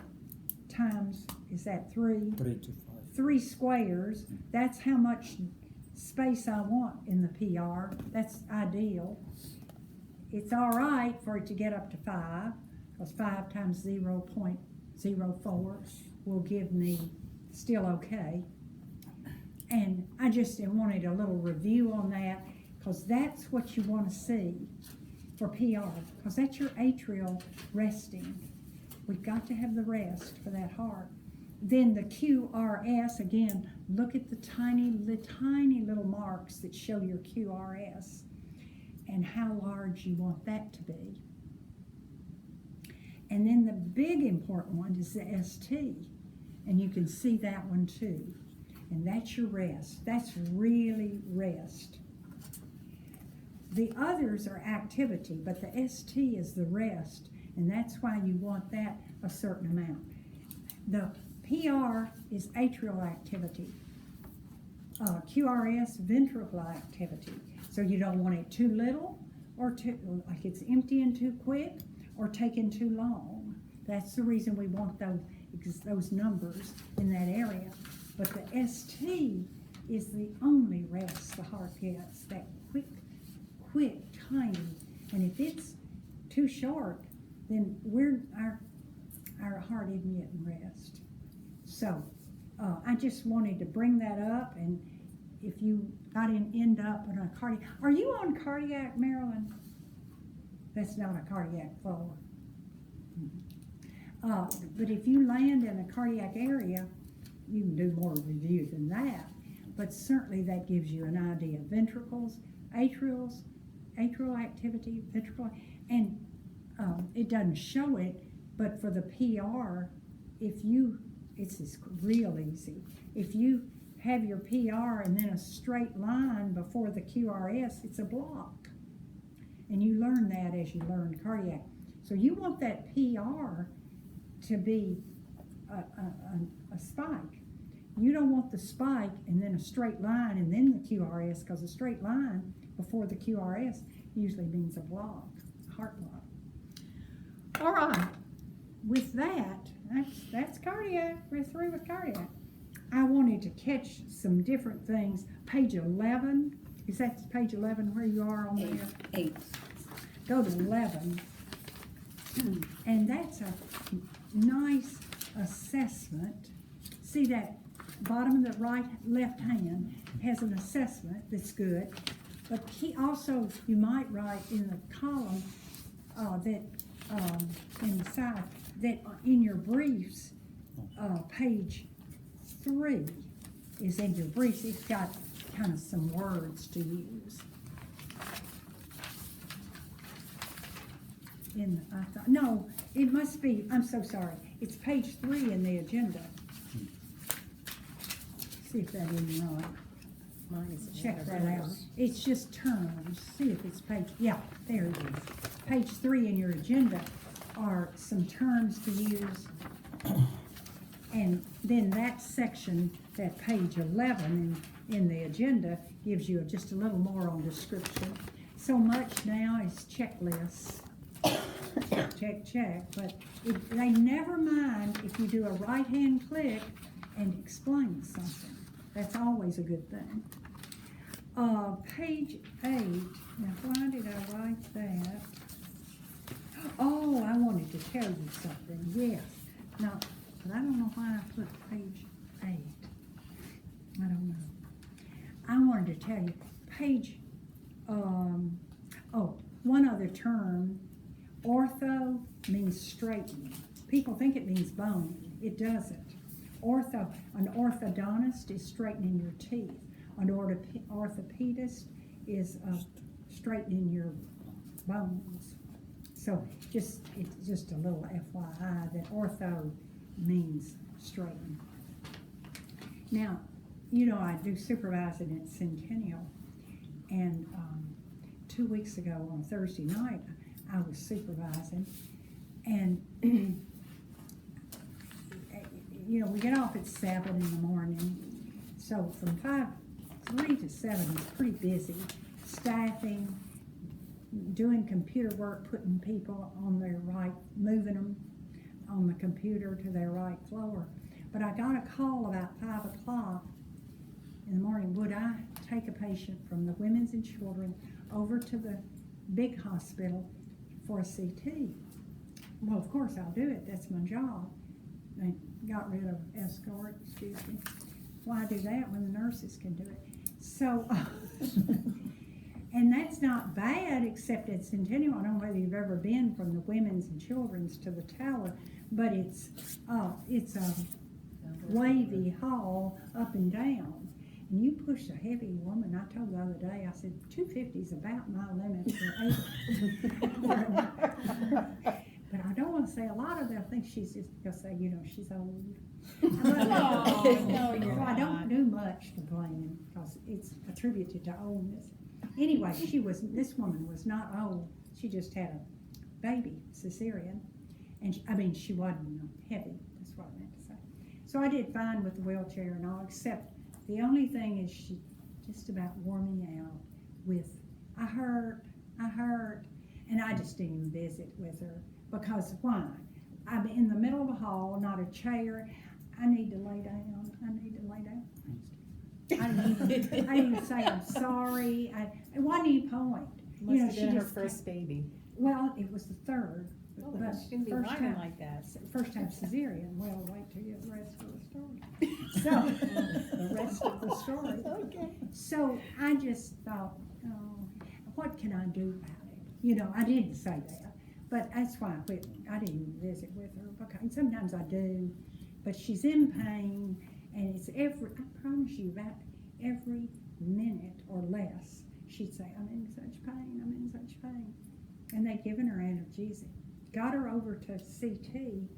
times, is that 3? 3 to 5. 3 squares, that's how much space I want in the PR. That's ideal. It's all right for it to get up to 5, because 5 times 0.04 will give me still okay. And I just wanted a little review on that, because that's what you want to see for PR, because that's your atrial resting. We've got to have the rest for that heart. Then the QRS, again, look at the tiny little marks that show your QRS and how large you want that to be. And then the big important one is the ST, and you can see that one too. And that's your rest. That's really rest. The others are activity, but the ST is the rest, and that's why you want that a certain amount. The PR is atrial activity. QRS, ventricular activity. So you don't want it too little or too, like it's emptying too quick or taking too long. That's the reason we want those numbers in that area. But the ST is the only rest the heart gets, that quick, tiny. And if it's too short, then our heart isn't getting rest. So I just wanted to bring that up, and if you I didn't end up on a cardiac. Are you on cardiac, Marilyn? That's not a cardiac floor. But if you land in a cardiac area, you can do more review than that. But certainly that gives you an idea. Ventricles, atrial activity, ventricle, and it doesn't show it, but for the PR, it's real easy. If you have your PR and then a straight line before the QRS, it's a block. And you learn that as you learn cardiac. So you want that PR to be a spike. You don't want the spike and then a straight line and then the QRS, because a straight line before the QRS usually means a block, a heart block. All right, with that's cardiac. We're through with cardiac. I wanted to catch some different things. Page 11, is that page 11 where you are on there? 8. Go to 11, and that's a nice assessment. See that bottom of the left hand has an assessment that's good, but you might write in the column that in the side that in your briefs, page 3 is in your briefs. It's got kind of some words to use. No, it must be, I'm so sorry. It's page 3 in the agenda. See if that is right. Mine is Check that out. It's just terms. See if it's yeah, there it is. Page 3 in your agenda are some terms to use. And then that section, that page 11 in the agenda, gives you just a little more on description. So much now is checklists. Check, but they never mind if you do a right-hand click and explain something. That's always a good thing. Page 8, now why did I write that? Oh, I wanted to tell you something, yes. Now, but I don't know why I put page 8. I don't know. I wanted to tell you, page, one other term, ortho means straightening. People think it means bone. It doesn't. An orthodontist is straightening your teeth. An orthopedist is straightening your bones. So it's just a little FYI that ortho means straighten. Now, I do supervising at Centennial, and 2 weeks ago on Thursday night, I was supervising, and we get off at 7 in the morning, so from 3 to 7 is pretty busy, staffing, doing computer work, putting people on their right, moving them on the computer to their right floor. But I got a call about 5 o'clock in the morning. Would I take a patient from the women's and children over to the big hospital for a CT? Well, of course I'll do it. That's my job. They got rid of escort, excuse me. Why do that when the nurses can do it? So, and that's not bad, except at Centennial. I don't know whether you've ever been from the women's and children's to the tower, but it's a wavy hall up and down. And you push a heavy woman. I told the other day, I said, 250 is about my limit for But I don't want to say a lot of them. I think she's just going to say, she's old. No, you're I don't not. do much complaining because it's attributed to oldness. Anyway, this woman was not old. She just had a baby, cesarean. And she wasn't heavy. That's what I meant to say. So I did fine with the wheelchair and all, except the only thing is she just about wore me out with, I hurt. And I just didn't even visit with her. Because why? I'm in the middle of a hall, not a chair. I need to lay down. I didn't even say I'm sorry. It wasn't any point. Must have she been her just first baby. Well, it was the third. Really? But She shouldn't be first whining time- like that. First time cesarean, well, wait till you get the rest of the story. So, the rest of the story. Okay. So I just thought, oh, what can I do about it? You know, I didn't say that, but that's why I quit. I didn't visit with her because sometimes I do, but she's in pain, and it's I promise you, about every minute or less, she'd say, I'm in such pain, I'm in such pain. And they'd given her analgesic. Got her over to CT,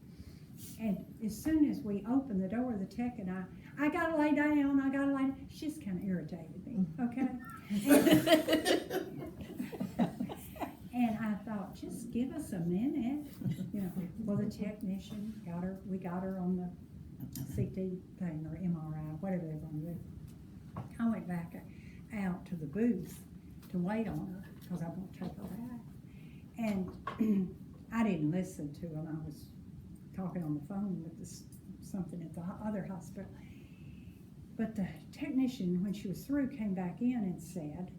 and as soon as we opened the door, the tech and I gotta lay down, I gotta lay down. She just kind of irritated me, okay? And I thought, just give us a minute, you know. Well, the technician we got her on the CT thing or MRI, whatever they're gonna do. I went back out to the booth to wait on her because I won't take her back. And I didn't listen to him. I was talking on the phone with something at the other hospital. But the technician, when she was through, came back in and said,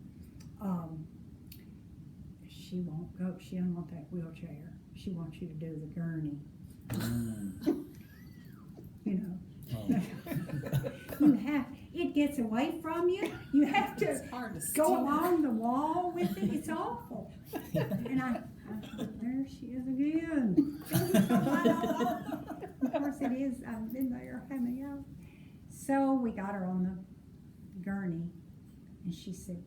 she won't go, she doesn't want that wheelchair. She wants you to do the gurney. You know, it gets away from you. You have to It's hard to go steal. along the wall with it. It's awful. And I thought, there she is again. Of course it is. I've been there how many hours? So we got her on the gurney, and she said,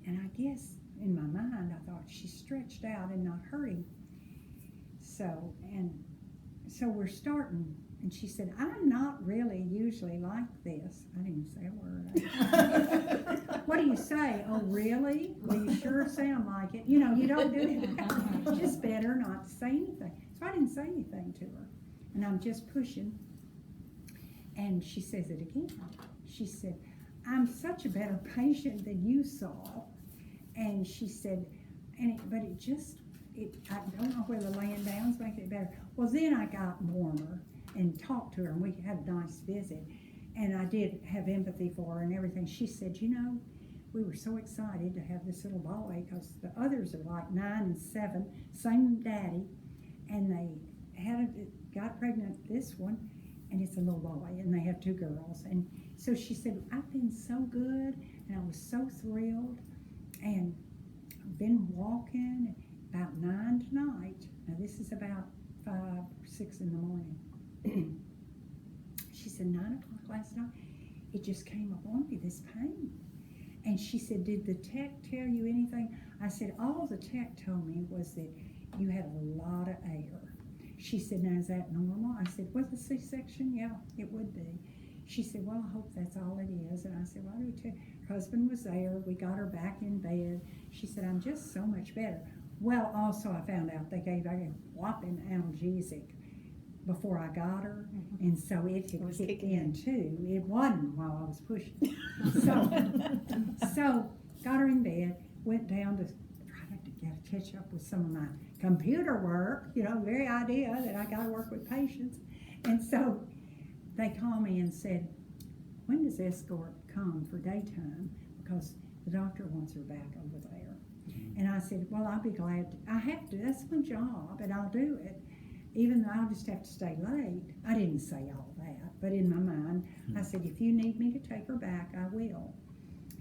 and I guess in my mind I thought she's stretched out and not hurting. So we're starting. And she said, I'm not really usually like this. I didn't say a word. What do you say? Oh, really? Well, you sure sound like it. You know, you don't do it. It's just better not to say anything. So I didn't say anything to her. And I'm just pushing. And she says it again. She said, I'm such a better patient than you saw. And she said, I don't know whether laying down's making it better. Well, then I got warmer and talked to her, and we had a nice visit, and I did have empathy for her and everything. She said, you know, we were so excited to have this little boy because the others are like 9 and 7, same daddy, and they got pregnant this one, and it's a little boy, and they have 2 girls. And so she said, I've been so good, and I was so thrilled, and I've been walking about 9 tonight. Now this is about 5 or 6 in the morning. She said, 9 o'clock last night, it just came upon me, this pain. And she said, did the tech tell you anything? I said, all the tech told me was that you had a lot of air. She said, now is that normal? I said, with a C-section, yeah, it would be. She said, well, I hope that's all it is. And I said, well, I do too. Her husband was there. We got her back in bed. She said, I'm just so much better. Well, also I found out they gave a whopping analgesic before I got her, and so it had kicked in too. It wasn't while I was pushing. So got her in bed, went down to try to catch up with some of my computer work, you know, very idea that I got to work with patients. And so they called me and said, when does escort come for daytime? Because the doctor wants her back over there. And I said, well, I'll be glad. I have to. That's my job, and I'll do it. Even though I'll just have to stay late. I didn't say all that, but in my mind, I said, if you need me to take her back, I will.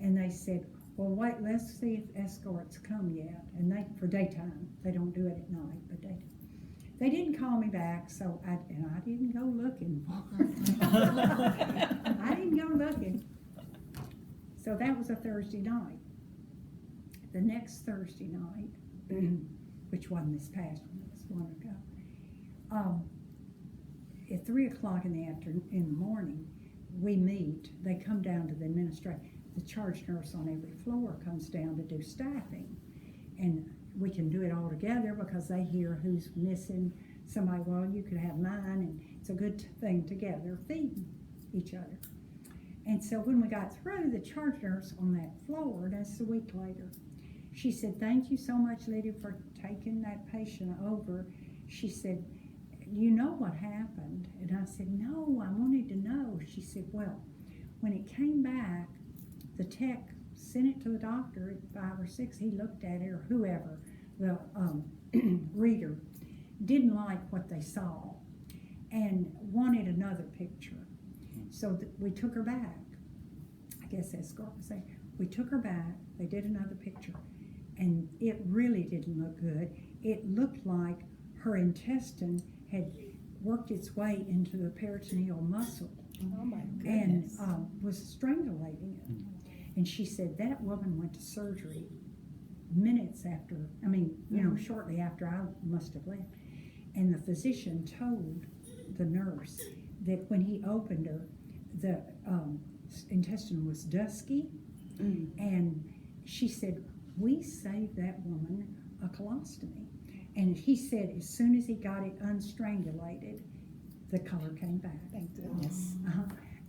And they said, well, wait, let's see if escorts come yet. And for daytime, they don't do it at night, but daytime. They didn't call me back, so I didn't go looking for her. I didn't go looking. So that was a Thursday night. The next Thursday night, which wasn't this past one, it was one ago, at 3 o'clock in the morning, we meet. They come down to the administrator. The charge nurse on every floor comes down to do staffing, and we can do it all together because they hear who's missing somebody. Well, you could have mine, and it's a good thing together, feeding each other. And so when we got through, the charge nurse on that floor, that's a week later, she said, thank you so much, Lydia, for taking that patient over. She said, you know what happened? And I said, no, I wanted to know. She said, well, when it came back, the tech sent it to the doctor at 5 or 6. He looked at it, or whoever, the reader. didn't like what they saw and wanted another picture. So we took her back. I guess that's what I'm saying. We took her back, they did another picture, and it really didn't look good. It looked like her intestine had worked its way into the peritoneal muscle Oh my and goodness. was strangulating it. And she said that woman went to surgery minutes after, shortly after I must have left. And the physician told the nurse that when he opened her, the intestine was dusky. And she said, we saved that woman a colostomy. And he said as soon as he got it unstrangulated, the color came back. Thank goodness.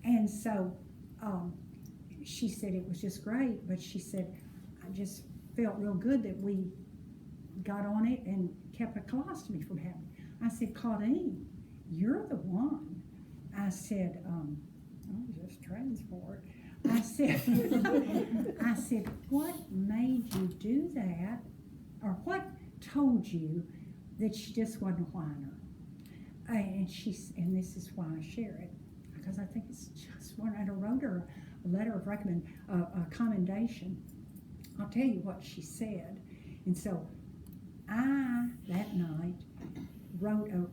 And so she said it was just great, but she said, I just felt real good that we got on it and kept a colostomy from happening. I said, Claudine, you're the one. I said, I'm just transport. I said, what made you do that? Or what told you that she just wasn't a whiner? And this is why I share it, because I think it's just one. I wrote her a letter of commendation. I'll tell you what she said. And so I, that night, wrote a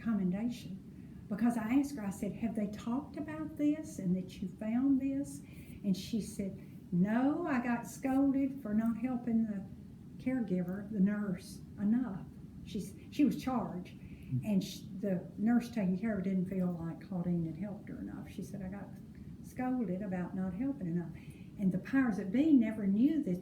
commendation, because I asked her, I said, have they talked about this and that you found this? And she said, no, I got scolded for not helping the caregiver, the nurse, enough. She was charged, and the nurse taking care of her didn't feel like Claudine had helped her enough. She said, I got scolded about not helping enough. And the powers that be never knew that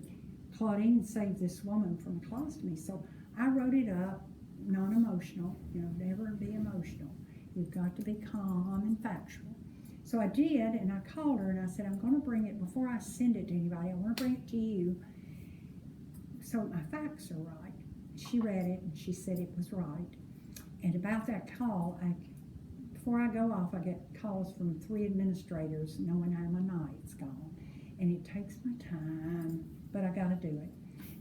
Claudine saved this woman from colostomy. So I wrote it up, non-emotional, never be emotional. You've got to be calm and factual. So I did, and I called her and I said, I'm going to bring it, before I send it to anybody, I want to bring it to you so my facts are right. She read it and she said it was right. And about that call, before I go off, I get calls from 3 administrators knowing how my night's gone. And it takes my time, but I got to do it.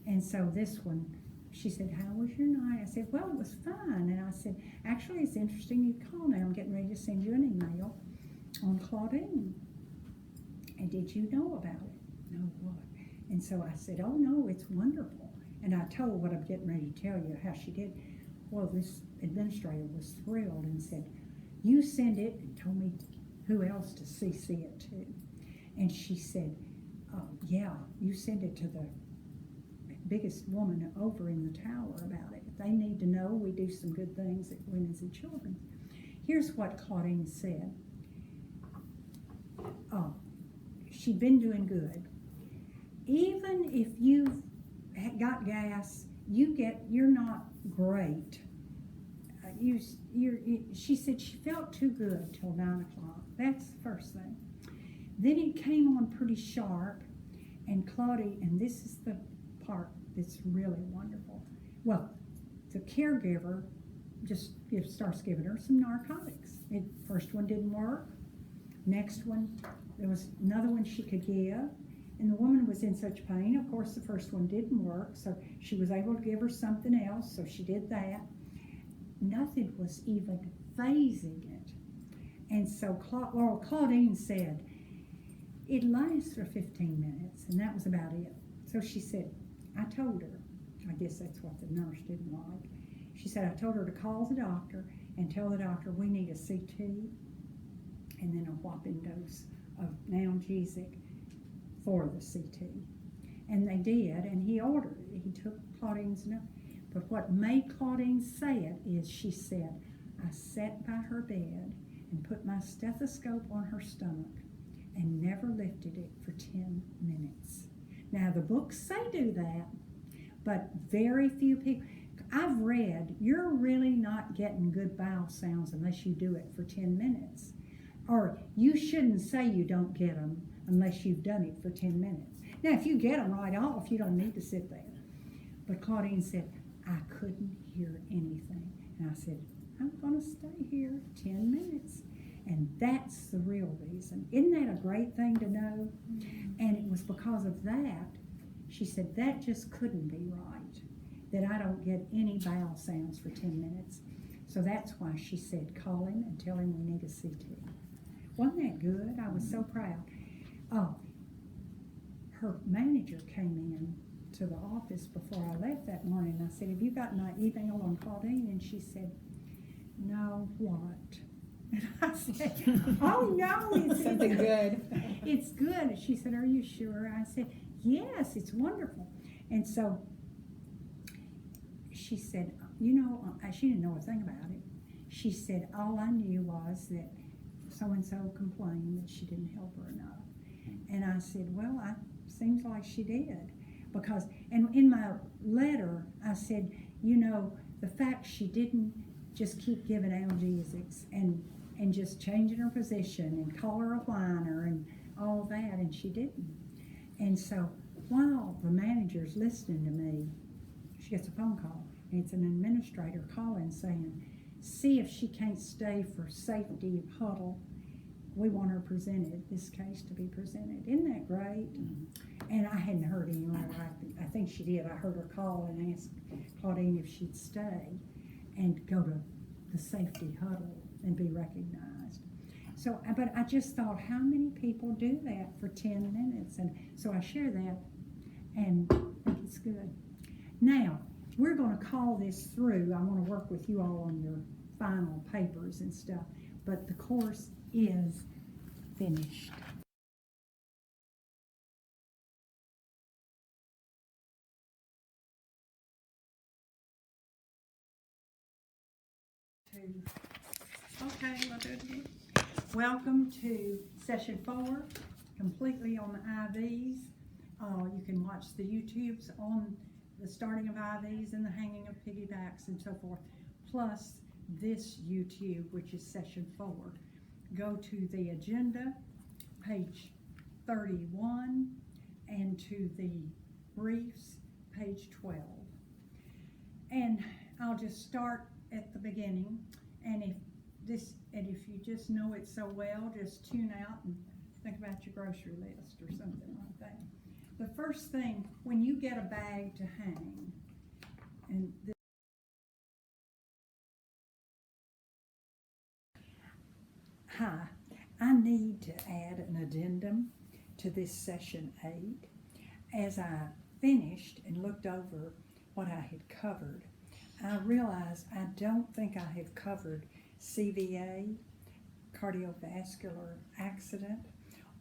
And so this one, she said, how was your night? I said, well, it was fine. And I said, actually, it's interesting you call now. I'm getting ready to send you an email on Claudine. And did you know about it? No, what? And so I said, oh, no, it's wonderful. And I told what I'm getting ready to tell you, how she did. Well, this administrator was thrilled and said, you send it, and told me who else to CC it to. And she said, yeah, you send it to the biggest woman over in the tower about it. They need to know we do some good things at Women's and Children's. Here's what Claudine said. She'd been doing good. Even if you've got gas, you're not great. She said she felt too good till 9 o'clock. That's the first thing. Then it came on pretty sharp, and Claudie, and this is the part that's really wonderful. Well, the caregiver just starts giving her some narcotics. First one didn't work. Next one, there was another one she could give, and the woman was in such pain. Of course, the first one didn't work, so she was able to give her something else, so she did that. Nothing was even phasing it. And so Claudine said, it lasts for 15 minutes, and that was about it. So she said, I told her, I guess that's what the nurse didn't like. She said, I told her to call the doctor and tell the doctor we need a CT and then a whopping dose of analgesic for the CT. And they did, and he ordered it. He took Claudine's note. But what made Claudine say it is she said, I sat by her bed and put my stethoscope on her stomach and never lifted it for 10 minutes. Now, the books say do that, but very few people. I've read, you're really not getting good bowel sounds unless you do it for 10 minutes. Or you shouldn't say you don't get them unless you've done it for 10 minutes. Now, if you get them right off, you don't need to sit there. But Claudine said, I couldn't hear anything. And I said, I'm going to stay here 10 minutes. And that's the real reason. Isn't that a great thing to know? And it was because of that, she said, that just couldn't be right. that I don't get any bowel sounds for 10 minutes. So that's why she said, call him and tell him we need a CT. Wasn't that good? I was so proud. Oh, her manager came in to the office before I left that morning. I said, have you got my email on Claudine? And she said, no, what? And I said, oh no, it's Something good. It's good. She said, are you sure? I said, yes, it's wonderful. And so she said, you know, she didn't know a thing about it. She said, all I knew was that so-and-so complained that she didn't help her enough. And I said, well, seems like she did. Because, and in my letter, I said, you know, the fact she didn't just keep giving analgesics and just changing her position and call her a whiner and all that, and she didn't. And so while the manager's listening to me, she gets a phone call, and it's an administrator calling saying, see if she can't stay for safety of huddle. We want her presented, this case to be presented. Isn't that great? And I hadn't heard any more. I think she did. I heard her call and ask Claudine if she'd stay and go to the safety huddle and be recognized. So, but I just thought, how many people do that for 10 minutes? And so I share that and I think it's good. Now, we're going to call this through. I want to work with you all on your final papers and stuff, but the course is finished. Okay, we'll do it again. Welcome to session 4, completely on the IVs. You can watch the YouTubes on the starting of IVs and the hanging of piggybacks and so forth, plus this YouTube, which is session 4. Go to the agenda, page 31, and to the briefs, page 12. And I'll just start at the beginning, and if you just know it so well, just tune out and think about your grocery list or something like that. The first thing, when you get a bag to hang, and I need to add an addendum to this session 8. As I finished and looked over what I had covered, I realized I don't think I have covered CVA, cardiovascular accident,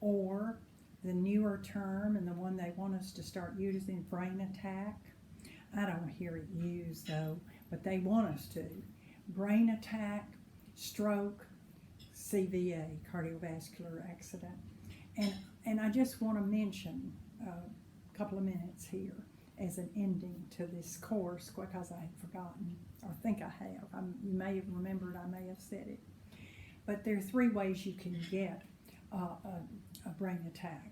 or the newer term and the one they want us to start using, brain attack. I don't hear it used though, but they want us to. Brain attack, stroke, CVA, cardiovascular accident. And I just want to mention a couple of minutes here as an ending to this course, because I had forgotten, or think I have. You may have remembered, I may have said it. But there are 3 ways you can get a brain attack.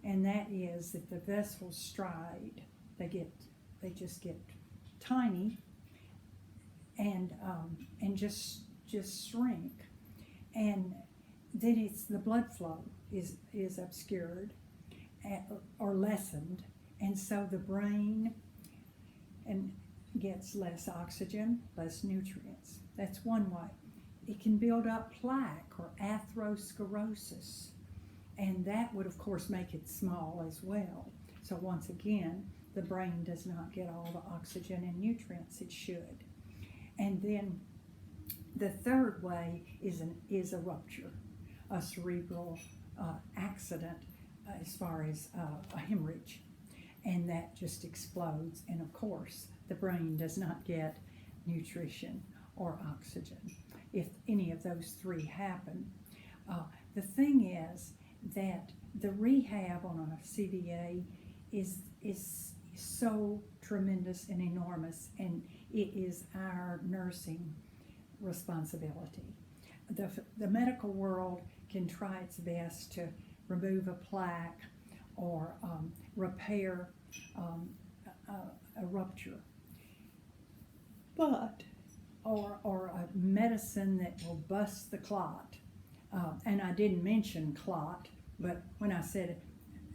And that is that the vessels stride, they just get tiny and just shrink. And then it's the blood flow is obscured or lessened, and so the brain gets less oxygen, less nutrients. That's one way. It can build up plaque or atherosclerosis, and that would of course make it small as well. So once again, the brain does not get all the oxygen and nutrients it should. And then the third way is a rupture, a cerebral accident as far as a hemorrhage, and that just explodes, and of course the brain does not get nutrition or oxygen if any of those 3 happen. The thing is that the rehab on a CVA is so tremendous and enormous, and it is our nursing responsibility. The medical world can try its best to remove a plaque or repair a rupture, but or a medicine that will bust the clot. And I didn't mention clot, but when I said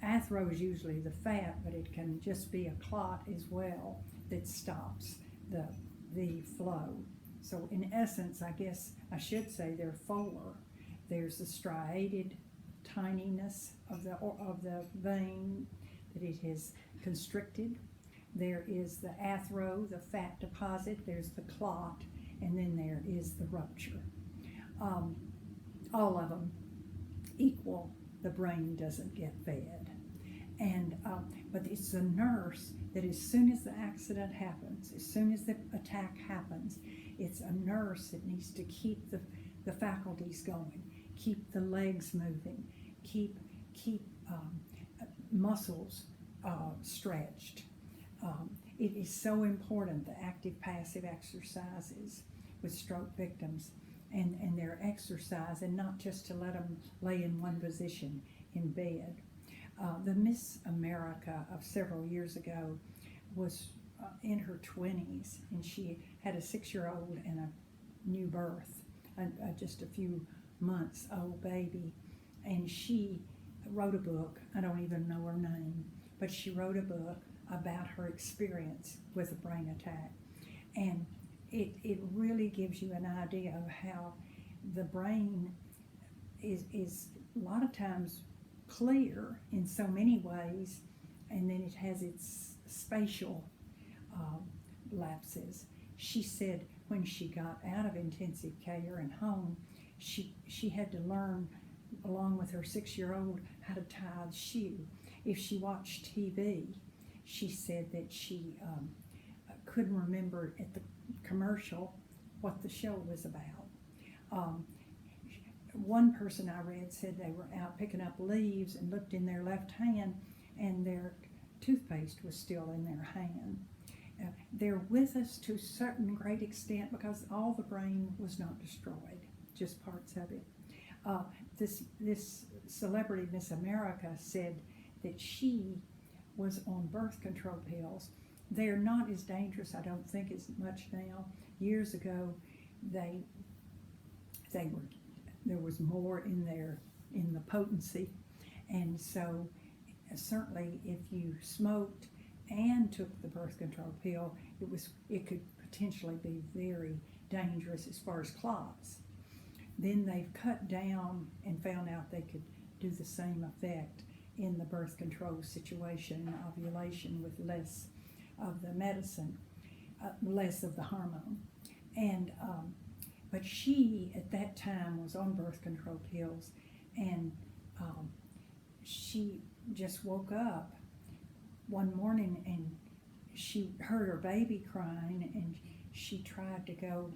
athero is usually the fat, but it can just be a clot as well that stops the flow. So in essence, I guess I should say there are four. There's the striated tininess of the vein that it has constricted. There is the athero, the fat deposit. There's the clot, and then there is the rupture. All of them equal the brain doesn't get fed. And but it's the nurse that as soon as the accident happens, as soon as the attack happens, it's a nurse that needs to keep the faculties going, keep the legs moving, keep muscles stretched. It is so important, the active passive exercises with stroke victims and their exercise, and not just to let them lay in one position in bed. The Miss America of several years ago was in her 20s, and she had a 6-year-old and a new birth, just a few months old baby, and she wrote a book. I don't even know her name, but she wrote a book about her experience with a brain attack, and it really gives you an idea of how the brain is a lot of times clear in so many ways, and then it has its spatial lapses. She said when she got out of intensive care and home, she had to learn, along with her 6-year-old, how to tie the shoe. If she watched TV, she said that she couldn't remember at the commercial what the show was about. One person I read said they were out picking up leaves and looked in their left hand, and their toothpaste was still in their hand. They're with us to a certain great extent because all the brain was not destroyed, just parts of it. This celebrity Miss America said that she was on birth control pills. They're not as dangerous, I don't think, as much now. Years ago, there was more in the potency, and so certainly if you smoked and took the birth control pill, it could potentially be very dangerous as far as clots. Then they've cut down and found out they could do the same effect in the birth control situation, ovulation, with less of the medicine, less of the hormone. And but she at that time was on birth control pills, and she just woke up one morning and she heard her baby crying, and she tried to go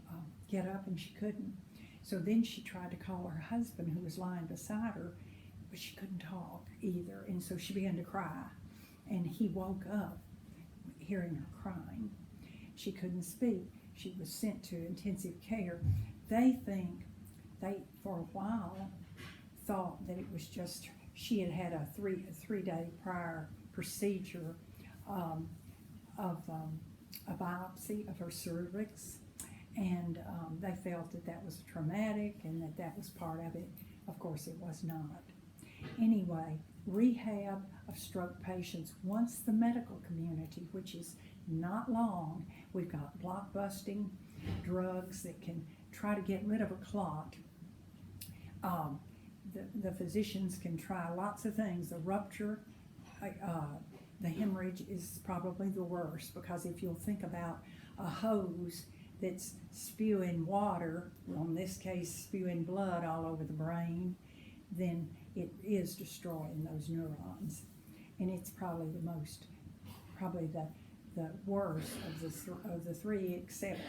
get up, and she couldn't. So then she tried to call her husband, who was lying beside her, but she couldn't talk either, and so she began to cry, and he woke up hearing her crying. She couldn't speak. She was sent to intensive care. They for a while thought that it was just she had had a three-day prior procedure of a biopsy of her cervix, and they felt that was traumatic and that was part of it. Of course, it was not. Anyway, rehab of stroke patients, once the medical community, which is not long, we've got blockbusting drugs that can try to get rid of a clot. The physicians can try lots of things. The rupture, the hemorrhage is probably the worst, because if you'll think about a hose that's spewing water, or in this case spewing blood all over the brain, then it is destroying those neurons. And it's probably the worst of the three, except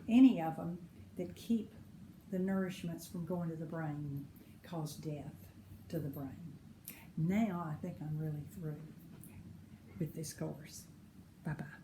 any of them that keep the nourishments from going to the brain cause death to the brain. Now I think I'm really through with this course. Bye-bye.